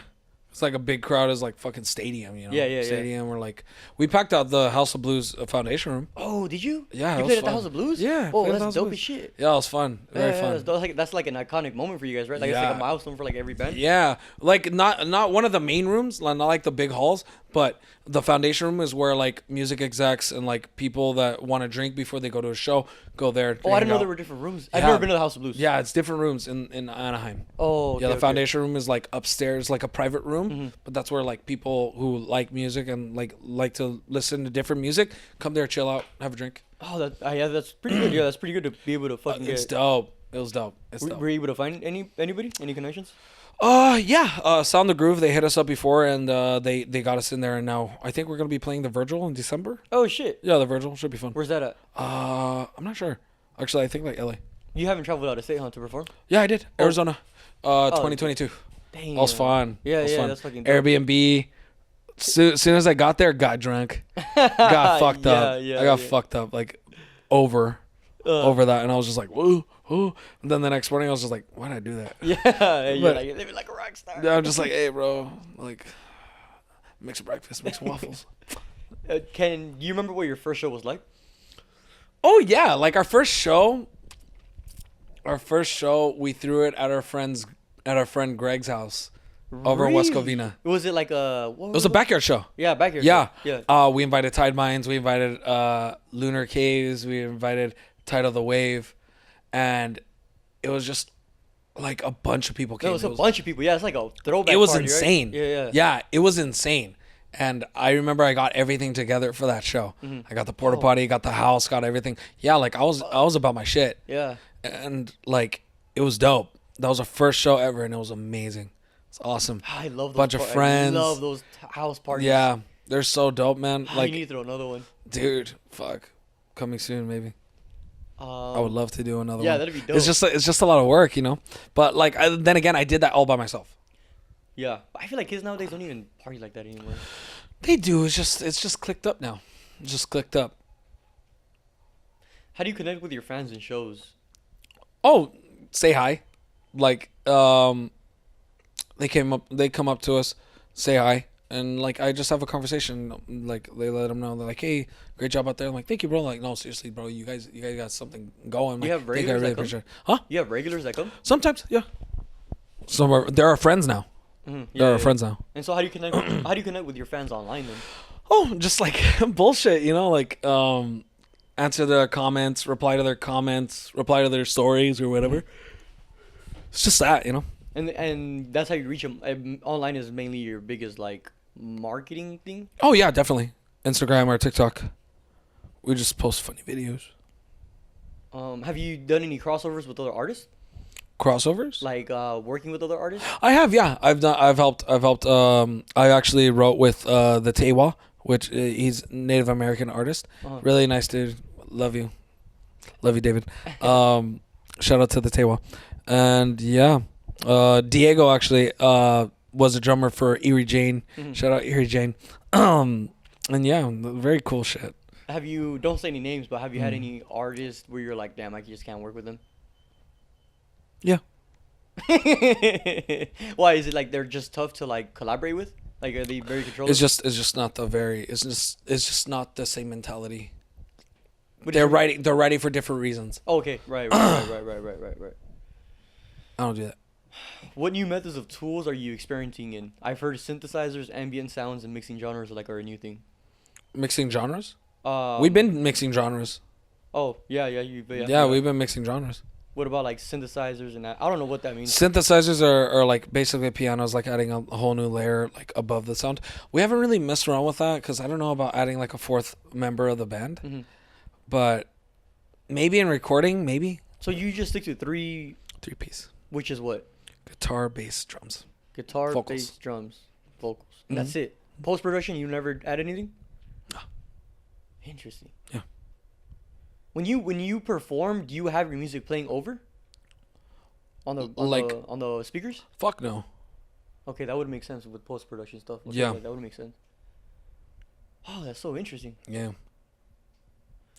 It's like a big crowd is like fucking stadium, Yeah. Stadium. We're like, we packed out the House of Blues foundation room. Oh, did you? Yeah, You it played was at the fun. House of Blues? Yeah, Oh, played at the that's House of dope Blues. as shit. Yeah, it was fun. Very fun. That's like an iconic moment for you guys, right? Like it's like a milestone for like every band. Yeah, like not one of the main rooms, not like the big halls, but the foundation room is where like music execs and like people that want to drink before they go to a show go there. Oh, I didn't know there were different rooms. I've Yeah. never been to the House of Blues. Yeah, it's different rooms in Anaheim. Oh, okay, Yeah, the okay. foundation room is like upstairs, like a private room, but that's where like people who like music and like to listen to different music come there, chill out, have a drink. Oh, yeah, that's pretty good. Yeah, that's pretty good to be able to fucking It's get. dope. It was dope. It's dope. Were you able to find any connections? Yeah. Sound the Groove. They hit us up before, and they got us in there. And now I think we're gonna be playing the Virgil in December. Oh shit. Yeah, the Virgil should be fun. Where's that at? I'm not sure. Actually, I think like LA. You haven't traveled out of state, huh, to perform? Yeah, I did. Arizona. 2022. Damn. That was fun. Yeah, That was fun. that's fucking dope. Airbnb. Soon as I got there, got drunk. Got fucked up. I got fucked up like over that, and I was just like, whoa. And then the next morning, I was just like, why did I do that? Yeah, you're like living like a rock star. I'm just like, hey, bro, like, make some breakfast, make some waffles. Can you remember what your first show was like? Oh yeah, like our first show, we threw it at our friend Greg's house over in West Covina. Was it like a? It was a backyard show. Yeah, backyard. Yeah, show. Yeah. We invited Tide Mines, we invited Lunar Caves, we invited Tide of the Wave, and it was just like a bunch of people came. No, it was a bunch of people. Yeah, it's like a throwback. It was party, insane. Right? Yeah, it was insane. And I remember I got everything together for that show. Mm-hmm. I got the porta potty, got the house, got everything. Yeah, like I was about my shit. Yeah. And like it was dope. That was our first show ever, and it was amazing. It's awesome. I love those bunch of friends. I love those house parties. Yeah, they're so dope, man. Like, you need to throw another one. dude, fuck, coming soon, maybe. I would love to do another one. Yeah, that'd be dope. It's just a lot of work, you know. But like, then again, I did that all by myself. Yeah, I feel like kids nowadays don't even party like that anymore. They do. It's just clicked up now. It's just clicked up. How do you connect with your fans in shows? Oh, say hi. Like, they come up to us, say hi, and like I just have a conversation. Like they let them know, they're like, "Hey, great job out there." I'm like, "Thank you, bro." Like, no, seriously, bro, you guys got something going. You Like, have regulars that come? appreciate it. Huh? You have regulars that come? Sometimes, yeah. They're our friends now. Mm-hmm. They're our friends now. And so how do you connect? How do you connect with your fans online then? Oh, just like bullshit, you know, like answer their comments, reply to their comments, reply to their stories or whatever. It's just that, you know. And that's how you reach them. Online is mainly your biggest like marketing thing. Oh yeah, definitely. Instagram or TikTok. We just post funny videos. Have you done any crossovers with other artists? Crossovers? Like working with other artists? I have, yeah. I've helped. I actually wrote with the Tewa, which he's Native American artist. Really nice dude. Love you, David. Shout out to the Tewa, and yeah, Diego actually was a drummer for Erie Jane. Mm-hmm. Shout out Erie Jane. And yeah, very cool shit. Have you? Don't say any names, but have you had any artists where you're like, damn, I just can't work with them? Yeah. Why is it like they're just tough to like collaborate with? Like are they very controlled? It's just not it's just not the same mentality. But They're writing for different reasons. Oh, okay, right. I I don't do that. What new methods of tools are you experiencing in? I've heard synthesizers, ambient sounds, and mixing genres are a new thing. Mixing genres? We've been mixing genres. Oh yeah. Yeah, we've been mixing genres. What about like synthesizers and that? I don't know what that means. Synthesizers are like basically pianos, like adding a whole new layer like above the sound. We haven't really messed around with that because I don't know about adding like a fourth member of the band. Mm-hmm. But maybe in recording, maybe. So you just stick to three piece. Which is what? Guitar, bass, drums. Guitar, vocals. bass, drums, vocals. And that's it. Post production, you never add anything? No. Interesting. Yeah. When you perform, do you have your music playing over? On the speakers? Fuck no. Okay, that would make sense with post production stuff. Okay, yeah. That would make sense. Oh, that's so interesting. Yeah.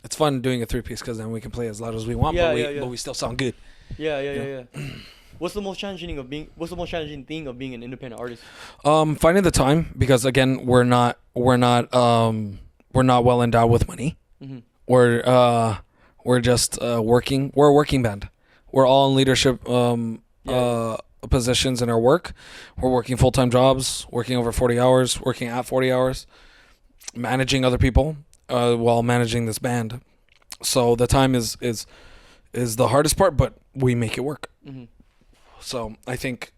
It's fun doing a 3-piece because then we can play as loud as we want, but we still sound good. Yeah. What's the most challenging thing of being an independent artist? Finding the time, because again, we're not well endowed with money. Mm-hmm. We're just working. We're a working band. We're all in leadership positions in our work. We're working full-time jobs, working over 40 hours, working at 40 hours, managing other people while managing this band. So the time is the hardest part, but we make it work. Mm-hmm. So I think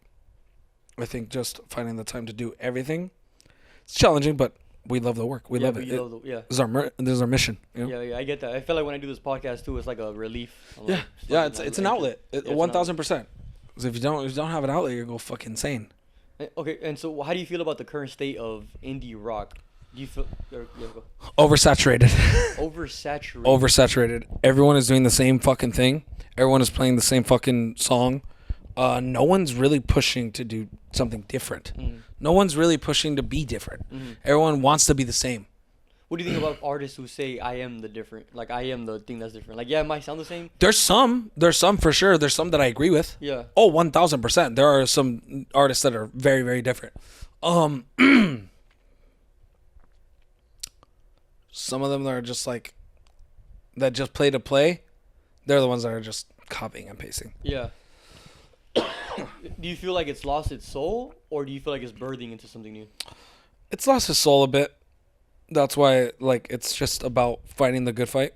just finding the time to do everything, it's challenging, but we love the work. We love it. This is our mission. You know? Yeah, I get that. I feel like when I do this podcast too, it's like a relief. It's an outlet. 1,000%. 'Cause if you don't have an outlet, you go fucking insane. Okay, and so how do you feel about the current state of indie rock? Do you feel go. Oversaturated. Oversaturated? Oversaturated. Everyone is doing the same fucking thing. Everyone is playing the same fucking song. No one's really pushing to do something different. No one's really pushing to be different. Everyone wants to be the same. What do you think about artists who say, I am the different? Like, I am the thing that's different. Like, yeah, it might sound the same. There's some for sure. There's some that I agree with. Yeah. Oh, 1,000%. There are some artists that are very, very different. Some of them that are just like, that just play to play. They're the ones that are just copying and pasting. Yeah. Do you feel like it's lost its soul, or do you feel like it's birthing into something new? It's lost its soul a bit. That's why, like, it's just about fighting the good fight.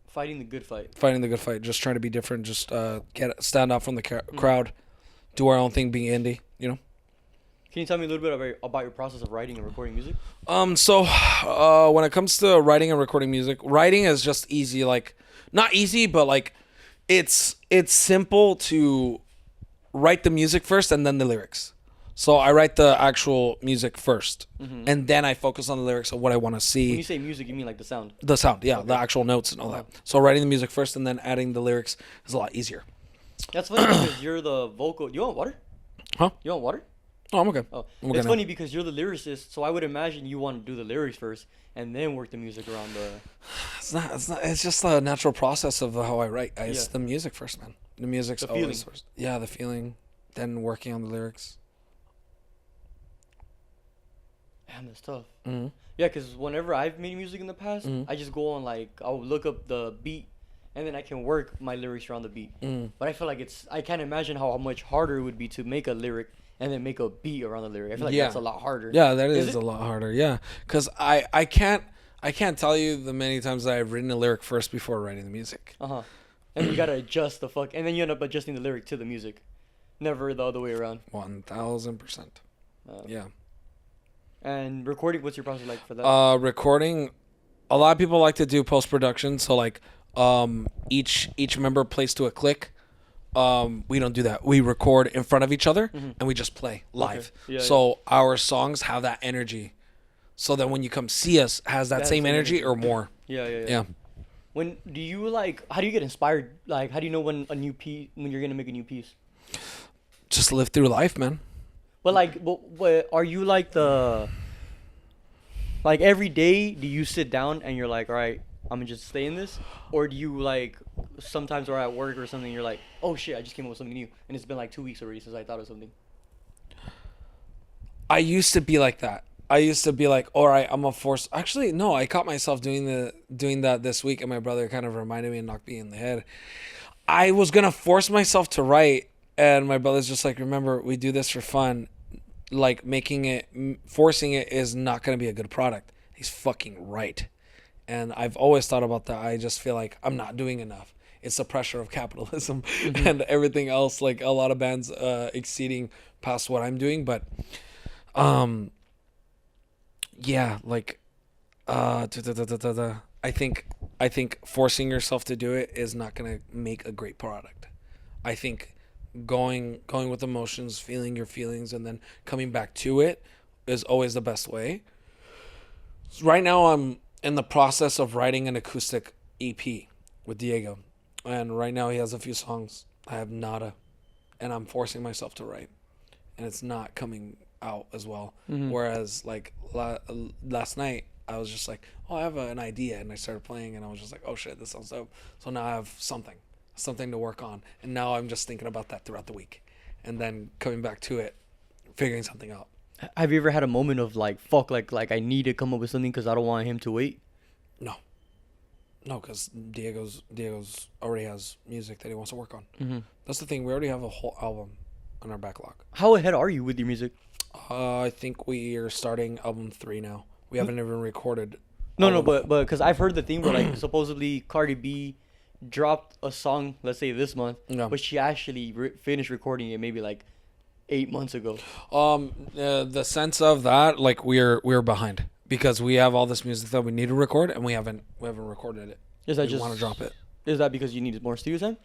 Fighting the good fight. Fighting the good fight. Just trying to be different. Just stand out from the crowd. Do our own thing, being indie, you know? Can you tell me a little bit about your process of writing and recording music? So when it comes to writing and recording music, writing is just easy. Like, not easy, but like, it's simple to write the music first and then the lyrics. So I write the actual music first, and then I focus on the lyrics of what I want to see. When you say music, you mean like the sound? The sound, yeah, the actual notes and all that. So writing the music first and then adding the lyrics is a lot easier. That's funny because you're the vocal. You want water? Huh? You want water? Oh, I'm okay. Oh, I'm okay it's now. funny because you're the lyricist, so I would imagine you want to do the lyrics first and then work the music around the. It's not. It's just a natural process of how I write. It's Yeah. the music first, man. The music's The always feeling. first. Yeah, the feeling. Then working on the lyrics. Damn, that's tough. Mm-hmm. Yeah, because whenever I've made music in the past, Mhm. I just go on like I'll look up the beat, and then I can work my lyrics around the beat. But I feel like I can't imagine how much harder it would be to make a lyric and then make a beat around the lyric. I feel like Yeah. that's a lot harder. Yeah, that Is is it? a lot harder. Yeah, because I can't tell you the many times that I've written a lyric first before writing the music. And then you gotta adjust and then you end up adjusting the lyric to the music, never the other way around. 1,000%. Uh, Yeah. And recording, what's your process like for that? Recording, a lot of people like to do post production. So like, each member plays to a click. We don't do that. We record in front of each other and we just play live. Yeah, so our songs have that energy. So that when you come see us, has that same energy or more. Yeah. When do you how do you get inspired? Like, how do you know when when you're gonna make a new piece? Just live through life, man. But what are you like every day? Do you sit down and you're like, all right, I'm gonna just stay in this, or do you sometimes are at work or something? You're like, oh shit, I just came up with something new, and it's been like 2 weeks already since I thought of something. I used to be like that. I used to be like, all right, I'm gonna force. Actually, no, I caught myself doing that this week, and my brother kind of reminded me and knocked me in the head. I was gonna force myself to write, and my brother's just like, remember, we do this for fun. Like forcing it is not gonna be a good product. He's fucking right, and I've always thought about that. I just feel like I'm not doing enough. It's the pressure of capitalism and everything else. Like a lot of bands exceeding past what I'm doing, but. Yeah, like, I think forcing yourself to do it is not gonna make a great product. I think going with emotions, feeling your feelings, and then coming back to it is always the best way. Right now, I'm in the process of writing an acoustic EP with Diego, and right now he has a few songs. I have nada, and I'm forcing myself to write, and it's not coming out as well. Whereas like last night I was just like, oh, I have an idea, and I started playing and I was just like, oh shit, this sounds dope. So now I have something to work on, and now I'm just thinking about that throughout the week and then coming back to it, figuring something out. Have you ever had a moment of fuck, I need to come up with something because I don't want him to wait? No, because Diego's already has music that he wants to work on. That's the thing, we already have a whole album on our backlog. How ahead are you with your music? I think we are starting album 3 now. We haven't even recorded. No, but because I've heard the thing where supposedly Cardi B dropped a song, let's say this month, but she actually finished recording it maybe 8 months ago. The sense of that, like we're behind because we have all this music that we need to record and we haven't recorded it. Is that we want to drop it? Is that because you needed more studio time?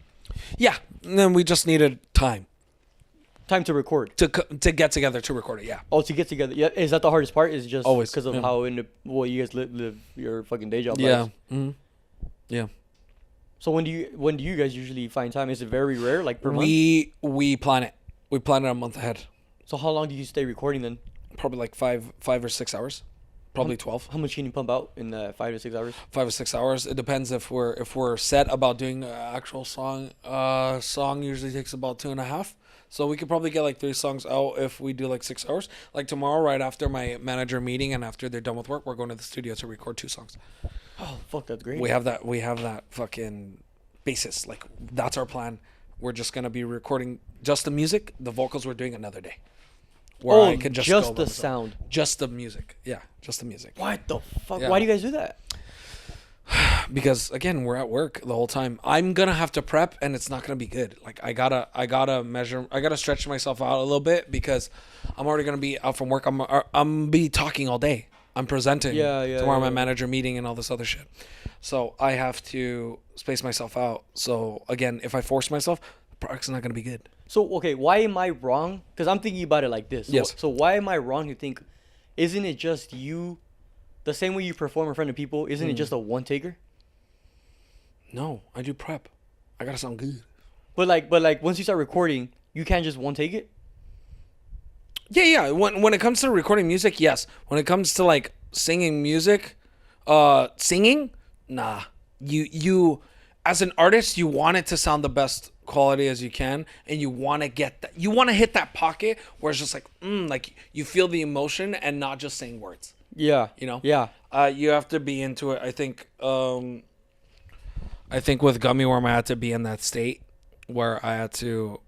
Yeah, and then we just needed time. Time to record. to get together to record it. Yeah. Oh, to get together. Yeah, is that the hardest part? Is just Always, because of yeah. how you guys live your fucking day job. Yeah. lives. Mm-hmm. Yeah. So when do you guys usually find time? Is it very rare, like per month? We plan it. We plan it a month ahead. So how long do you stay recording then? Probably like 5 or 6 hours. Probably 12. How much can you pump out in 5 to 6 hours? 5 or 6 hours. It depends if we're set about doing an actual song. Song usually takes about 2.5. So we could probably get like 3 songs out if we do like 6 hours. Like tomorrow, right after my manager meeting and after they're done with work, we're going to the studio to record 2 songs. Oh fuck, that's great. We have that fucking basis. Like that's our plan. We're just gonna be recording just the music. The vocals we're doing another day. Where I can just just go the by myself. sound. Just the music. Yeah, just the music. What the fuck? Yeah. Why do you guys do that? Because again, we're at work the whole time. I'm gonna have to prep, and it's not gonna be good. Like I gotta stretch myself out a little bit because I'm already gonna be out from work. I'm be talking all day. I'm presenting tomorrow my manager meeting and all this other shit. So I have to space myself out. So again, if I force myself, the product's not gonna be good. So okay, why am I wrong? Because I'm thinking about it like this. Yes. So why am I wrong to think? Isn't it just you? The same way you perform in front of people, isn't it just a one taker? No, I do prep. I gotta sound good. But like once you start recording, you can't just one take it. Yeah. When it comes to recording music, yes. When it comes to like singing music, singing, nah. You as an artist, you want it to sound the best quality as you can, and you want to get that. You want to hit that pocket where it's just like you feel the emotion and not just saying words. Yeah. You know. Yeah. You have to be into it. I think with Gummy Worm, I had to be in that state where I had to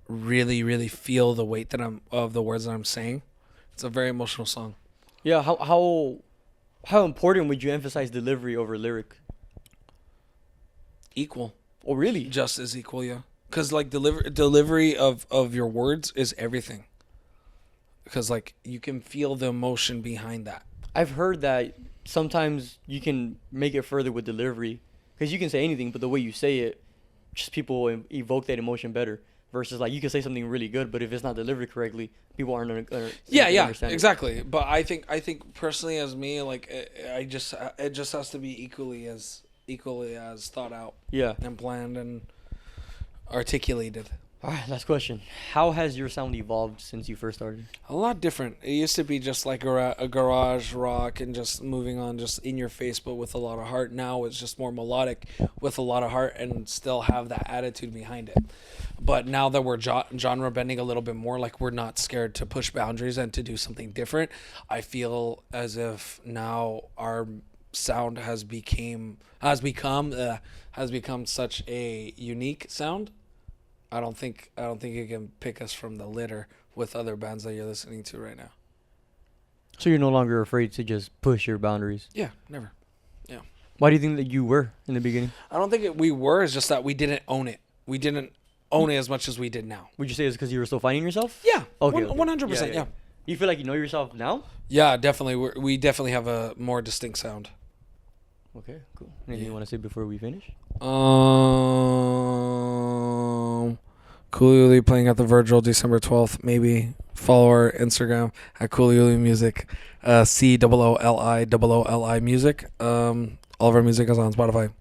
really, really feel the weight of the words that I'm saying. It's a very emotional song. Yeah. How important would you emphasize delivery over lyric? Equal. Oh really? Just as equal, yeah. Because like delivery of your words is everything. Because like you can feel the emotion behind that. I've heard that sometimes you can make it further with delivery because you can say anything, but the way you say it, just people evoke that emotion better. Versus like you can say something really good, but if it's not delivered correctly, people aren't gonna understand it. Exactly. But I think personally, as me, like it just has to be equally as thought out. Yeah. And planned and articulated. All right, last question. How has your sound evolved since you first started? A lot different. It used to be just like a garage rock and just moving on, just in your face, but with a lot of heart. Now it's just more melodic with a lot of heart and still have that attitude behind it. But now that we're genre bending a little bit more, like we're not scared to push boundaries and to do something different, I feel as if now our sound has become such a unique sound. I don't think you can pick us from the litter with other bands that you're listening to right now. So you're no longer afraid to just push your boundaries? Yeah, never. Yeah. Why do you think that you were in the beginning? I don't think we were. It's just that we didn't own it. We didn't own it as much as we did now. Would you say it's because you were still finding yourself? Yeah. Okay. 100%. Yeah. You feel like you know yourself now? Yeah, definitely. We definitely have a more distinct sound. Okay, cool. Anything you want to say before we finish? Coolly playing at the Virgil December 12th. Maybe follow our Instagram at Coolly Music. COOLI Music. All of our music is on Spotify.